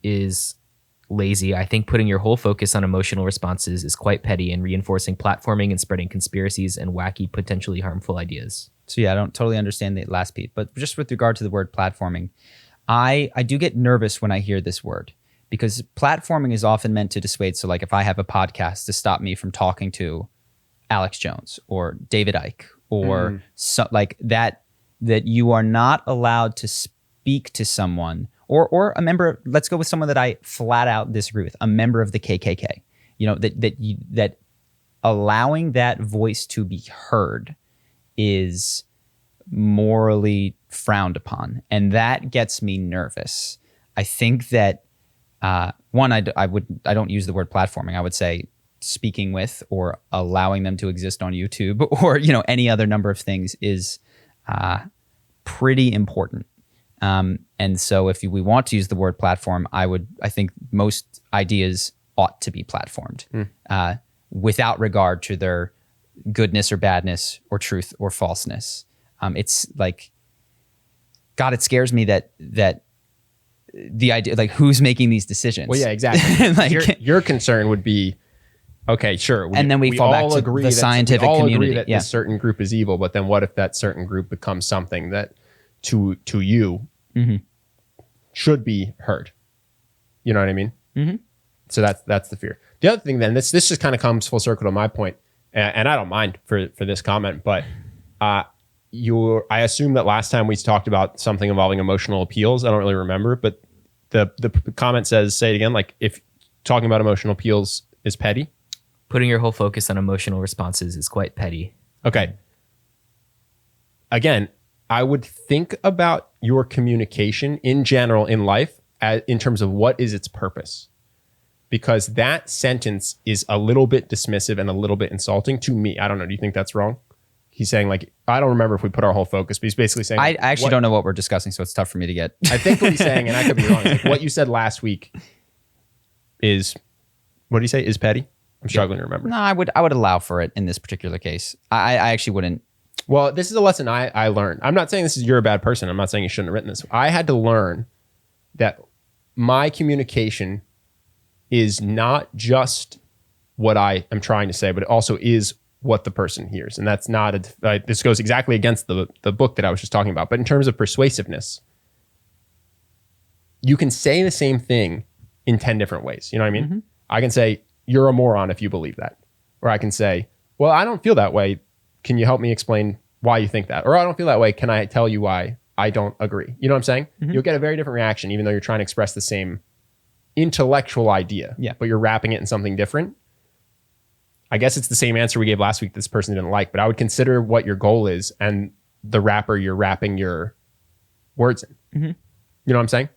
C: is lazy. I think putting your whole focus on emotional responses is quite petty and reinforcing platforming and spreading conspiracies and wacky, potentially harmful ideas.
A: So I don't totally understand the last piece, but just with regard to the word platforming, I do get nervous when I hear this word, because platforming is often meant to dissuade. So like if I have a podcast, to stop me from talking to Alex Jones or David Icke or like that you are not allowed to speak to someone or a member. Let's go with someone that I flat out disagree with, a member of the KKK. That allowing that voice to be heard is morally frowned upon, and that gets me nervous. I think that one, I don't use the word platforming. I would say speaking with or allowing them to exist on YouTube or any other number of things is pretty important. And so if we want to use the word platform, I think most ideas ought to be platformed without regard to their goodness or badness or truth or falseness. It's like, God, it scares me that the idea, like, who's making these decisions?
B: Well, yeah, exactly. Like, your concern would be, okay, sure.
A: And then we fall back to the scientific community.
B: Agree that this certain group is evil, but then what if that certain group becomes something that to you should be heard? You know what I mean? Mm-hmm. So that's the fear. The other thing then, this just kind of comes full circle to my point, and I don't mind for this comment, but I assume that last time we talked about something involving emotional appeals. I don't really remember, but the comment says, say it again, like if talking about emotional appeals is petty.
C: Putting your whole focus on emotional responses is quite petty.
B: Okay. Again, I would think about your communication in general in life in terms of what is its purpose. Because that sentence is a little bit dismissive and a little bit insulting to me. I don't know. Do you think that's wrong? He's saying like, I don't remember if we put our whole focus, but he's basically saying...
A: I actually don't know what we're discussing, so it's tough for me to get.
B: I think what he's saying, and I could be wrong, is like what you said last week is... What did he say? Is petty? I'm struggling to remember.
A: No, I would allow for it in this particular case. I actually wouldn't.
B: Well, this is a lesson I learned. I'm not saying this is you're a bad person. I'm not saying you shouldn't have written this. I had to learn that my communication is not just what I am trying to say, but it also is what the person hears. And that's not this goes exactly against the book that I was just talking about. But in terms of persuasiveness, you can say the same thing in 10 different ways. You know what I mean? Mm-hmm. I can say, you're a moron if you believe that. Or I can say, well, I don't feel that way. Can you help me explain why you think that? Or I don't feel that way. Can I tell you why I don't agree? You know what I'm saying? Mm-hmm. You'll get a very different reaction, even though you're trying to express the same intellectual idea, but you're wrapping it in something different. I guess it's the same answer we gave last week this person didn't like, but I would consider what your goal is and the wrapper you're wrapping your words in. Mm-hmm. You know what I'm saying?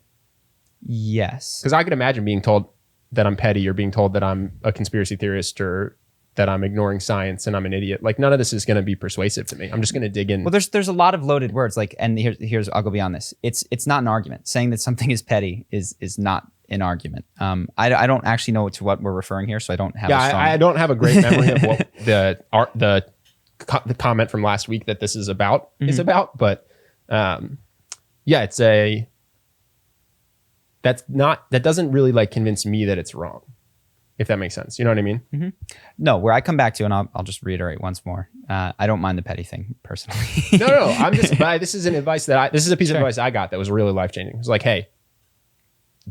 A: Yes.
B: Because I could imagine being told that I'm petty or being told that I'm a conspiracy theorist or that I'm ignoring science and I'm an idiot. Like none of this is going to be persuasive to me. I'm just going to dig in.
A: Well, there's a lot of loaded words. Like, and here's I'll go beyond this. It's not an argument. Saying that something is petty is not an argument. I don't actually know to what we're referring here, so I don't have.
B: Yeah, I don't have a great memory of what the comment from last week that this is about is about. But yeah, it's that doesn't really like convince me that it's wrong, if that makes sense. You know what I mean?
A: Mm-hmm. No, where I come back to, and I'll just reiterate once more. I don't mind the petty thing personally.
B: No. I'm just. This is an advice this is a piece of advice I got that was really life changing. It was like, hey,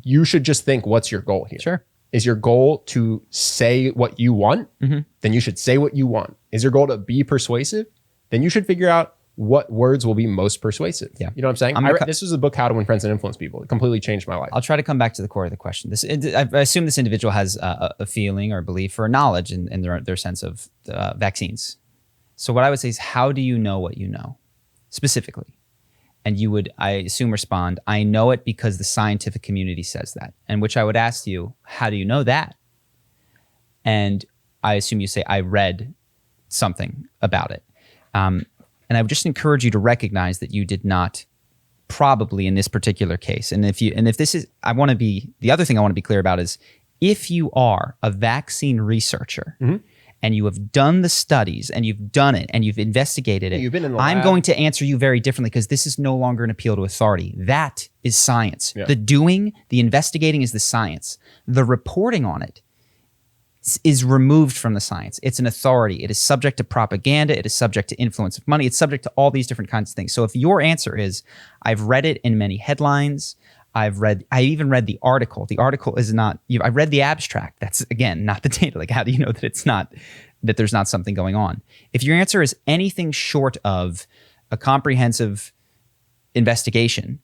B: you should just think, what's your goal here?
A: Sure.
B: Is your goal to say what you want? Mm-hmm. Then you should say what you want. Is your goal to be persuasive? Then you should figure out what words will be most persuasive. Yeah. You know what I'm saying? This was a book, How to Win Friends and Influence People. It completely changed my life.
A: I'll try to come back to the core of the question. I assume this individual has a feeling or belief or knowledge in their sense of vaccines. So what I would say is, how do you know what you know specifically? And you would, I assume, respond, I know it because the scientific community says that. And which I would ask you, how do you know that? And I assume you say, I read something about it. And I would just encourage you to recognize that you did not, probably in this particular case. And if this is, the other thing I want to be clear about is, if you are a vaccine researcher, mm-hmm. and you have done the studies and you've done it and you've investigated it,
B: you've been in the lab.
A: I'm going to answer you very differently, because this is no longer an appeal to authority. That is science.
B: Yeah.
A: The investigating is the science. The reporting on it is removed from the science. It's an authority. It is subject to propaganda. It is subject to influence of money. It's subject to all these different kinds of things. So if your answer is, I've read it in many headlines, I even read the article. The article is not, I read the abstract. That's, again, not the data. Like, how do you know that there's not something going on? If your answer is anything short of a comprehensive investigation,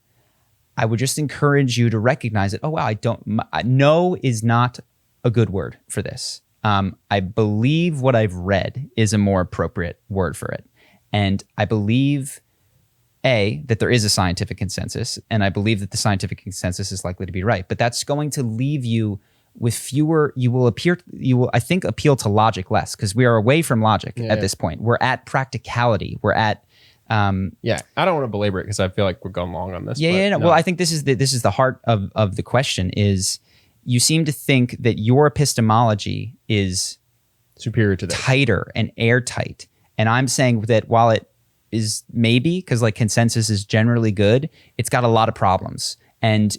A: I would just encourage you to recognize that, oh, wow, no is not a good word for this. I believe what I've read is a more appropriate word for it. And I believe, that there is a scientific consensus, and I believe that the scientific consensus is likely to be right. But that's going to leave you with fewer, you will, I think, appeal to logic less, because we are away from logic at this point. We're at practicality. We're at...
B: I don't want to belabor it because I feel like we're going long on this.
A: No. Well, I think this is the heart of the question is, you seem to think that your epistemology is
B: superior to that,
A: tighter and airtight. And I'm saying that while it is maybe, because like consensus is generally good, it's got a lot of problems. And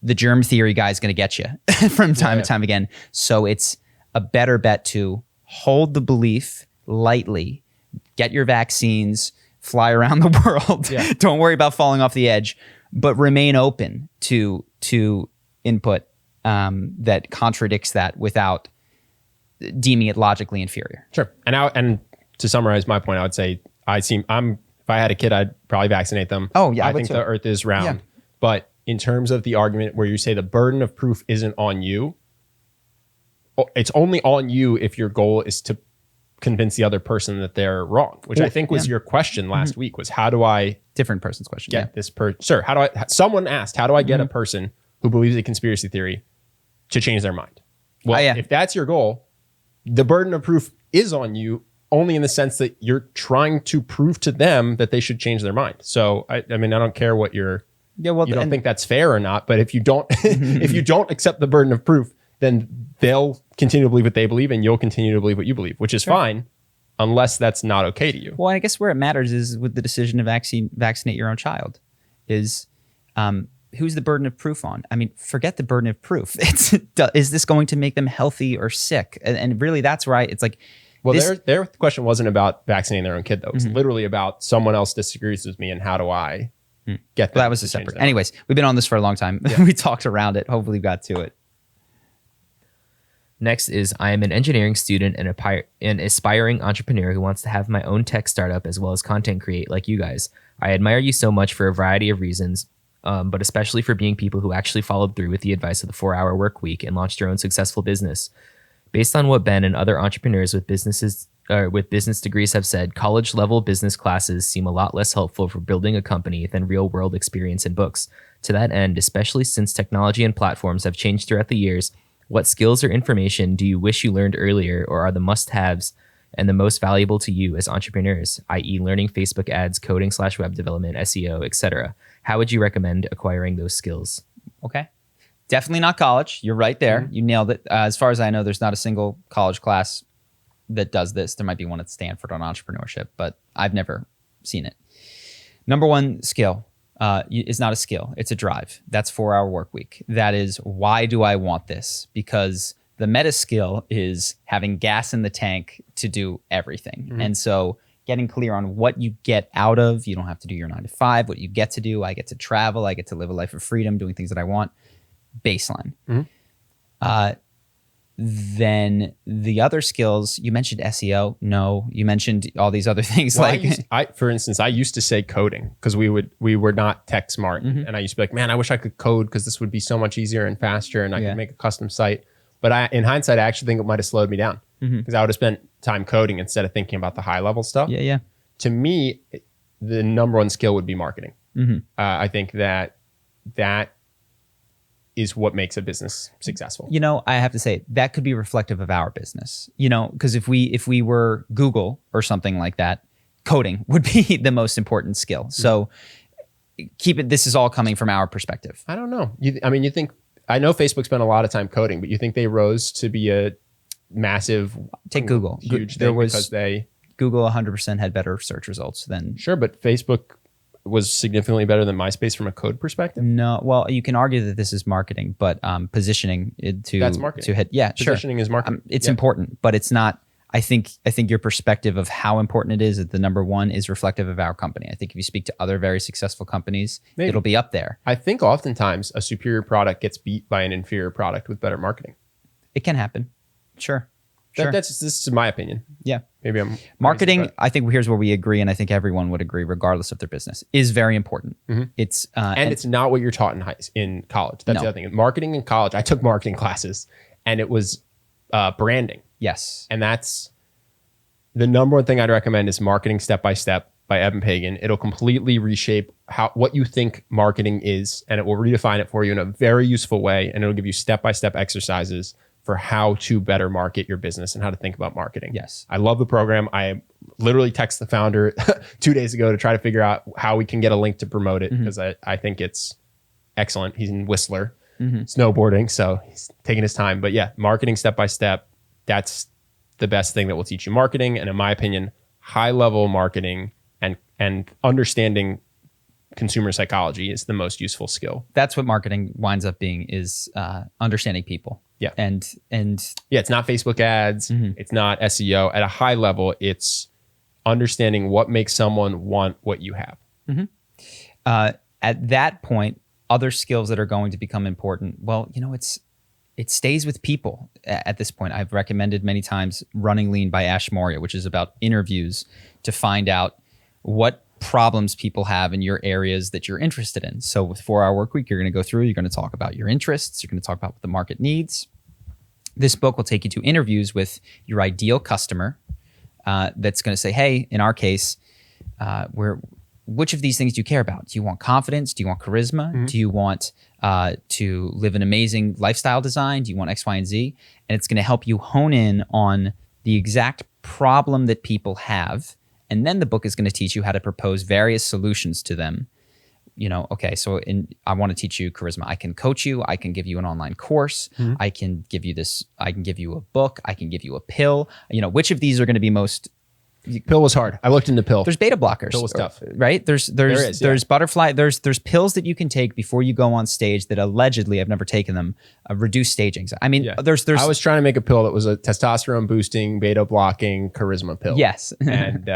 A: the germ theory guy is going to get you from time to time again. So it's a better bet to hold the belief lightly, get your vaccines, fly around the world. Yeah. Don't worry about falling off the edge, but remain open to input that contradicts that without deeming it logically inferior.
B: Sure. And to summarize my point, I would say I'm If I had a kid, I'd probably vaccinate them.
A: Oh, yeah,
B: I
A: I would
B: think
A: too.
B: the earth is round.
A: Yeah.
B: But in terms of the argument where you say the burden of proof isn't on you, it's only on you if your goal is to convince the other person that they're wrong, which I think was your question last week, was how do I
A: Different person's question.
B: get this person? Sir, someone asked, how do I get a person who believes a conspiracy theory to change their mind? Well, if that's your goal, the burden of proof is on you only in the sense that you're trying to prove to them that they should change their mind. So, I mean, I don't care what you don't think that's fair or not, but if you don't, if you don't accept the burden of proof, then they'll continue to believe what they believe and you'll continue to believe what you believe, which is fine, unless that's not okay to you.
A: Well, I guess where it matters is with the decision to vaccinate your own child is who's the burden of proof on? I mean, forget the burden of proof. Is this going to make them healthy or sick? And really that's right. It's like,
B: well, their question wasn't about vaccinating their own kid, though. It was literally about someone else disagrees with me and how do I get that?
A: Well, that was a separate. Anyways, we've been on this for a long time. Yeah. We talked around it. Hopefully we got to it.
C: Next is, I am an engineering student and an aspiring entrepreneur who wants to have my own tech startup as well as content create like you guys. I admire you so much for a variety of reasons, but especially for being people who actually followed through with the advice of the 4-hour work week and launched your own successful business. Based on what Ben and other entrepreneurs with business degrees have said, college level business classes seem a lot less helpful for building a company than real world experience in books. To that end, especially since technology and platforms have changed throughout the years, what skills or information do you wish you learned earlier or are the must-haves and the most valuable to you as entrepreneurs, i.e. learning Facebook ads, coding/web development, SEO, etc.? How would you recommend acquiring those skills?
A: Okay. Definitely not college. You're right there. You nailed it. As far as I know, there's not a single college class that does this. There might be one at Stanford on entrepreneurship, but I've never seen it. Number one skill. It's not a skill. It's a drive. That's 4-hour work week. That is, why do I want this? Because the meta skill is having gas in the tank to do everything. And so getting clear on what you get out of, you don't have to do your 9 to 5, what you get to do. I get to travel. I get to live a life of freedom, doing things that I want. Baseline. Then the other skills, you mentioned SEO. No, you mentioned all these other things.
B: Well, for instance, I used to say coding because we were not tech smart. And I used to be like, man, I wish I could code because this would be so much easier and faster and I could make a custom site. But in hindsight, I actually think it might have slowed me down because I would have spent time coding instead of thinking about the high level stuff.
A: Yeah.
B: To me, the number one skill would be marketing. I think that is what makes a business successful.
A: You know, I have to say that could be reflective of our business, you know, because if we were Google or something like that, coding would be the most important skill. So this is all coming from our perspective.
B: I don't know. You think, I know Facebook spent a lot of time coding, but you think they rose to be a massive,
A: take Google,
B: huge thing because
A: Google 100% had better search results than.
B: Sure, but Facebook was significantly better than MySpace from a code perspective?
A: No, well, you can argue that this is marketing, but positioning it
B: that's marketing.
A: To hit, yeah,
B: positioning is marketing.
A: It's important, but it's not. I think your perspective of how important it is at the number one is reflective of our company. I think if you speak to other very successful companies, it'll be up there.
B: I think oftentimes a superior product gets beat by an inferior product with better marketing.
A: It can happen. Sure.
B: This is my opinion.
A: Yeah.
B: Maybe I'm
A: marketing.
B: crazy,
A: I think here's where we agree, and I think everyone would agree, regardless of their business, is very important. It's
B: and it's not what you're taught in college. That's the other thing. Marketing in college. I took marketing classes, and it was branding.
A: Yes,
B: and that's the number one thing I'd recommend is Marketing Step by Step by Evan Pagan. It'll completely reshape what you think marketing is, and it will redefine it for you in a very useful way, and it'll give you step-by-step exercises for how to better market your business and how to think about marketing.
A: Yes.
B: I love the program. I literally texted the founder 2 days ago to try to figure out how we can get a link to promote it because I think it's excellent. He's in Whistler, snowboarding, so he's taking his time. But yeah, marketing step by step, that's the best thing that will teach you marketing. And in my opinion, high level marketing and understanding consumer psychology is the most useful skill.
A: That's what marketing winds up being, is understanding people.
B: Yeah.
A: And
B: yeah, it's not Facebook ads. It's not SEO. At a high level, it's understanding what makes someone want what you have.
A: At that point, other skills that are going to become important, well, you know, it stays with people at this point. I've recommended many times Running Lean by Ash Maurya, which is about interviews to find out what problems people have in your areas that you're interested in. So with 4 Hour Work Week, you're going to go through, you're going to talk about your interests, you're going to talk about what the market needs. This book will take you to interviews with your ideal customer that's going to say, hey, in our case, which of these things do you care about? Do you want confidence? Do you want charisma? Mm-hmm. Do you want to live an amazing lifestyle design? Do you want X, Y, and Z? And it's going to help you hone in on the exact problem that people have. And then the book is going to teach you how to propose various solutions to them. Okay, so I want to teach you charisma. I can coach you. I can give you an online course. Mm-hmm. I can give you this. I can give you a book. I can give you a pill. Which of these are going to be most...
B: Pill was hard. I looked into pill.
A: There's beta blockers.
B: Pill was tough.
A: Right? There's butterfly. There's pills that you can take before you go on stage that allegedly, I've never taken them, reduce stage anxiety. I mean, there's.
B: I was trying to make a pill that was a testosterone boosting, beta blocking charisma pill.
A: Yes.
B: And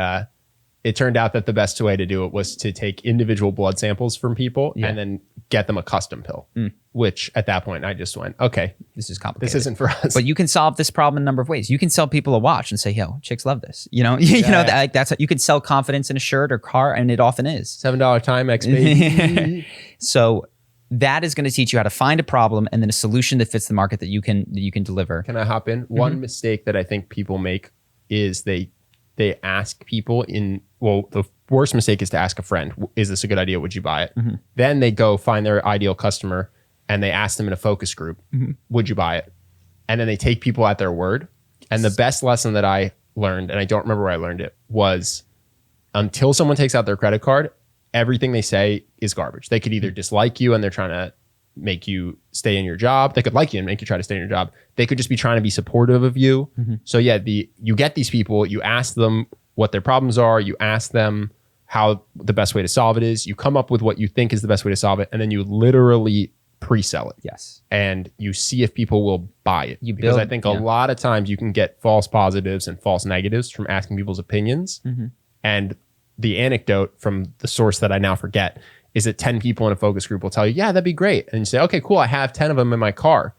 B: it turned out that the best way to do it was to take individual blood samples from people and then get them a custom pill, which at that point I just went, okay,
A: this is complicated.
B: This isn't for us.
A: But you can solve this problem in a number of ways. You can sell people a watch and say, yo, chicks love this. That's you can sell confidence in a shirt or car, and it often is.
B: $7 Timex, baby.
A: So that is going to teach you how to find a problem and then a solution that fits the market that you can deliver.
B: Can I hop in? One mistake that I think people make is they ask people the worst mistake is to ask a friend, is this a good idea? Would you buy it? Mm-hmm. Then they go find their ideal customer and they ask them in a focus group, would you buy it? And then they take people at their word. And the best lesson that I learned, and I don't remember where I learned it, was until someone takes out their credit card, everything they say is garbage. They could either dislike you and they're trying to make you stay in your job. They could like you and make you try to stay in your job. They could just be trying to be supportive of you. Mm-hmm. So yeah, you get these people, you ask them what their problems are, you ask them how the best way to solve it is, you come up with what you think is the best way to solve it, and then you literally pre-sell it.
A: Yes.
B: And you see if people will buy it. Because I think a lot of times you can get false positives and false negatives from asking people's opinions. Mm-hmm. And the anecdote from the source that I now forget is that 10 people in a focus group will tell you, yeah, that'd be great. And you say, okay, cool. I have 10 of them in my car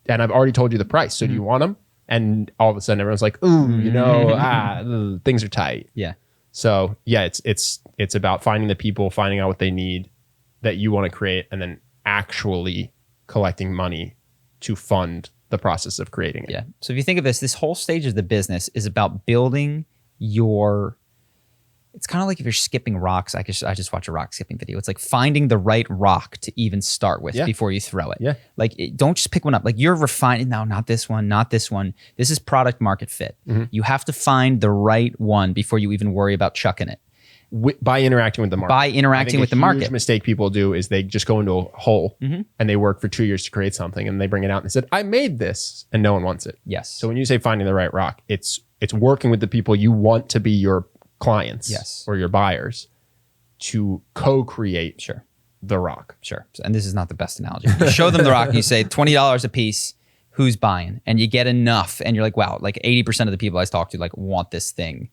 B: and I've already told you the price. So do you want them? And all of a sudden everyone's like, ooh, things are tight.
A: Yeah.
B: So yeah, it's about finding the people, finding out what they need that you want to create, and then actually collecting money to fund the process of creating it.
A: Yeah. So if you think of this whole stage of the business is about building it's kind of like if you're skipping rocks. I just watched a rock skipping video. It's like finding the right rock to even start with before you throw it.
B: Yeah.
A: Like don't just pick one up. Like you're refining, no, not this one, not this one. This is product market fit. Mm-hmm. You have to find the right one before you even worry about chucking it.
B: By interacting with the market. A huge mistake people do is they just go into a hole and they work for 2 years to create something and they bring it out and they said, I made this, and no one wants it.
A: Yes.
B: So when you say finding the right rock, it's working with the people you want to be your clients or your buyers to co-create the rock.
A: Sure. And this is not the best analogy. You show them the rock and you say $20 a piece, who's buying? And you get enough and you're like, wow, like 80% of the people I talk to like want this thing.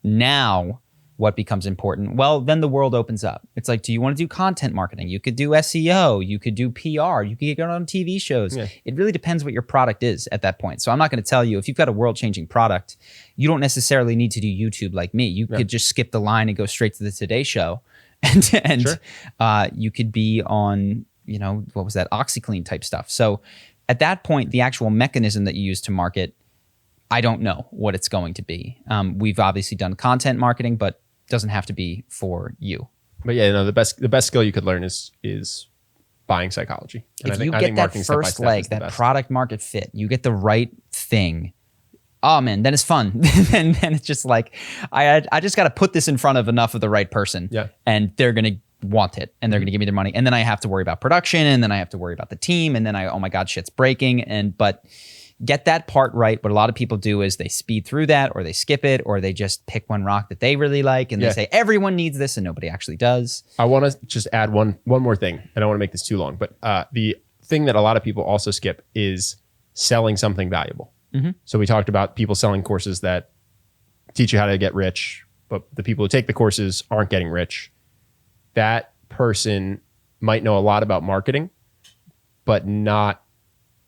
A: Now what becomes important? Well, then the world opens up. It's like, do you want to do content marketing? You could do SEO, you could do PR, you could get on TV shows. Yeah. It really depends what your product is at that point. So I'm not going to tell you, if you've got a world-changing product, you don't necessarily need to do YouTube like me. You could just skip the line and go straight to the Today Show. And you could be on, what was that, OxyClean type stuff. So at that point, the actual mechanism that you use to market, I don't know what it's going to be. We've obviously done content marketing, but doesn't have to be for you.
B: But yeah, the best skill you could learn is buying psychology. And
A: if you get that first leg, that product market fit, you get the right thing. Oh man, then it's fun. then it's just like, I just got to put this in front of enough of the right person, and they're gonna want it, and they're gonna give me their money, and then I have to worry about production, and then I have to worry about the team, and then oh my god, shit's breaking, but. Get that part right. What a lot of people do is they speed through that, or they skip it, or they just pick one rock that they really like and they say everyone needs this and nobody actually does.
B: I want to just add one more thing. I don't want to make this too long, but the thing that a lot of people also skip is selling something valuable. Mm-hmm. So we talked about people selling courses that teach you how to get rich, but the people who take the courses aren't getting rich. That person might know a lot about marketing, but not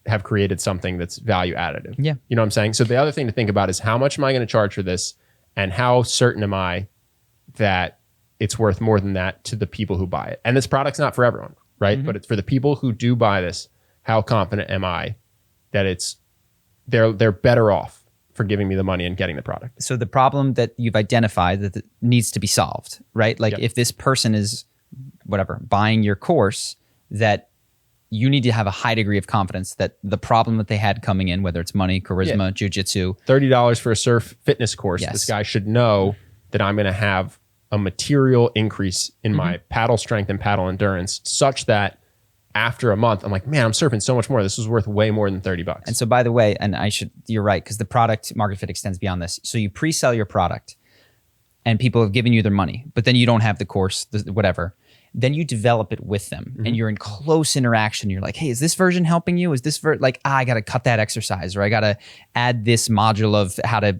B: have created something that's value additive.
A: Yeah.
B: You know what I'm saying? So the other thing to think about is, how much am I going to charge for this? And how certain am I that it's worth more than that to the people who buy it. And this product's not for everyone, right? But it's for the people who do buy this. How confident am I that they're better off for giving me the money and getting the product?
A: So the problem that you've identified that needs to be solved, right? Like if this person is buying your course, that you need to have a high degree of confidence that the problem that they had coming in, whether it's money, charisma, jujitsu,
B: $30 for a surf fitness course.
A: Yes.
B: This guy should know that I'm going to have a material increase in my paddle strength and paddle endurance, such that after a month, I'm like, man, I'm surfing so much more. This is worth way more than $30.
A: And so, by the way, you're right, because the product market fit extends beyond this. So you pre-sell your product and people have given you their money, but then you don't have the course, whatever. Then you develop it with them and you're in close interaction. You're like, hey, is this version helping you? Is this I got to cut that exercise, or I got to add this module of how to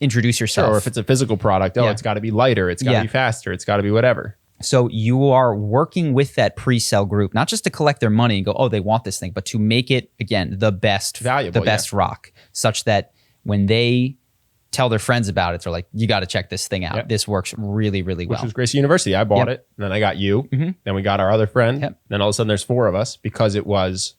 A: introduce yourself.
B: Or if it's a physical product, it's got to be lighter. It's got to be faster. It's got to be whatever.
A: So you are working with that pre-sale group, not just to collect their money and go, oh, they want this thing, but to make it, again, the best,
B: valuable,
A: the best rock, such that when they tell their friends about it, they're like, you got to check this thing out.
B: Yep.
A: This works really, really well.
B: Which was Gracie University. I bought it, and then I got you, then we got our other friend, then all of a sudden there's 4 of us because it was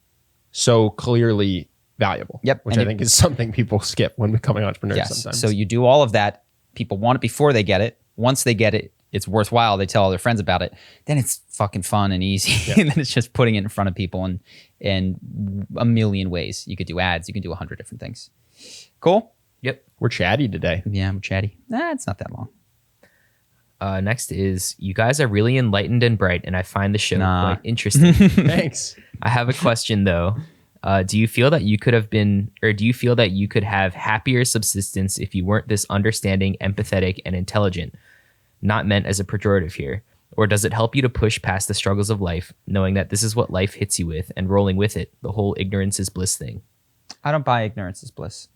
B: so clearly valuable, which I think is something people skip when becoming entrepreneurs sometimes.
A: So you do all of that. People want it before they get it. Once they get it, it's worthwhile. They tell all their friends about it. Then it's fucking fun and easy. And then it's just putting it in front of people in a million ways. You could do ads. You can do 100 different things. Cool?
C: Yep.
B: We're chatty today.
A: Yeah, we're chatty. It's not that long.
C: Next is, you guys are really enlightened and bright, and I find the show quite interesting.
B: Thanks.
C: I have a question though. Do you feel that you could have happier subsistence if you weren't this understanding, empathetic, and intelligent? Not meant as a pejorative here. Or does it help you to push past the struggles of life, knowing that this is what life hits you with, and rolling with it, the whole ignorance is bliss thing?
A: I don't buy ignorance is bliss.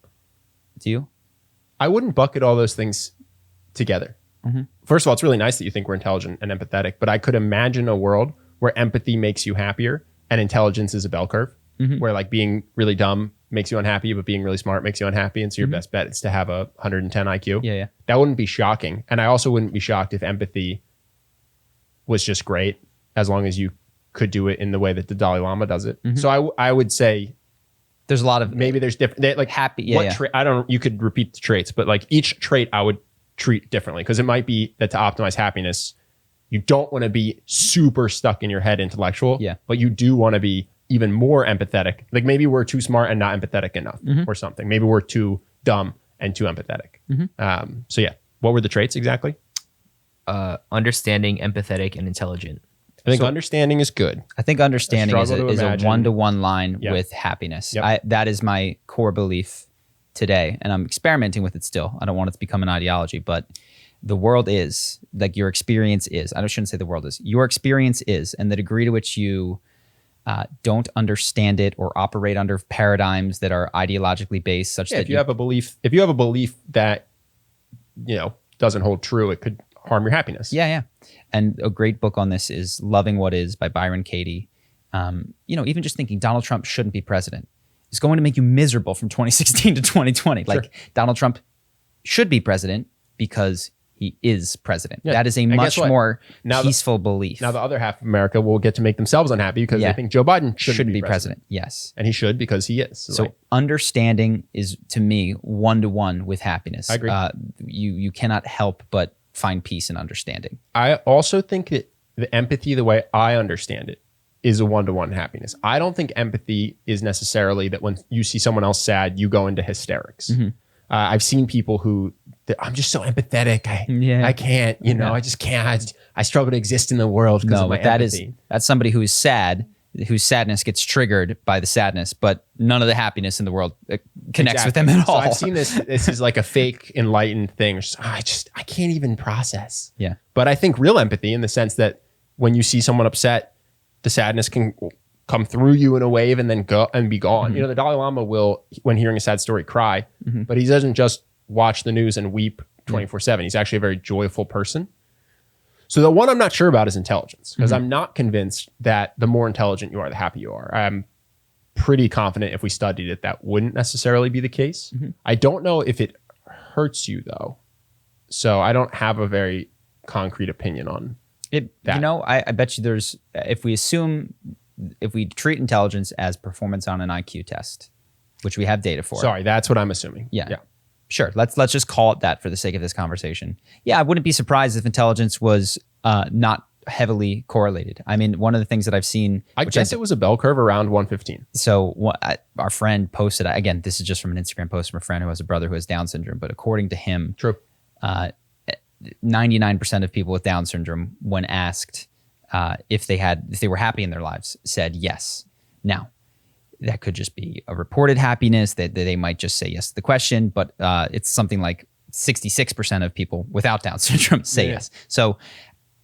A: Do you?
B: I wouldn't bucket all those things together. First of all, it's really nice that you think we're intelligent and empathetic, but I could imagine a world where empathy makes you happier and intelligence is a bell curve, where like being really dumb makes you unhappy, but being really smart makes you unhappy. And so your best bet is to have a 110 IQ.
A: Yeah.
B: That wouldn't be shocking. And I also wouldn't be shocked if empathy was just great, as long as you could do it in the way that the Dalai Lama does it. So I would say
A: there's a lot of,
B: maybe there's different, like
A: happy.
B: You could repeat the traits, but like each trait I would treat differently, because it might be that to optimize happiness, you don't want to be super stuck in your head intellectual, but you do want to be even more empathetic. Like maybe we're too smart and not empathetic enough or something. Maybe we're too dumb and too empathetic. So yeah, what were the traits exactly?
C: Understanding, empathetic, and intelligent.
B: I think understanding is good.
A: I think understanding is a one-to-one line with happiness. That is my core belief today, and I'm experimenting with it still. I don't want it to become an ideology, but the world is, like your experience is. I shouldn't say the world is. Your experience is, and the degree to which you don't understand it or operate under paradigms that are ideologically based, such that
B: if you have a belief that doesn't hold true, it could harm your happiness.
A: Yeah. And a great book on this is Loving What Is by Byron Katie. Even just thinking Donald Trump shouldn't be president is going to make you miserable from 2016 to 2020. Sure. Like Donald Trump should be president because he is president. Yeah. That is a much more peaceful belief.
B: Now the other half of America will get to make themselves unhappy because they think Joe Biden shouldn't be president.
A: Yes.
B: And he should, because he is.
A: So understanding is, to me, one-to-one with happiness.
B: I agree.
A: You cannot help but find peace in understanding.
B: I also think that the empathy, the way I understand it, is a one-to-one happiness. I don't think empathy is necessarily that when you see someone else sad, you go into hysterics. I've seen people who, I'm just so empathetic. I can't, I just can't. I struggle to exist in the world because of my empathy.
A: That's somebody who's sad, whose sadness gets triggered by the sadness, but none of the happiness in the world connects with them at all.
B: So I've seen this. This is like a fake enlightened thing. I can't even process.
A: Yeah.
B: But I think real empathy, in the sense that when you see someone upset, the sadness can come through you in a wave and then go and be gone. The Dalai Lama will, when hearing a sad story, cry, but he doesn't just watch the news and weep 24/7. He's actually a very joyful person. So the one I'm not sure about is intelligence, because I'm not convinced that the more intelligent you are, the happier you are. I'm pretty confident if we studied it, that wouldn't necessarily be the case. I don't know if it hurts you though. So I don't have a very concrete opinion on
A: it.
B: that.
A: You know, I bet you there's, if we treat intelligence as performance on an IQ test, which we have data for.
B: Sorry, that's what I'm assuming.
A: Yeah. Sure. Let's just call it that for the sake of this conversation. Yeah, I wouldn't be surprised if intelligence was not heavily correlated. I mean, one of the things that I've seen,
B: I guess it was a bell curve around 115.
A: So our friend posted, again, this is just from an Instagram post from a friend who has a brother who has Down syndrome, but according to him,
B: True.
A: 99% of people with Down syndrome, when asked if they were happy in their lives, said yes. Now, that could just be a reported happiness that they might just say yes to the question, but it's something like 66% of people without Down syndrome say yes. So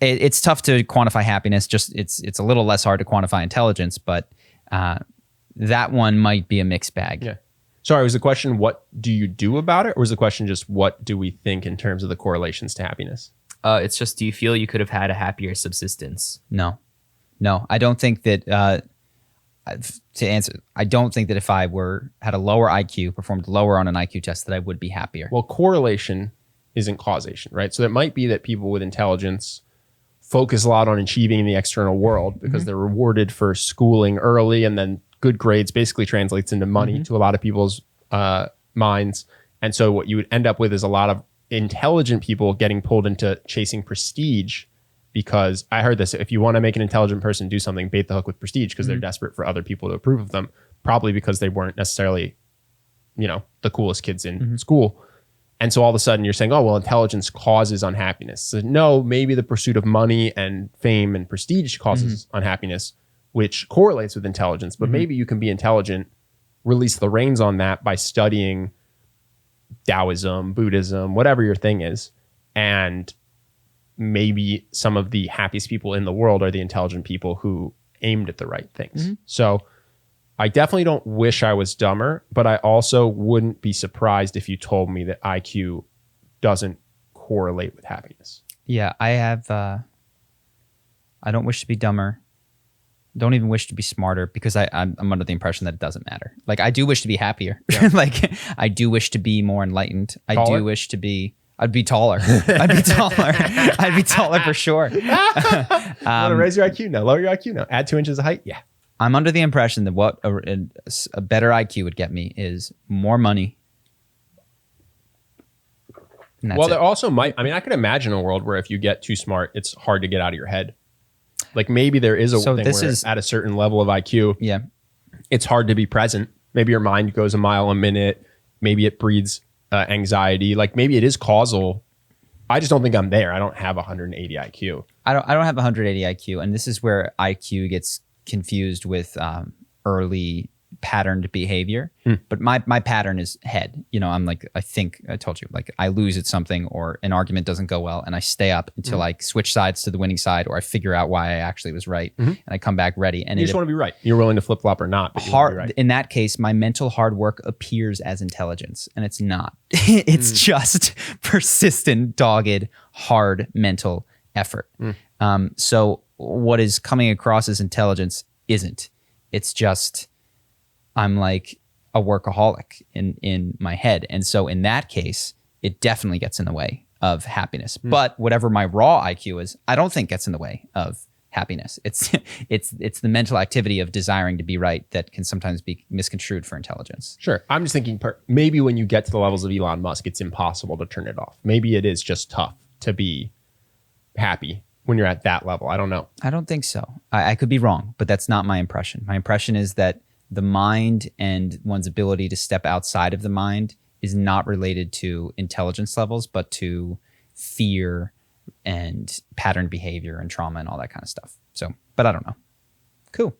A: it's tough to quantify happiness. Just it's a little less hard to quantify intelligence, but that one might be a mixed bag.
B: Yeah. Sorry, was the question what do you do about it, or was the question just what do we think in terms of the correlations to happiness?
C: It's just, do you feel you could have had a happier subsistence?
A: No, I don't think that. To answer, I don't think that if I had a lower IQ, performed lower on an IQ test, that I would be happier.
B: Well, correlation isn't causation, right? So it might be that people with intelligence focus a lot on achieving in the external world because they're rewarded for schooling early, and then good grades basically translates into money to a lot of people's minds. And so what you would end up with is a lot of intelligent people getting pulled into chasing prestige, because I heard this, if you want to make an intelligent person do something, bait the hook with prestige, because they're desperate for other people to approve of them, probably because they weren't necessarily, the coolest kids in school. And so all of a sudden you're saying, oh, well, intelligence causes unhappiness. So no, maybe the pursuit of money and fame and prestige causes unhappiness, which correlates with intelligence. But maybe you can be intelligent, release the reins on that by studying Taoism, Buddhism, whatever your thing is. And maybe some of the happiest people in the world are the intelligent people who aimed at the right things. So I definitely don't wish I was dumber, but I also wouldn't be surprised if you told me that IQ doesn't correlate with happiness.
A: Yeah, I have. I don't wish to be dumber. Don't even wish to be smarter, because I'm under the impression that it doesn't matter. Like, I do wish to be happier. Yeah. Like, I do wish to be more enlightened.
B: Taller?
A: I do wish to be. I'd be taller. I'd be taller for sure.
B: You want to raise your IQ? No. Lower your IQ? No. Add 2 inches of height? Yeah.
A: I'm under the impression that what a better IQ would get me is more money.
B: Well, there also might, I could imagine a world where if you get too smart, it's hard to get out of your head. Like, maybe there is a thing where at a certain level of IQ, it's hard to be present. Maybe your mind goes a mile a minute. Maybe it breeds anxiety. Like, maybe it is causal. I just don't think I'm there. I don't have 180 IQ.
A: I don't have 180 IQ, and this is where IQ gets confused with early patterned behavior. But my pattern is head. I'm like, I think I told you, like, I lose at something or an argument doesn't go well, and I stay up until I switch sides to the winning side, or I figure out why I actually was right, and I come back ready. And
B: you just want to be right. You're willing to flip flop or not. But
A: hard,
B: right.
A: In that case, my mental hard work appears as intelligence, and it's not. It's just persistent, dogged, hard mental effort. So what is coming across as intelligence isn't. It's just, I'm like a workaholic in my head. And so in that case, it definitely gets in the way of happiness. But whatever my raw IQ is, I don't think gets in the way of happiness. It's the mental activity of desiring to be right that can sometimes be misconstrued for intelligence.
B: Sure. I'm just thinking maybe when you get to the levels of Elon Musk, it's impossible to turn it off. Maybe it is just tough to be happy when you're at that level. I don't know.
A: I don't think so. I could be wrong, but that's not my impression. My impression is that the mind and one's ability to step outside of the mind is not related to intelligence levels, but to fear and patterned behavior and trauma and all that kind of stuff. So, but I don't know. Cool.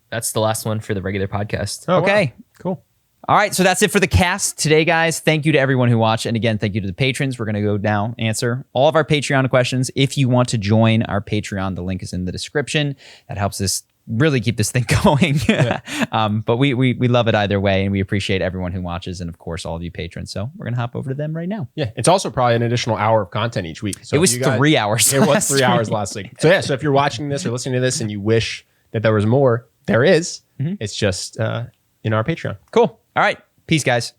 C: That's the last one for the regular podcast.
B: Oh,
A: okay.
B: Wow. Cool.
A: All right, so that's it for the cast today, guys. Thank you to everyone who watched. And again, thank you to the patrons. We're going to go now answer all of our Patreon questions. If you want to join our Patreon, the link is in the description. That helps us really keep this thing going. Yeah. But we love it either way, and we appreciate everyone who watches, and of course, all of you patrons. So we're going to hop over to them right now.
B: Yeah, it's also probably an additional hour of content each week. So
A: it was 3 hours.
B: It was 3 hours last week. So yeah, so if you're watching this or listening to this and you wish that there was more, there is. It's just in our Patreon.
A: Cool. All right. Peace, guys.